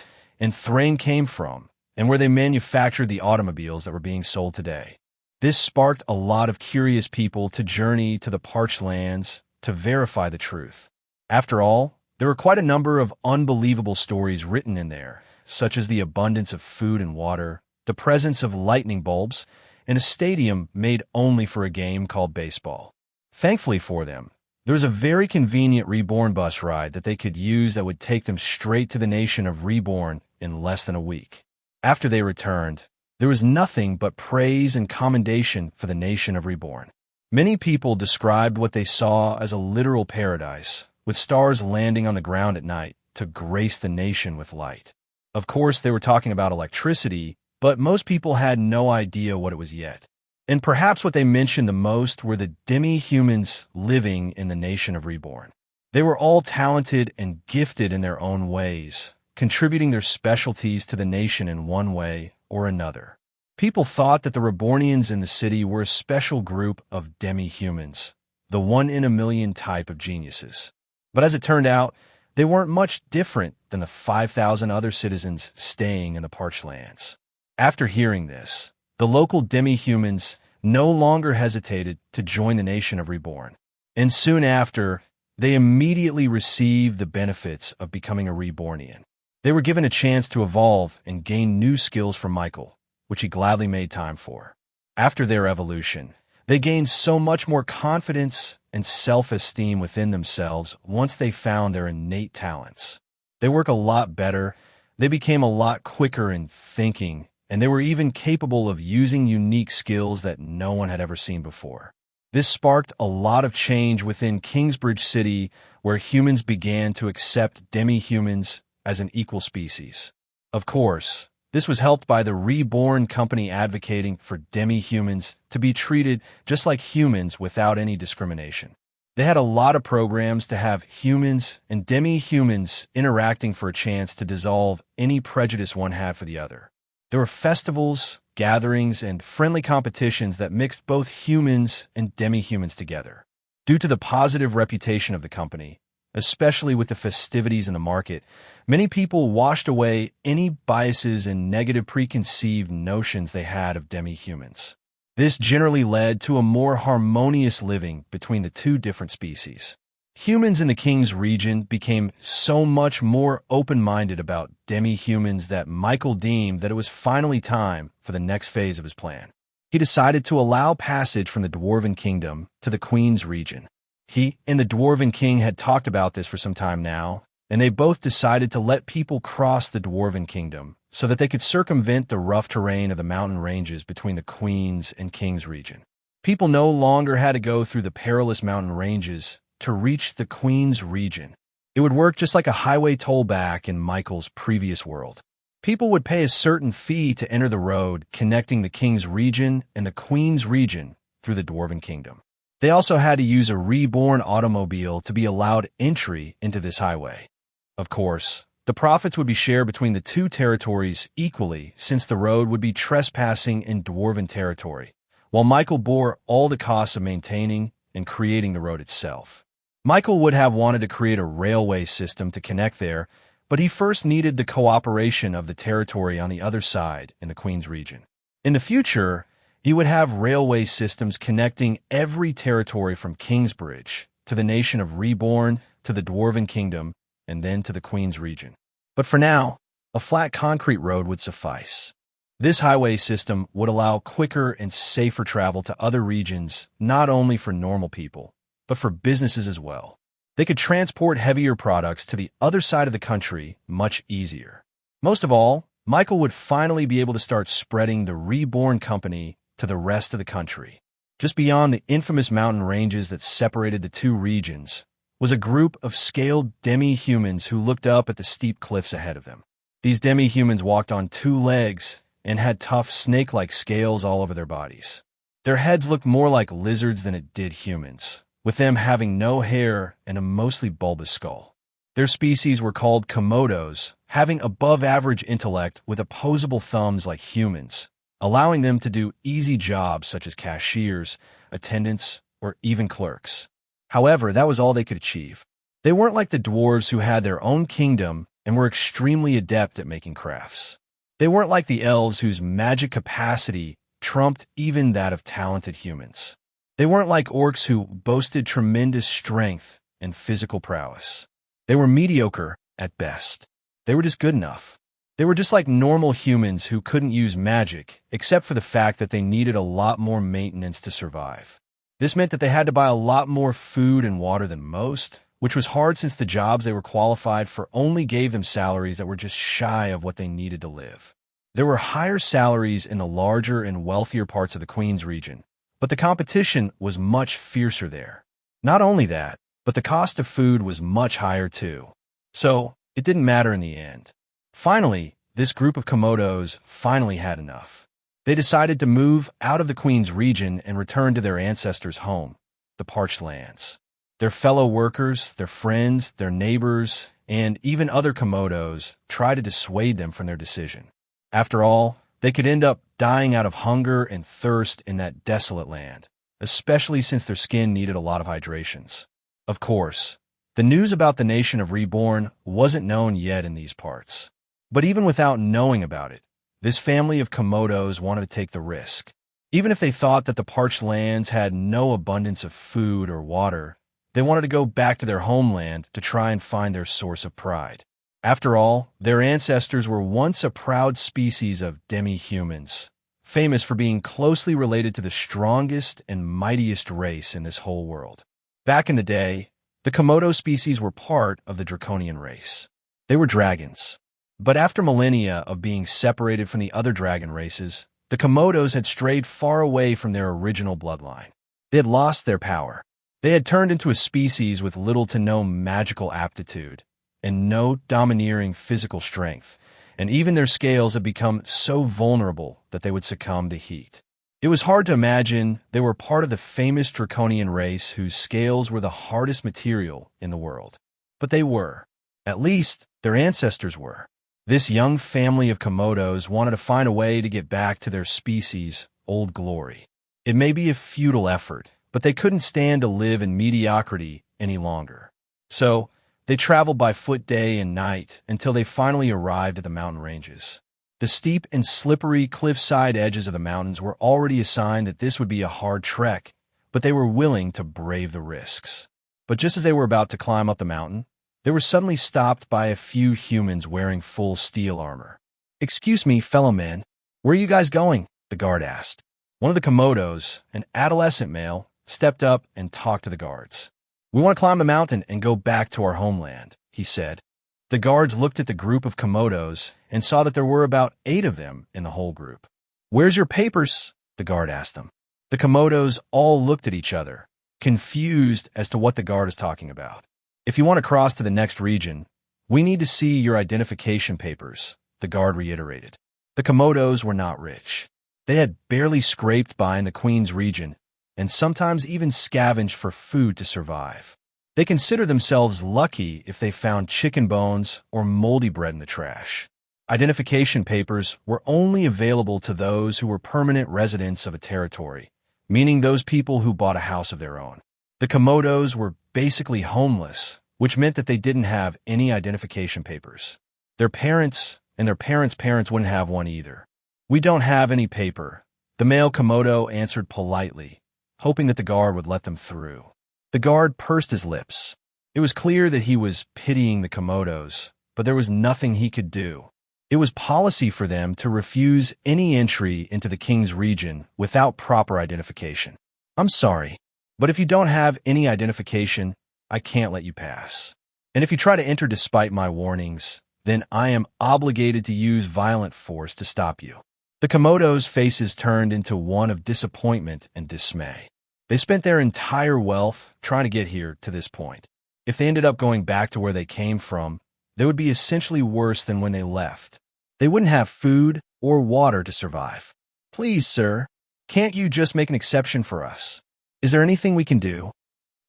Thrain came from, and where they manufactured the automobiles that were being sold today. This sparked a lot of curious people to journey to the parched lands to verify the truth. After all, there were quite a number of unbelievable stories written in there, such as the abundance of food and water, the presence of lightning bulbs, and a stadium made only for a game called baseball. Thankfully for them, there was a very convenient Reborn bus ride that they could use that would take them straight to the Nation of Reborn in less than a week. After they returned, there was nothing but praise and commendation for the Nation of Reborn. Many people described what they saw as a literal paradise, with stars landing on the ground at night to grace the nation with light. Of course, they were talking about electricity, but most people had no idea what it was yet. And perhaps what they mentioned the most were the demi-humans living in the Nation of Reborn. They were all talented and gifted in their own ways, contributing their specialties to the nation in one way or another. People thought that the Rebornians in the city were a special group of demi-humans, the one-in-a-million type of geniuses. But as it turned out, they weren't much different than the 5,000 other citizens staying in the parched lands. After hearing this, the local demi-humans no longer hesitated to join the Nation of Reborn. And soon after, they immediately received the benefits of becoming a Rebornian. They were given a chance to evolve and gain new skills from Michael, which he gladly made time for. After their evolution, they gained so much more confidence and self-esteem within themselves once they found their innate talents. They work a lot better, they became a lot quicker in thinking, and they were even capable of using unique skills that no one had ever seen before. This sparked a lot of change within Kingsbridge City, where humans began to accept demi-humans as an equal species. Of course, this was helped by the Reborn Company advocating for demi-humans to be treated just like humans without any discrimination. They had a lot of programs to have humans and demi-humans interacting for a chance to dissolve any prejudice one had for the other. There were festivals gatherings, and friendly competitions that mixed both humans and demi-humans together. Due to the positive reputation of the company, especially with the festivities in the market, many people washed away any biases and negative preconceived notions they had of demi-humans. This generally led to a more harmonious living between the two different species. Humans in the King's region became so much more open-minded about demi-humans that Michael deemed that it was finally time for the next phase of his plan. He decided to allow passage from the Dwarven Kingdom to the Queen's region. He and the Dwarven King had talked about this for some time now, and they both decided to let people cross the Dwarven Kingdom so that they could circumvent the rough terrain of the mountain ranges between the Queen's and King's region. People no longer had to go through the perilous mountain ranges to reach the Queen's region. It would work just like a highway toll back in Michael's previous world. People would pay a certain fee to enter the road connecting the King's region and the Queen's region through the Dwarven Kingdom. They also had to use a Reborn automobile to be allowed entry into this highway. Of course, the profits would be shared between the two territories equally, since the road would be trespassing in Dwarven territory, while Michael bore all the costs of maintaining and creating the road itself. Michael would have wanted to create a railway system to connect there, but he first needed the cooperation of the territory on the other side in the Queen's region. In the future, he would have railway systems connecting every territory from Kingsbridge to the nation of Reborn to the Dwarven Kingdom and then to the Queen's region. But for now, a flat concrete road would suffice. This highway system would allow quicker and safer travel to other regions, not only for normal people, but for businesses as well. They could transport heavier products to the other side of the country much easier. Most of all, Michael would finally be able to start spreading the Reborn company to the rest of the country. Just beyond the infamous mountain ranges that separated the two regions was a group of scaled demi-humans who looked up at the steep cliffs ahead of them. These demi-humans walked on two legs and had tough snake-like scales all over their bodies. Their heads looked more like lizards than it did humans, with them having no hair and a mostly bulbous skull. Their species were called Komodos, having above-average intellect with opposable thumbs like humans, allowing them to do easy jobs such as cashiers, attendants, or even clerks. However, that was all they could achieve. They weren't like the dwarves who had their own kingdom and were extremely adept at making crafts. They weren't like the elves whose magic capacity trumped even that of talented humans. They weren't like orcs who boasted tremendous strength and physical prowess. They were mediocre at best. They were just good enough. They were just like normal humans who couldn't use magic, except for the fact that they needed a lot more maintenance to survive. This meant that they had to buy a lot more food and water than most, which was hard since the jobs they were qualified for only gave them salaries that were just shy of what they needed to live. There were higher salaries in the larger and wealthier parts of the Queen's region, but the competition was much fiercer there. Not only that, but the cost of food was much higher too. So, it didn't matter in the end. Finally, this group of Komodos finally had enough. They decided to move out of the Queen's region and return to their ancestors' home, the parched lands. Their fellow workers, their friends, their neighbors, and even other Komodos tried to dissuade them from their decision. After all, they could end up dying out of hunger and thirst in that desolate land, especially since their skin needed a lot of hydrations. Of course, the news about the nation of Reborn wasn't known yet in these parts. But even without knowing about it, this family of Komodos wanted to take the risk. Even if they thought that the parched lands had no abundance of food or water, they wanted to go back to their homeland to try and find their source of pride. After all, their ancestors were once a proud species of demi-humans, famous for being closely related to the strongest and mightiest race in this whole world. Back in the day, the Komodo species were part of the Draconian race. They were dragons. But after millennia of being separated from the other dragon races, the Komodos had strayed far away from their original bloodline. They had lost their power. They had turned into a species with little to no magical aptitude and no domineering physical strength, and even their scales had become so vulnerable that they would succumb to heat. It was hard to imagine they were part of the famous Draconian race whose scales were the hardest material in the world. But they were. At least, their ancestors were. This young family of Komodos wanted to find a way to get back to their species' old glory. It may be a futile effort, but they couldn't stand to live in mediocrity any longer. So, they traveled by foot day and night until they finally arrived at the mountain ranges. The steep and slippery cliffside edges of the mountains were already a sign that this would be a hard trek, but they were willing to brave the risks. But just as they were about to climb up the mountain, they were suddenly stopped by a few humans wearing full steel armor. "Excuse me, fellow men, where are you guys going?" the guard asked. One of the Komodos, an adolescent male, stepped up and talked to the guards. "We want to climb the mountain and go back to our homeland," he said. The guards looked at the group of Komodos and saw that there were about 8 of them in the whole group. "Where's your papers?" the guard asked them. The Komodos all looked at each other, confused as to what the guard is talking about. "If you want to cross to the next region, we need to see your identification papers," the guard reiterated. The Komodos were not rich. They had barely scraped by in the Queen's region, and sometimes even scavenged for food to survive. They considered themselves lucky if they found chicken bones or moldy bread in the trash. Identification papers were only available to those who were permanent residents of a territory, meaning those people who bought a house of their own. The Komodos were basically homeless, which meant that they didn't have any identification papers. Their parents and their parents' parents wouldn't have one either. "We don't have any paper," the male Komodo answered politely, hoping that the guard would let them through. The guard pursed his lips. It was clear that he was pitying the Komodos, but there was nothing he could do. It was policy for them to refuse any entry into the king's region without proper identification. "I'm sorry, but if you don't have any identification, I can't let you pass. And if you try to enter despite my warnings, then I am obligated to use violent force to stop you." The Komodos' faces turned into one of disappointment and dismay. They spent their entire wealth trying to get here to this point. If they ended up going back to where they came from, they would be essentially worse than when they left. They wouldn't have food or water to survive. "Please, sir, can't you just make an exception for us? Is there anything we can do?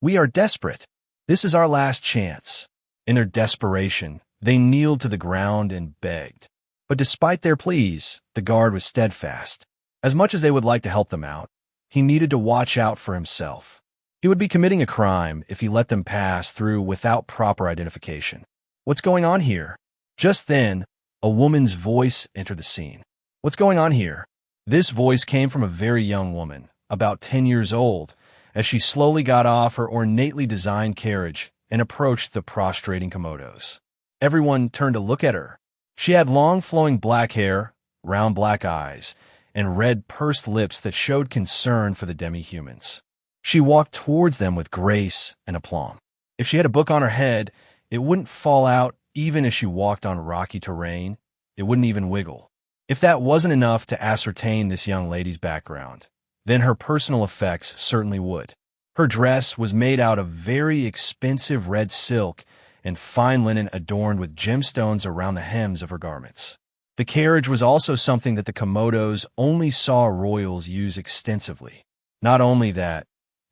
We are desperate. This is our last chance." In their desperation, they kneeled to the ground and begged. But despite their pleas, the guard was steadfast. As much as they would like to help them out, he needed to watch out for himself. He would be committing a crime if he let them pass through without proper identification. "What's going on here?" Just then, a woman's voice entered the scene. "What's going on here?" This voice came from a very young woman, about 10 years old, as she slowly got off her ornately designed carriage and approached the prostrating Komodos. Everyone turned to look at her. She had long flowing black hair, round black eyes, and red pursed lips that showed concern for the demi-humans. She walked towards them with grace and aplomb. If she had a book on her head, it wouldn't fall out even if she walked on rocky terrain. It wouldn't even wiggle. If that wasn't enough to ascertain this young lady's background, then her personal effects certainly would. Her dress was made out of very expensive red silk and fine linen adorned with gemstones around the hems of her garments. The carriage was also something that the Komodos only saw royals use extensively. Not only that,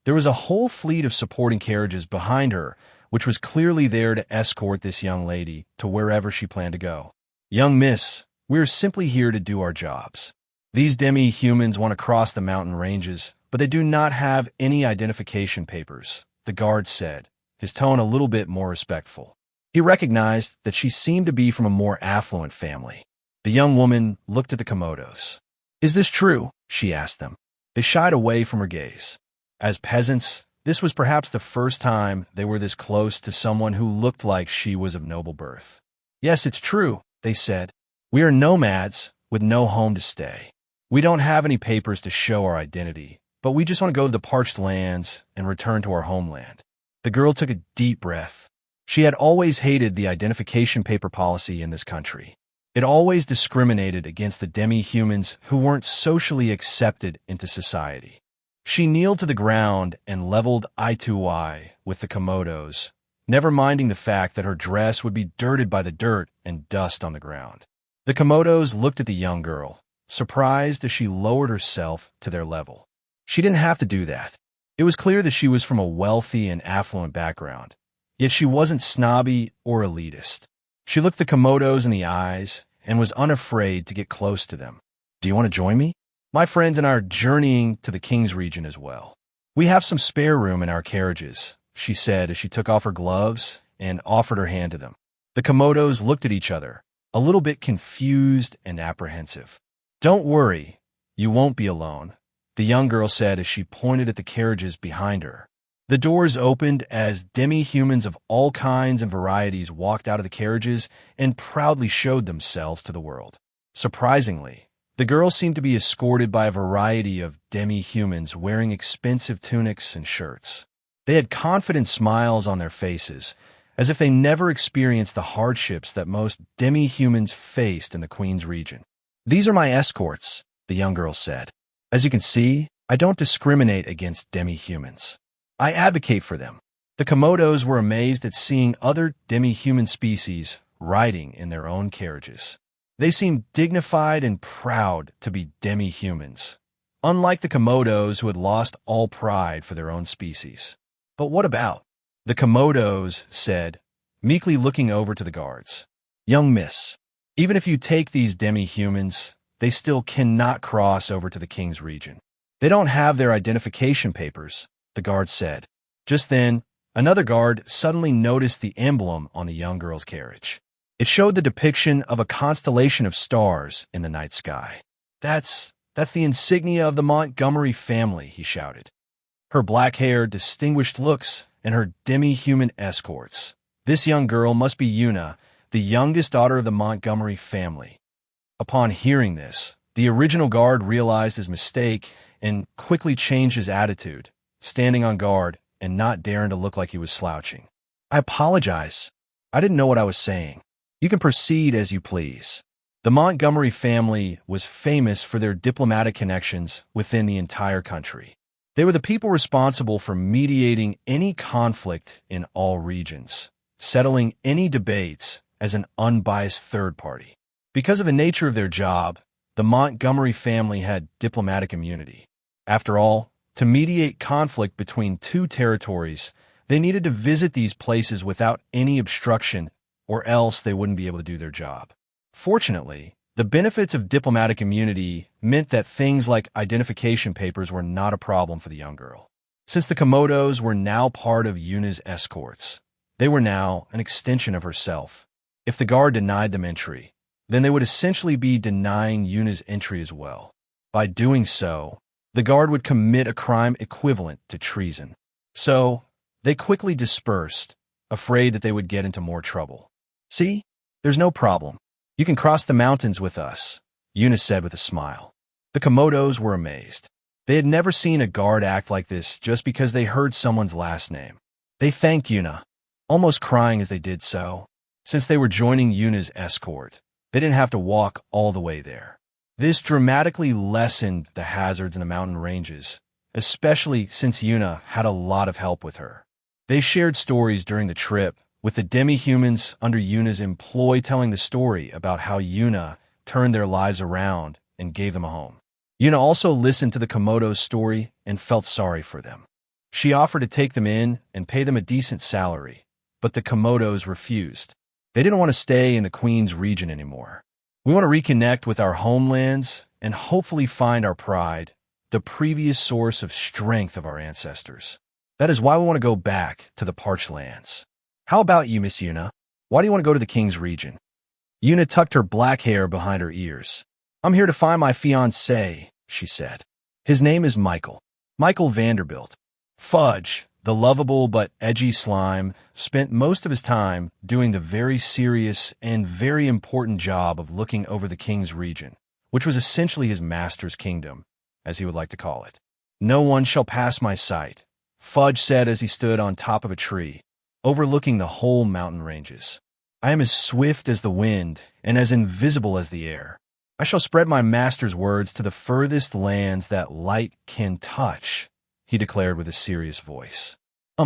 there was a whole fleet of supporting carriages behind her, which was clearly there to escort this young lady to wherever she planned to go. "Young miss, we're simply here to do our jobs. These demi-humans want to cross the mountain ranges, but they do not have any identification papers," the guard said, his tone a little bit more respectful. He recognized that she seemed to be from a more affluent family. The young woman looked at the Komodos. "Is this true?" she asked them. They shied away from her gaze. As peasants, this was perhaps the first time they were this close to someone who looked like she was of noble birth. "Yes, it's true," they said. "We are nomads with no home to stay. We don't have any papers to show our identity, but we just want to go to the parched lands and return to our homeland." The girl took a deep breath. She had always hated the identification paper policy in this country. It always discriminated against the demi-humans who weren't socially accepted into society. She kneeled to the ground and leveled eye to eye with the Komodos, never minding the fact that her dress would be dirted by the dirt and dust on the ground. The Komodos looked at the young girl, surprised as she lowered herself to their level. She didn't have to do that. It was clear that she was from a wealthy and affluent background, yet she wasn't snobby or elitist. She looked the Komodos in the eyes and was unafraid to get close to them. Do you want to join me? My friends and I are journeying to the King's region as well. We have some spare room in our carriages, she said as she took off her gloves and offered her hand to them. The Komodos looked at each other, a little bit confused and apprehensive. Don't worry, you won't be alone, the young girl said as she pointed at the carriages behind her. The doors opened as demi-humans of all kinds and varieties walked out of the carriages and proudly showed themselves to the world. Surprisingly, the girls seemed to be escorted by a variety of demi-humans wearing expensive tunics and shirts. They had confident smiles on their faces, as if they never experienced the hardships that most demi-humans faced in the Queen's region. These are my escorts, the young girl said. As you can see, I don't discriminate against demi-humans. I advocate for them. The Komodos were amazed at seeing other demi-human species riding in their own carriages. They seemed dignified and proud to be demi-humans, unlike the Komodos who had lost all pride for their own species. But what about? The Komodos said, meekly looking over to the guards. Young miss, even if you take these demi-humans, they still cannot cross over to the King's region. They don't have their identification papers, the guard said. Just then, another guard suddenly noticed the emblem on the young girl's carriage. It showed the depiction of a constellation of stars in the night sky. That's the insignia of the Montgomery family, he shouted. Her black hair, distinguished looks, and her demi-human escorts. This young girl must be Una, the youngest daughter of the Montgomery family. Upon hearing this, the original guard realized his mistake and quickly changed his attitude, standing on guard and not daring to look like he was slouching. I apologize. I didn't know what I was saying. You can proceed as you please. The Montgomery family was famous for their diplomatic connections within the entire country. They were the people responsible for mediating any conflict in all regions, settling any debates as an unbiased third party. Because of the nature of their job, the Montgomery family had diplomatic immunity. After all, to mediate conflict between two territories, they needed to visit these places without any obstruction, or else they wouldn't be able to do their job. Fortunately, the benefits of diplomatic immunity meant that things like identification papers were not a problem for the young girl. Since the Komodos were now part of Yuna's escorts, they were now an extension of herself. If the guard denied them entry, then they would essentially be denying Yuna's entry as well. By doing so, the guard would commit a crime equivalent to treason. So, they quickly dispersed, afraid that they would get into more trouble. See, there's no problem. You can cross the mountains with us, Una said with a smile. The Komodos were amazed. They had never seen a guard act like this just because they heard someone's last name. They thanked Una, almost crying as they did so. Since they were joining Yuna's escort, they didn't have to walk all the way there. This dramatically lessened the hazards in the mountain ranges, especially since Una had a lot of help with her. They shared stories during the trip, with the demi-humans under Yuna's employ telling the story about how Una turned their lives around and gave them a home. Una also listened to the Komodo's story and felt sorry for them. She offered to take them in and pay them a decent salary, but the Komodos refused. They didn't want to stay in the Queen's region anymore. We want to reconnect with our homelands and hopefully find our pride, the previous source of strength of our ancestors. That is why we want to go back to the parched lands. How about you, Miss Una? Why do you want to go to the King's region? Una tucked her black hair behind her ears. I'm here to find my fiancé, she said. His name is Michael. Michael Vanderbilt. Fudge, the lovable but edgy slime, spent most of his time doing the very serious and very important job of looking over the King's region, which was essentially his master's kingdom, as he would like to call it. No one shall pass my sight, Fudge said as he stood on top of a tree, overlooking the whole mountain ranges. I am as swift as the wind and as invisible as the air. I shall spread my master's words to the furthest lands that light can touch, he declared with a serious voice.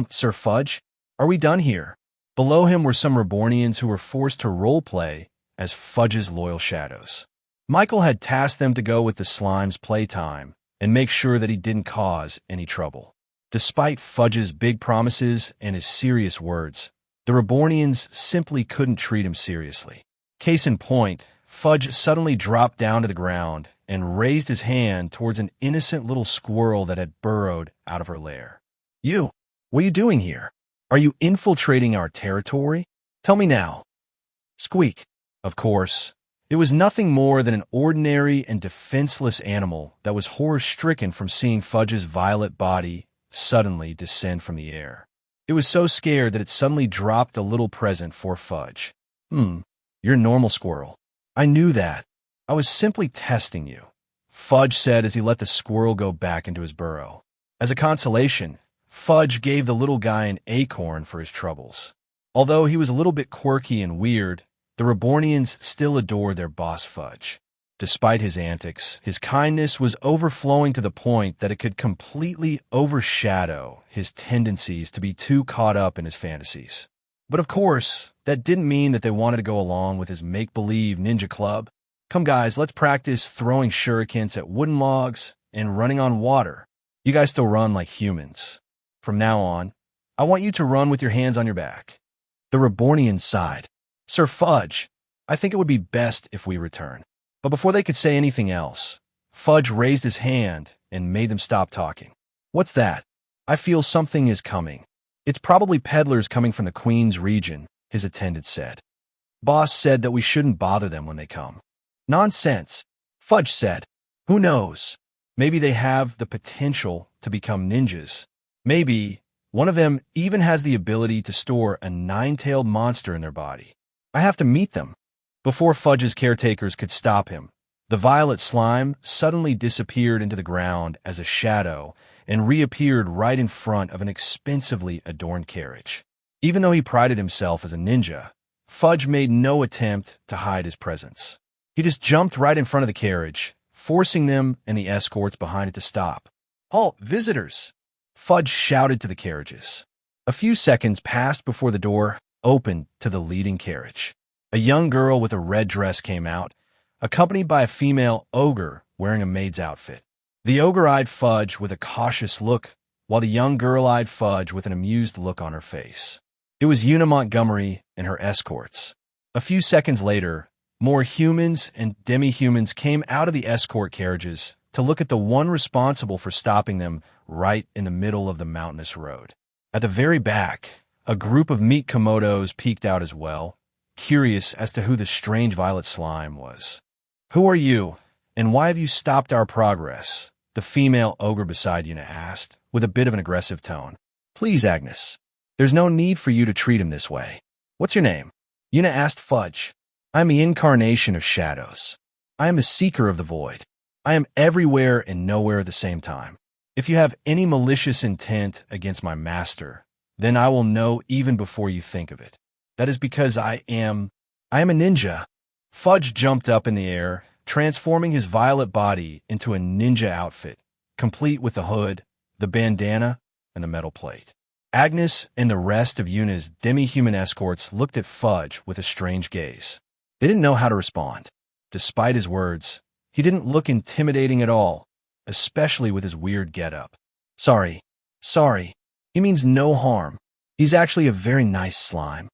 Sir Fudge, are we done here? Below him were some Rebornians who were forced to role-play as Fudge's loyal shadows. Michael had tasked them to go with the slime's playtime and make sure that he didn't cause any trouble. Despite Fudge's big promises and his serious words, The Rebornians simply couldn't treat him seriously. Case in point, Fudge suddenly dropped down to the ground and raised his hand towards an innocent little squirrel that had burrowed out of her lair. "You, what are you doing here? Are you infiltrating our territory? Tell me now." Squeak. Of course, it was nothing more than an ordinary and defenseless animal that was horror-stricken from seeing Fudge's violet body suddenly descend from the air. It was so scared that it suddenly dropped a little present for Fudge. You're a normal squirrel. I knew that. I was simply testing you," Fudge said as he let the squirrel go back into his burrow. As a consolation, Fudge gave the little guy an acorn for his troubles. Although he was a little bit quirky and weird, the Rebornians still adored their boss Fudge. Despite his antics, his kindness was overflowing to the point that it could completely overshadow his tendencies to be too caught up in his fantasies. But of course, that didn't mean that they wanted to go along with his make-believe ninja club. "Come guys, let's practice throwing shurikens at wooden logs and running on water. You guys still run like humans. From now on, I want you to run with your hands on your back." The Rebornians sighed. "Sir Fudge, I think it would be best if we return." But before they could say anything else, Fudge raised his hand and made them stop talking. "What's that? I feel something is coming. It's probably peddlers coming from the Queen's region," his attendant said. "Boss said that we shouldn't bother them when they come." "Nonsense," Fudge said. "Who knows? Maybe they have the potential to become ninjas. Maybe one of them even has the ability to store a nine-tailed monster in their body. I have to meet them." Before Fudge's caretakers could stop him, the violet slime suddenly disappeared into the ground as a shadow and reappeared right in front of an expensively adorned carriage. Even though he prided himself as a ninja, Fudge made no attempt to hide his presence. He just jumped right in front of the carriage, forcing them and the escorts behind it to stop. "Halt, visitors!" Fudge shouted to the carriages. A few seconds passed before the door opened to the leading carriage. A young girl with a red dress came out, accompanied by a female ogre wearing a maid's outfit. The ogre eyed Fudge with a cautious look, while the young girl eyed Fudge with an amused look on her face. It was Una Montgomery and her escorts. A few seconds later, more humans and demi-humans came out of the escort carriages to look at the one responsible for stopping them right in the middle of the mountainous road. At the very back, a group of meat komodos peeked out as well, curious as to who the strange violet slime was. "Who are you, and why have you stopped our progress?" the female ogre beside Una asked, with a bit of an aggressive tone. "Please, Agnes, there's no need for you to treat him this way. What's your name?" Una asked Fudge. "I am the incarnation of shadows. I am a seeker of the void. I am everywhere and nowhere at the same time. If you have any malicious intent against my master, then I will know even before you think of it. That is because I am a ninja." Fudge jumped up in the air, transforming his violet body into a ninja outfit, complete with the hood, the bandana, and the metal plate. Agnes and the rest of Una's demi-human escorts looked at Fudge with a strange gaze. They didn't know how to respond. Despite his words, he didn't look intimidating at all, especially with his weird getup. Sorry. He means no harm. He's actually a very nice slime."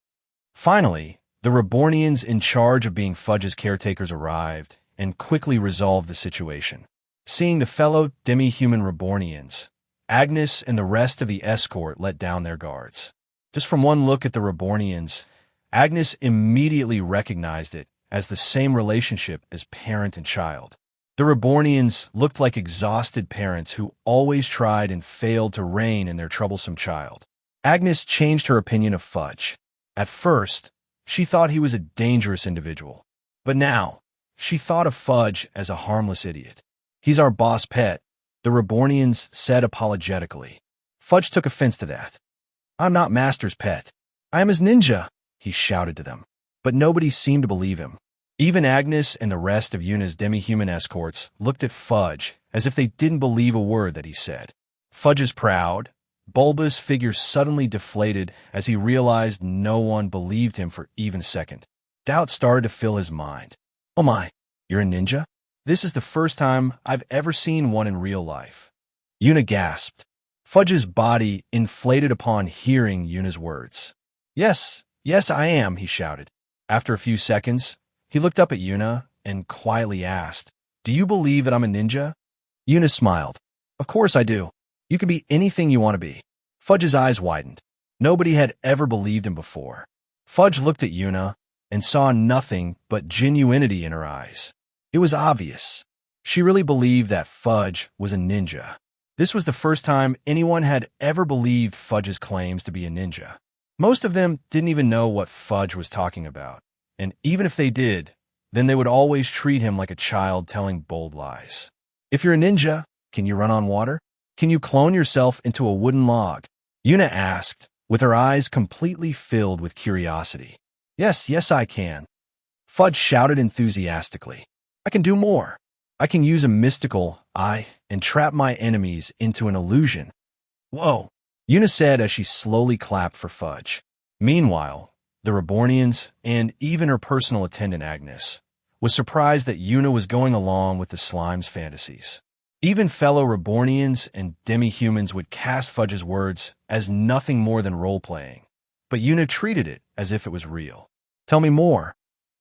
Finally, the Rebornians in charge of being Fudge's caretakers arrived and quickly resolved the situation. Seeing the fellow demi-human Rebornians, Agnes and the rest of the escort let down their guards. Just from one look at the Rebornians, Agnes immediately recognized it as the same relationship as parent and child. The Rebornians looked like exhausted parents who always tried and failed to rein in their troublesome child. Agnes changed her opinion of Fudge. At first, she thought he was a dangerous individual, but now she thought of Fudge as a harmless idiot. "He's our boss pet," the Rebornians said apologetically. Fudge took offense to that. "I'm not Master's pet. I am his ninja," he shouted to them. But nobody seemed to believe him. Even Agnes and the rest of Una's demi-human escorts looked at Fudge as if they didn't believe a word that he said. Fudge's proud, bulbous figure suddenly deflated as he realized no one believed him for even a second. Doubt started to fill his mind. "Oh my, you're a ninja? This is the first time I've ever seen one in real life." Una gasped. Fudge's body inflated upon hearing Una's words. Yes, yes, I am, he shouted. After a few seconds, he looked up at Yuna and quietly asked, Do you believe that I'm a ninja? Yuna smiled. Of course I do. You can be anything you want to be. Fudge's eyes widened. Nobody had ever believed him before. Fudge looked at Yuna and saw nothing but genuinity in her eyes. It was obvious. She really believed that Fudge was a ninja. This was the first time anyone had ever believed Fudge's claims to be a ninja. Most of them didn't even know what Fudge was talking about, and even if they did, then they would always treat him like a child telling bold lies. If you're a ninja, can you run on water? Can you clone yourself into a wooden log? Yuna asked, with her eyes completely filled with curiosity. Yes, yes, I can. Fudge shouted enthusiastically. I can do more. I can use a mystical eye and trap my enemies into an illusion. Whoa, Yuna said as she slowly clapped for Fudge. Meanwhile, the Rebornians, and even her personal attendant Agnes, was surprised that Yuna was going along with the slime's fantasies. Even fellow Rebornians and demi-humans would cast Fudge's words as nothing more than role-playing, but Yuna treated it as if it was real. Tell me more,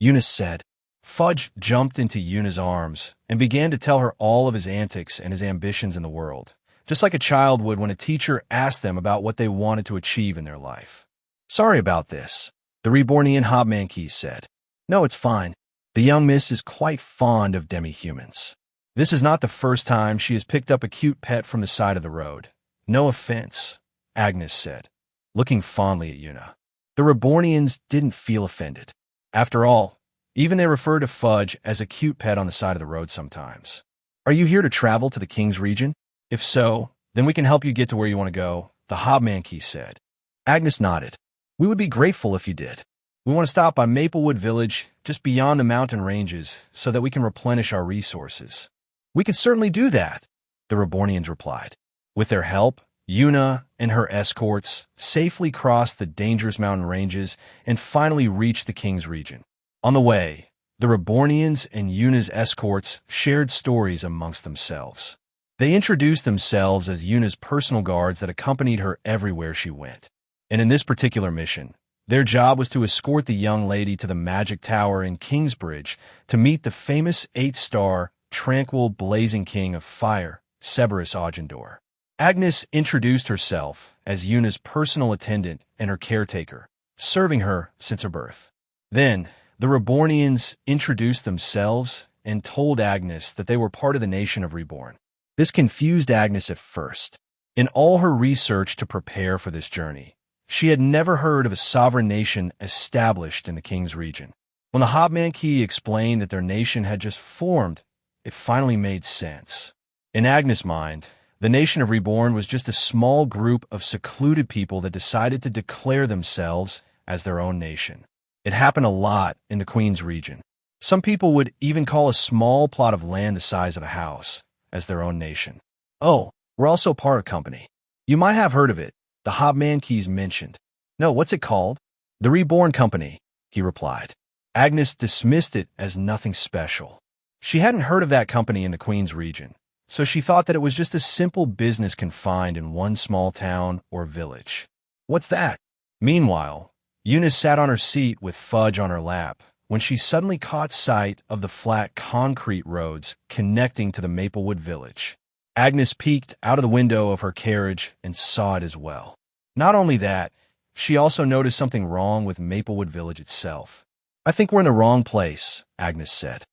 Yuna said. Fudge jumped into Yuna's arms and began to tell her all of his antics and his ambitions in the world, just like a child would when a teacher asked them about what they wanted to achieve in their life. Sorry about this, the Rebornian Hobmankeys said. No, it's fine. The young miss is quite fond of demi-humans. This is not the first time she has picked up a cute pet from the side of the road. No offense, Agnes said, looking fondly at Yuna. The Rebornians didn't feel offended. After all, even they refer to Fudge as a cute pet on the side of the road sometimes. Are you here to travel to the King's region? If so, then we can help you get to where you want to go, the Hobmankeys said. Agnes nodded. We would be grateful if you did. We want to stop by Maplewood Village, just beyond the mountain ranges, so that we can replenish our resources. We can certainly do that, the Rebornians replied. With their help, Yuna and her escorts safely crossed the dangerous mountain ranges and finally reached the King's region. On the way, the Rebornians and Yuna's escorts shared stories amongst themselves. They introduced themselves as Yuna's personal guards that accompanied her everywhere she went. And in this particular mission, their job was to escort the young lady to the Magic Tower in Kingsbridge to meet the famous 8-star, tranquil, blazing king of fire, Cerberus Augendor. Agnes introduced herself as Yuna's personal attendant and her caretaker, serving her since her birth. Then, the Rebornians introduced themselves and told Agnes that they were part of the nation of Reborn. This confused Agnes at first. In all her research to prepare for this journey, she had never heard of a sovereign nation established in the King's region. When the Hobmankey explained that their nation had just formed, it finally made sense. In Agnes' mind, the nation of Reborn was just a small group of secluded people that decided to declare themselves as their own nation. It happened a lot in the Queen's region. Some people would even call a small plot of land the size of a house as their own nation. Oh, we're also part of company. You might have heard of it, the Hobmankeys mentioned. No, what's it called? The Reborn Company, he replied. Agnes dismissed it as nothing special. She hadn't heard of that company in the Queen's region, so she thought that it was just a simple business confined in one small town or village. What's that? Meanwhile, Eunice sat on her seat with Fudge on her lap when she suddenly caught sight of the flat concrete roads connecting to the Maplewood village. Agnes peeked out of the window of her carriage and saw it as well. Not only that, she also noticed something wrong with Maplewood village itself. I think we're in the wrong place, Agnes said.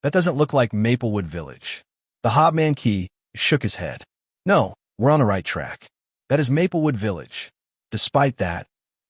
That doesn't look like Maplewood village. The Hobmankey shook his head. No, we're on the right track. That is Maplewood village. Despite that,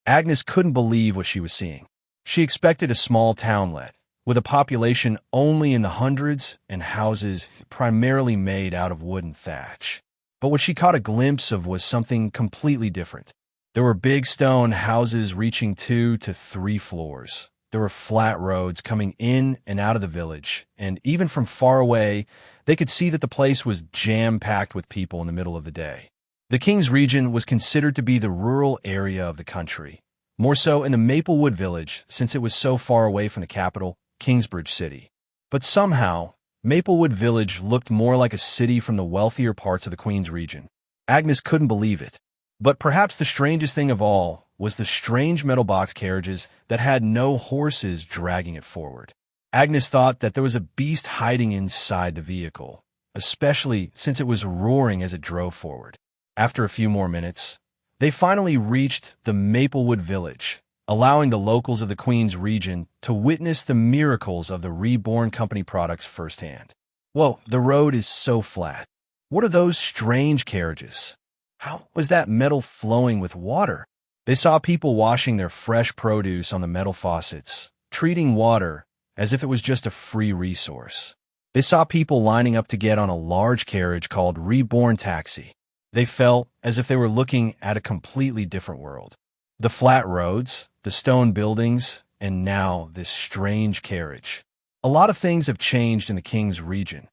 Agnes couldn't believe what she was seeing. She expected a small townlet, with a population only in the hundreds and houses primarily made out of wood and thatch. But what she caught a glimpse of was something completely different. There were big stone houses reaching 2 to 3 floors. There were flat roads coming in and out of the village, and even from far away, they could see that the place was jam-packed with people in the middle of the day. The King's region was considered to be the rural area of the country, more so in the Maplewood village since it was so far away from the capital, Kingsbridge City. But somehow, Maplewood village looked more like a city from the wealthier parts of the Queen's region. Agnes couldn't believe it. But perhaps the strangest thing of all was the strange metal box carriages that had no horses dragging it forward. Agnes thought that there was a beast hiding inside the vehicle, especially since it was roaring as it drove forward. After a few more minutes, they finally reached the Maplewood Village, allowing the locals of the Queen's region to witness the miracles of the Reborn Company products firsthand. Whoa, the road is so flat. What are those strange carriages? How was that metal flowing with water? They saw people washing their fresh produce on the metal faucets, treating water as if it was just a free resource. They saw people lining up to get on a large carriage called Reborn Taxi. They felt as if they were looking at a completely different world. The flat roads, the stone buildings, and now this strange carriage. A lot of things have changed in the King's region.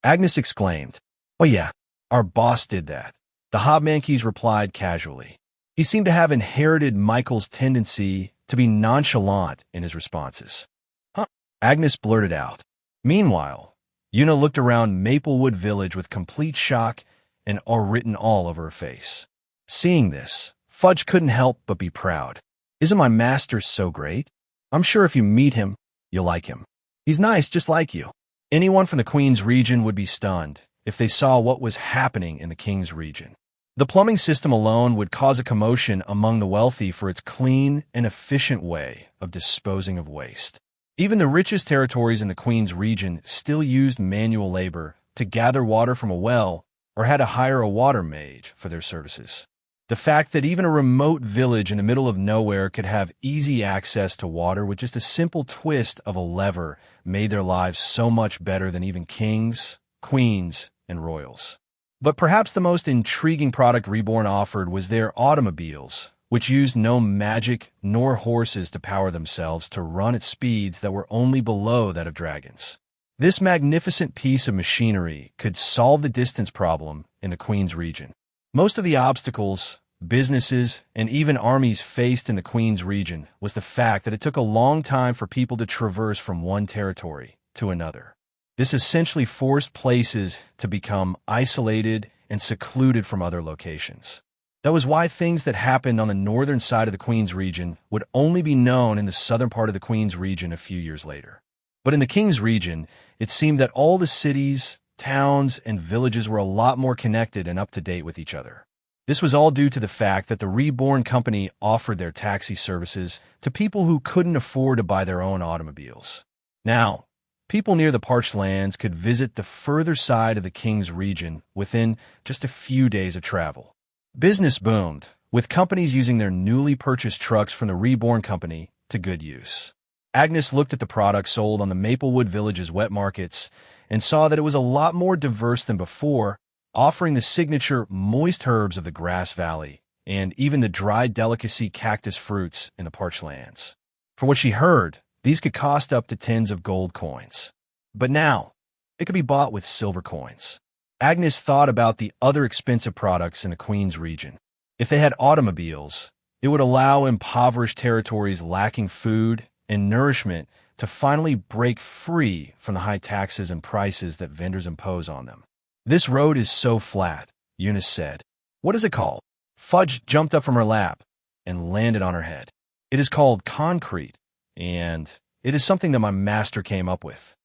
Agnes exclaimed, "Oh yeah, our boss did that." The Hobmankeys replied casually. He seemed to have inherited Michael's tendency to be nonchalant in his responses. "Huh?" Agnes blurted out. Meanwhile, Una looked around Maplewood Village with complete shock and awe written all over her face. Seeing this, Fudge couldn't help but be proud. "Isn't my master so great? I'm sure if you meet him, you'll like him. He's nice just like you." Anyone from the Queen's region would be stunned if they saw what was happening in the King's region. The plumbing system alone would cause a commotion among the wealthy for its clean and efficient way of disposing of waste. Even the richest territories in the Queen's region still used manual labor to gather water from a well or had to hire a water mage for their services. The fact that even a remote village in the middle of nowhere could have easy access to water with just a simple twist of a lever made their lives so much better than even kings, queens, and royals. But perhaps the most intriguing product Reborn offered was their automobiles, which used no magic nor horses to power themselves to run at speeds that were only below that of dragons. This magnificent piece of machinery could solve the distance problem in the Queen's region. Most of the obstacles businesses and even armies faced in the Queen's region was the fact that it took a long time for people to traverse from one territory to another. This essentially forced places to become isolated and secluded from other locations. That was why things that happened on the northern side of the Queen's region would only be known in the southern part of the Queen's region a few years later. But in the King's region, it seemed that all the cities, towns, and villages were a lot more connected and up to date with each other. This was all due to the fact that the Reborn Company offered their taxi services to people who couldn't afford to buy their own automobiles. Now, people near the parched lands could visit the further side of the King's region within just a few days of travel. Business boomed, with companies using their newly purchased trucks from the Reborn Company to good use. Agnes looked at the products sold on the Maplewood Village's wet markets and saw that it was a lot more diverse than before, offering the signature moist herbs of the Grass Valley and even the dried delicacy cactus fruits in the parched lands. From what she heard, these could cost up to tens of gold coins. But now, it could be bought with silver coins. Agnes thought about the other expensive products in the Queen's region. If they had automobiles, it would allow impoverished territories lacking food and nourishment to finally break free from the high taxes and prices that vendors impose on them. "This road is so flat," Eunice said. "What is it called?" Fudge jumped up from her lap and landed on her head. "It is called concrete, and it is something that my master came up with."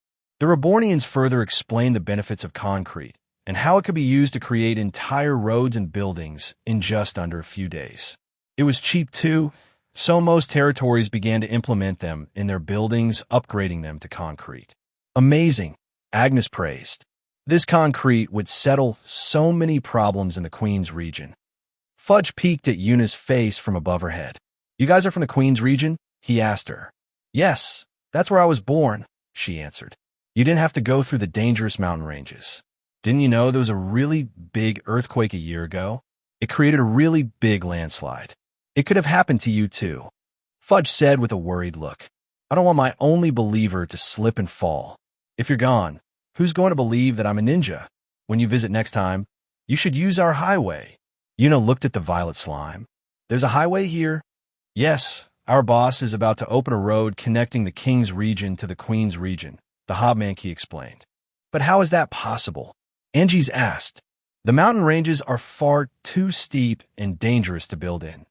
The Rebornians further explained the benefits of concrete and how it could be used to create entire roads and buildings in just under a few days. It was cheap too, so most territories began to implement them in their buildings, upgrading them to concrete. "Amazing," Agnes praised. This concrete would settle so many problems in the Queen's region. Fudge peeked at Eunice's face from above her head. "You guys are from the Queen's region?" he asked her. "Yes, that's where I was born," she answered. "You didn't have to go through the dangerous mountain ranges. Didn't you know there was a really big earthquake a year ago? It created a really big landslide. It could have happened to you too," Fudge said with a worried look. "I don't want my only believer to slip and fall. If you're gone, who's going to believe that I'm a ninja? When you visit next time, you should use our highway." Una looked at the violet slime. "There's a highway here?" "Yes, our boss is about to open a road connecting the King's region to the Queen's region," the Hobmanke explained. "But how is that possible?" Angie's asked. "The mountain ranges are far too steep and dangerous to build in.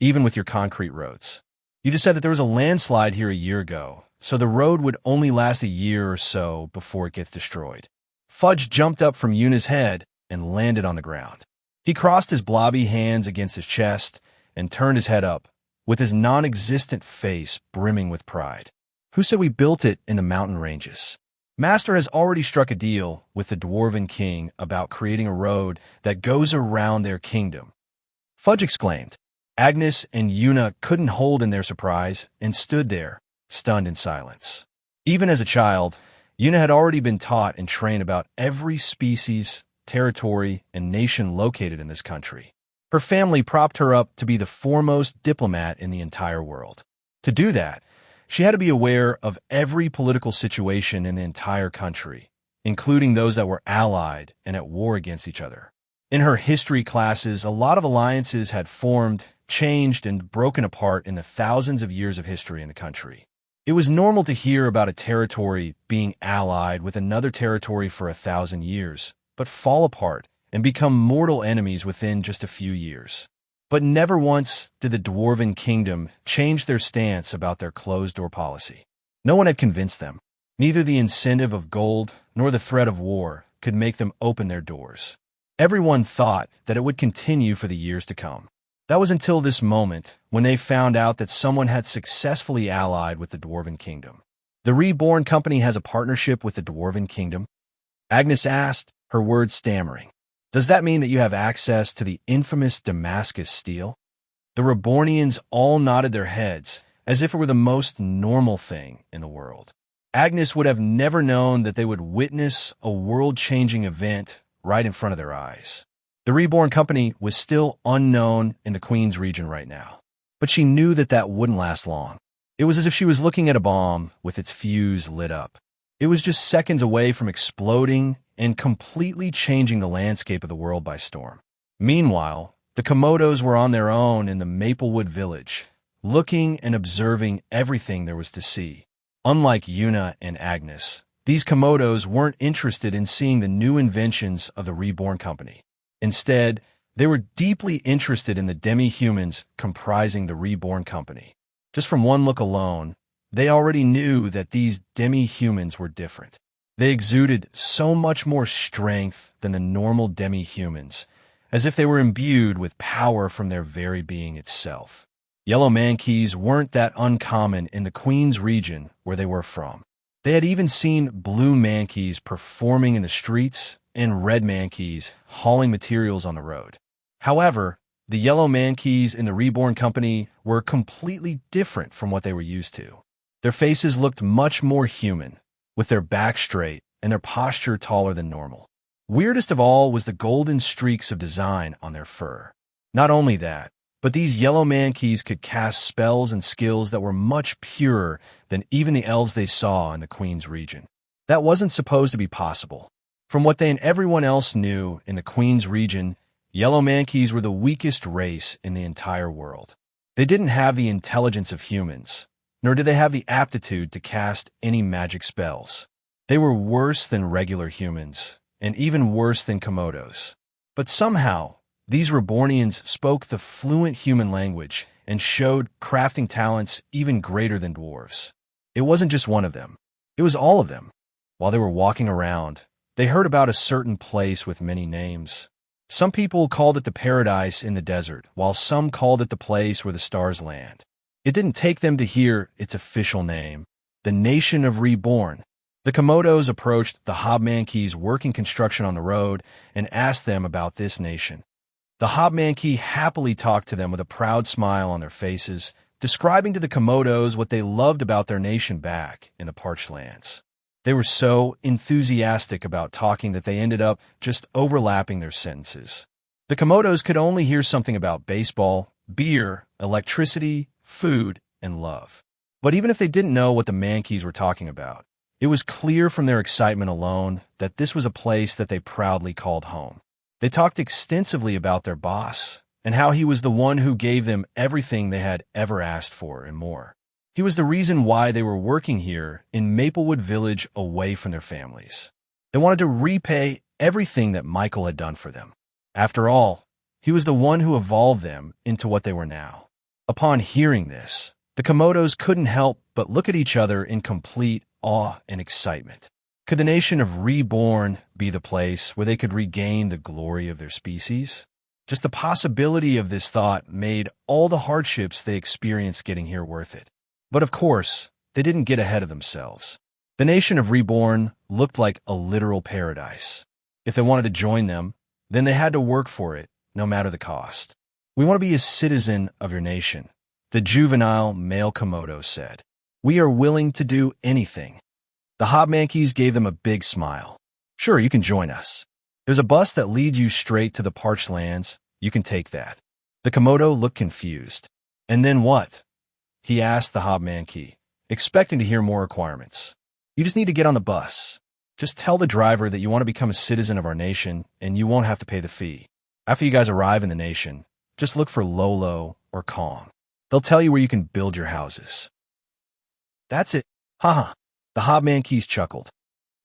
even with your concrete roads. You just said that there was a landslide here a year ago, so the road would only last a year or so before it gets destroyed. Fudge jumped up from Yuna's head and landed on the ground. He crossed his blobby hands against his chest and turned his head up, with his non-existent face brimming with pride. Who said we built it in the mountain ranges? Master has already struck a deal with the Dwarven King about creating a road that goes around their kingdom. Fudge exclaimed. Agnes and Yuna couldn't hold in their surprise and stood there, stunned in silence. Even as a child, Yuna had already been taught and trained about every species, territory, and nation located in this country. Her family propped her up to be the foremost diplomat in the entire world. To do that, she had to be aware of every political situation in the entire country, including those that were allied and at war against each other. In her history classes, a lot of alliances had formed, changed, and broken apart in the thousands of years of history in the country. It was normal to hear about a territory being allied with another territory for 1,000 years, but fall apart and become mortal enemies within just a few years. But never once did the Dwarven Kingdom change their stance about their closed-door policy. No one had convinced them. Neither the incentive of gold nor the threat of war could make them open their doors. Everyone thought that it would continue for the years to come. That was until this moment, when they found out that someone had successfully allied with the Dwarven Kingdom. The Reborn Company has a partnership with the Dwarven Kingdom? Agnes asked, her words stammering. Does that mean that you have access to the infamous Damascus steel? The Rebornians all nodded their heads, as if it were the most normal thing in the world. Agnes would have never known that they would witness a world-changing event right in front of their eyes. The Reborn Company was still unknown in the Queen's region right now, but she knew that that wouldn't last long. It was as if she was looking at a bomb with its fuse lit up. It was just seconds away from exploding and completely changing the landscape of the world by storm. Meanwhile, the Komodos were on their own in the Maplewood village, looking and observing everything there was to see. Unlike Yuna and Agnes, these Komodos weren't interested in seeing the new inventions of the Reborn Company. Instead, they were deeply interested in the demi-humans comprising the Reborn Company. Just from one look alone, they already knew that these demi-humans were different. They exuded so much more strength than the normal demi-humans, as if they were imbued with power from their very being itself. Yellow mankeys weren't that uncommon in the Queen's region where they were from. They had even seen blue mankeys performing in the streets and red mankeys hauling materials on the road. However, the yellow mankeys in the Reborn Company were completely different from what they were used to. Their faces looked much more human, with their back straight and their posture taller than normal. Weirdest of all was the golden streaks of design on their fur. Not only that, but these yellow mankeys could cast spells and skills that were much purer than even the elves they saw in the Queen's region. That wasn't supposed to be possible. From what they and everyone else knew in the Queen's region, yellow mankeys were the weakest race in the entire world. They didn't have the intelligence of humans, nor did they have the aptitude to cast any magic spells. They were worse than regular humans, and even worse than Komodos. But somehow, these Rebornians spoke the fluent human language and showed crafting talents even greater than dwarves. It wasn't just one of them. It was all of them. While they were walking around, they heard about a certain place with many names. Some people called it the paradise in the desert, while some called it the place where the stars land. It didn't take them to hear its official name, the Nation of Reborn. The Komodos approached the Hobmankeys working construction on the road and asked them about this nation. The Hobmankey happily talked to them with a proud smile on their faces, describing to the Komodos what they loved about their nation back in the parched lands. They were so enthusiastic about talking that they ended up just overlapping their sentences. The Komodos could only hear something about baseball, beer, electricity, food, and love. But even if they didn't know what the Mankeys were talking about, it was clear from their excitement alone that this was a place that they proudly called home. They talked extensively about their boss and how he was the one who gave them everything they had ever asked for and more. He was the reason why they were working here in Maplewood Village away from their families. They wanted to repay everything that Michael had done for them. After all, he was the one who evolved them into what they were now. Upon hearing this, the Komodos couldn't help but look at each other in complete awe and excitement. Could the nation of Reborn be the place where they could regain the glory of their species? Just the possibility of this thought made all the hardships they experienced getting here worth it. But of course, they didn't get ahead of themselves. The nation of Reborn looked like a literal paradise. If they wanted to join them, then they had to work for it, no matter the cost. "We want to be a citizen of your nation," the juvenile male Komodo said. "We are willing to do anything." The Hobmankeys gave them a big smile. "Sure, you can join us. There's a bus that leads you straight to the parched lands. You can take that." The Komodo looked confused. "And then what?" he asked the Hobmankey, expecting to hear more requirements. "You just need to get on the bus. Just tell the driver that you want to become a citizen of our nation, and you won't have to pay the fee. After you guys arrive in the nation, just look for Lolo or Kong. They'll tell you where you can build your houses." "That's it. Haha." The Hobmankeys chuckled.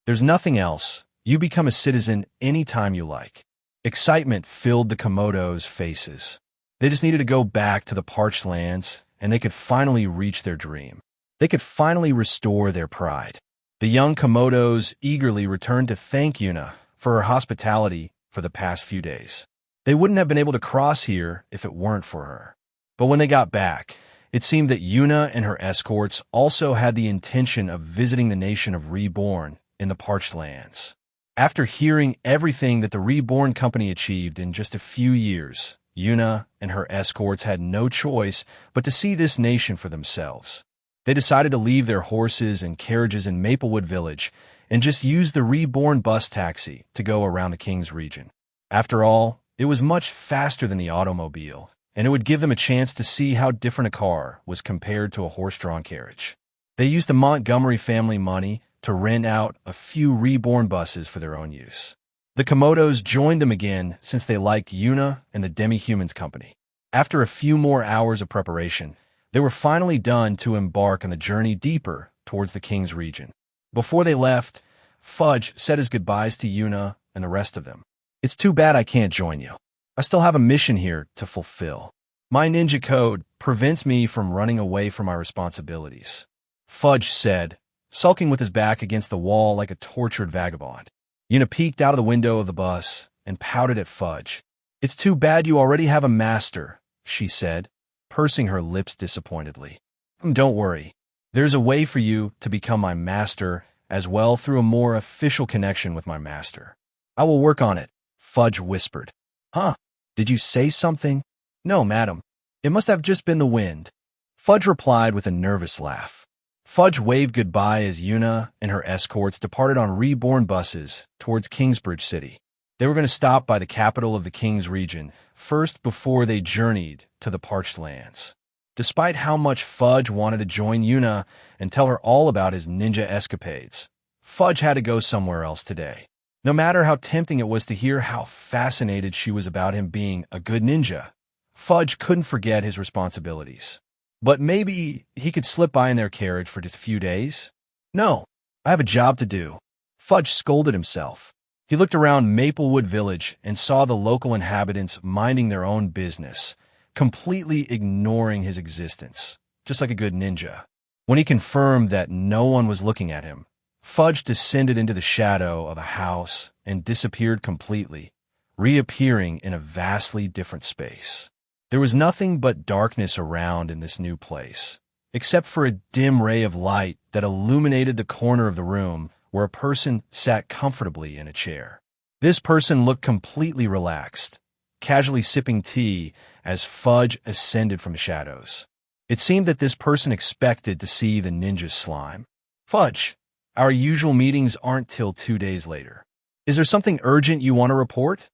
"There's nothing else. You become a citizen anytime you like." Excitement filled the Komodos' faces. They just needed to go back to the parched lands, and they could finally reach their dream. They could finally restore their pride. The young Komodos eagerly returned to thank Yuna for her hospitality for the past few days. They wouldn't have been able to cross here if it weren't for her. But when they got back, it seemed that Yuna and her escorts also had the intention of visiting the nation of Reborn in the parched lands. After hearing everything that the Reborn company achieved in just a few years, Yuna and her escorts had no choice but to see this nation for themselves. They decided to leave their horses and carriages in Maplewood Village and just use the Reborn bus taxi to go around the King's region. After all, it was much faster than the automobile, and it would give them a chance to see how different a car was compared to a horse-drawn carriage. They used the Montgomery family money to rent out a few Reborn buses for their own use. The Komodos joined them again since they liked Yuna and the Demi-Humans company. After a few more hours of preparation, they were finally done to embark on the journey deeper towards the King's region. Before they left, Fudge said his goodbyes to Yuna and the rest of them. "It's too bad I can't join you. I still have a mission here to fulfill. My ninja code prevents me from running away from my responsibilities," Fudge said, sulking with his back against the wall like a tortured vagabond. Yuna peeked out of the window of the bus and pouted at Fudge. "It's too bad you already have a master," she said, pursing her lips disappointedly. "Don't worry. There's a way for you to become my master as well through a more official connection with my master." "I will work on it," Fudge whispered. "Huh? Did you say something?" "No, madam. It must have just been the wind," Fudge replied with a nervous laugh. Fudge waved goodbye as Yuna and her escorts departed on Reborn buses towards Kingsbridge City. They were going to stop by the capital of the King's region first before they journeyed to the parched lands. Despite how much Fudge wanted to join Yuna and tell her all about his ninja escapades, Fudge had to go somewhere else today. No matter how tempting it was to hear how fascinated she was about him being a good ninja, Fudge couldn't forget his responsibilities. But maybe he could slip by in their carriage for just a few days? "No, I have a job to do," Fudge scolded himself. He looked around Maplewood Village and saw the local inhabitants minding their own business, completely ignoring his existence, just like a good ninja. When he confirmed that no one was looking at him, Fudge descended into the shadow of a house and disappeared completely, reappearing in a vastly different space. There was nothing but darkness around in this new place, except for a dim ray of light that illuminated the corner of the room where a person sat comfortably in a chair. This person looked completely relaxed, casually sipping tea as Fudge ascended from the shadows. It seemed that this person expected to see the ninja's slime. "Fudge, our usual meetings aren't till 2 days later. Is there something urgent you want to report?"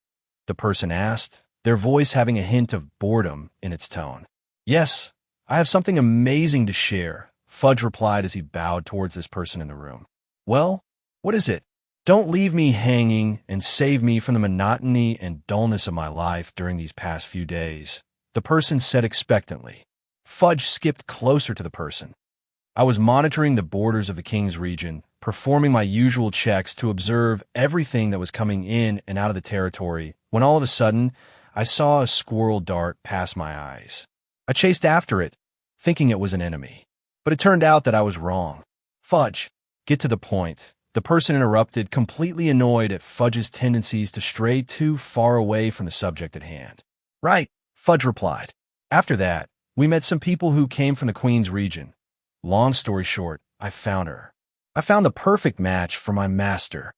the person asked, their voice having a hint of boredom in its tone. "Yes, I have something amazing to share," Fudge replied as he bowed towards this person in the room. "Well, what is it? Don't leave me hanging and save me from the monotony and dullness of my life during these past few days," the person said expectantly. Fudge skipped closer to the person. "I was monitoring the borders of the King's region, performing my usual checks to observe everything that was coming in and out of the territory, when all of a sudden, I saw a squirrel dart past my eyes. I chased after it, thinking it was an enemy. But it turned out that I was wrong. Fudge, get to the point. The person interrupted, completely annoyed at Fudge's tendencies to stray too far away from the subject at hand. Right, Fudge replied. After that, we met some people who came from the Queen's region. Long story short, I found her. I found the perfect match for my master.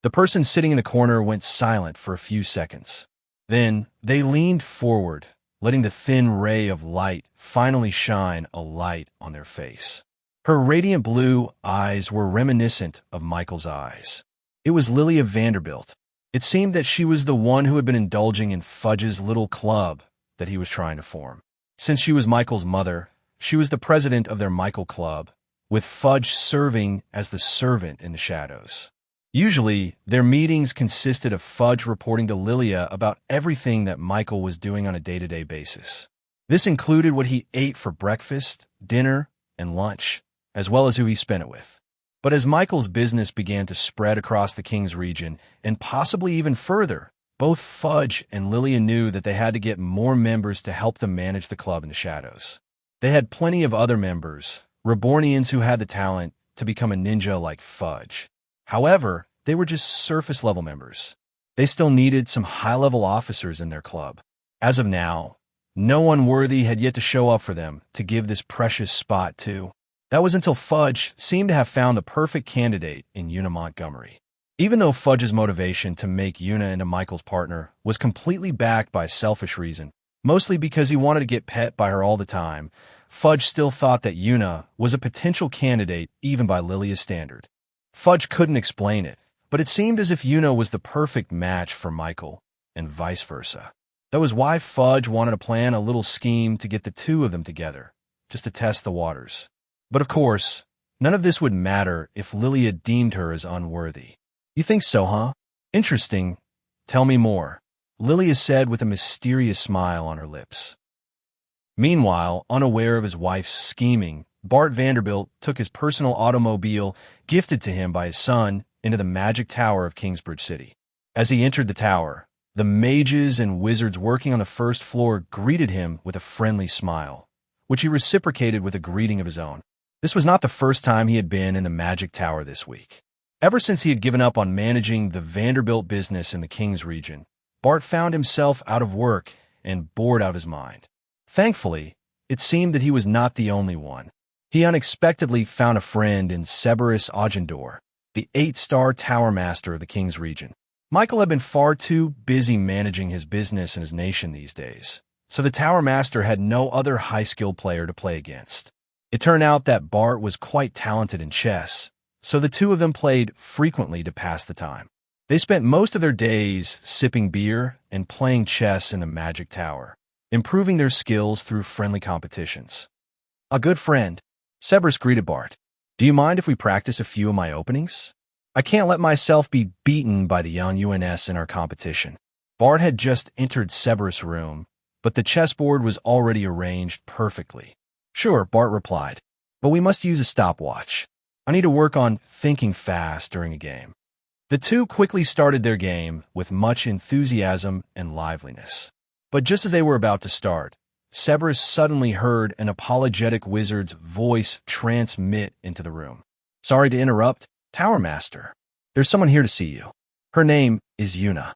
The person sitting in the corner went silent for a few seconds. Then they leaned forward, letting the thin ray of light finally shine a light on their face. Her radiant blue eyes were reminiscent of Michael's eyes. It was Lilia Vanderbilt. It seemed that she was the one who had been indulging in Fudge's little club that he was trying to form. Since she was Michael's mother, she was the president of their Michael Club, with Fudge serving as the servant in the shadows. Usually, their meetings consisted of Fudge reporting to Lilia about everything that Michael was doing on a day-to-day basis. This included what he ate for breakfast, dinner, and lunch, as well as who he spent it with. But as Michael's business began to spread across the King's region, and possibly even further, both Fudge and Lilia knew that they had to get more members to help them manage the club in the shadows. They had plenty of other members, Rebornians who had the talent to become a ninja like Fudge. However, they were just surface-level members. They still needed some high-level officers in their club. As of now, no one worthy had yet to show up for them to give this precious spot to. That was until Fudge seemed to have found the perfect candidate in Una Montgomery. Even though Fudge's motivation to make Una into Michael's partner was completely backed by selfish reason, mostly because he wanted to get pet by her all the time, Fudge still thought that Una was a potential candidate even by Lilia's standard. Fudge couldn't explain it, but it seemed as if Una was the perfect match for Michael, and vice versa. That was why Fudge wanted to plan a little scheme to get the two of them together, just to test the waters. But of course, none of this would matter if Lilia deemed her as unworthy. You think so, huh? Interesting. Tell me more, Lilia said with a mysterious smile on her lips. Meanwhile, unaware of his wife's scheming, Bart Vanderbilt took his personal automobile, gifted to him by his son, into the magic tower of Kingsbridge City. As he entered the tower, the mages and wizards working on the first floor greeted him with a friendly smile, which he reciprocated with a greeting of his own. This was not the first time he had been in the magic tower this week. Ever since he had given up on managing the Vanderbilt business in the King's region, Bart found himself out of work and bored out of his mind. Thankfully, it seemed that he was not the only one. He unexpectedly found a friend in Cerberus Augendor, the 8-star tower master of the King's region. Michael had been far too busy managing his business and his nation these days, so the tower master had no other high-skilled player to play against. It turned out that Bart was quite talented in chess, so the two of them played frequently to pass the time. They spent most of their days sipping beer and playing chess in the magic tower, improving their skills through friendly competitions. A good friend, Cerberus greeted Bart. Do you mind if we practice a few of my openings? I can't let myself be beaten by the young UNS in our competition. Bart had just entered Cerberus' room, but the chessboard was already arranged perfectly. Sure, Bart replied, but we must use a stopwatch. I need to work on thinking fast during a game. The two quickly started their game with much enthusiasm and liveliness. But just as they were about to start, Cerberus suddenly heard an apologetic wizard's voice transmit into the room. Sorry to interrupt, Tower Master. There's someone here to see you. Her name is Una.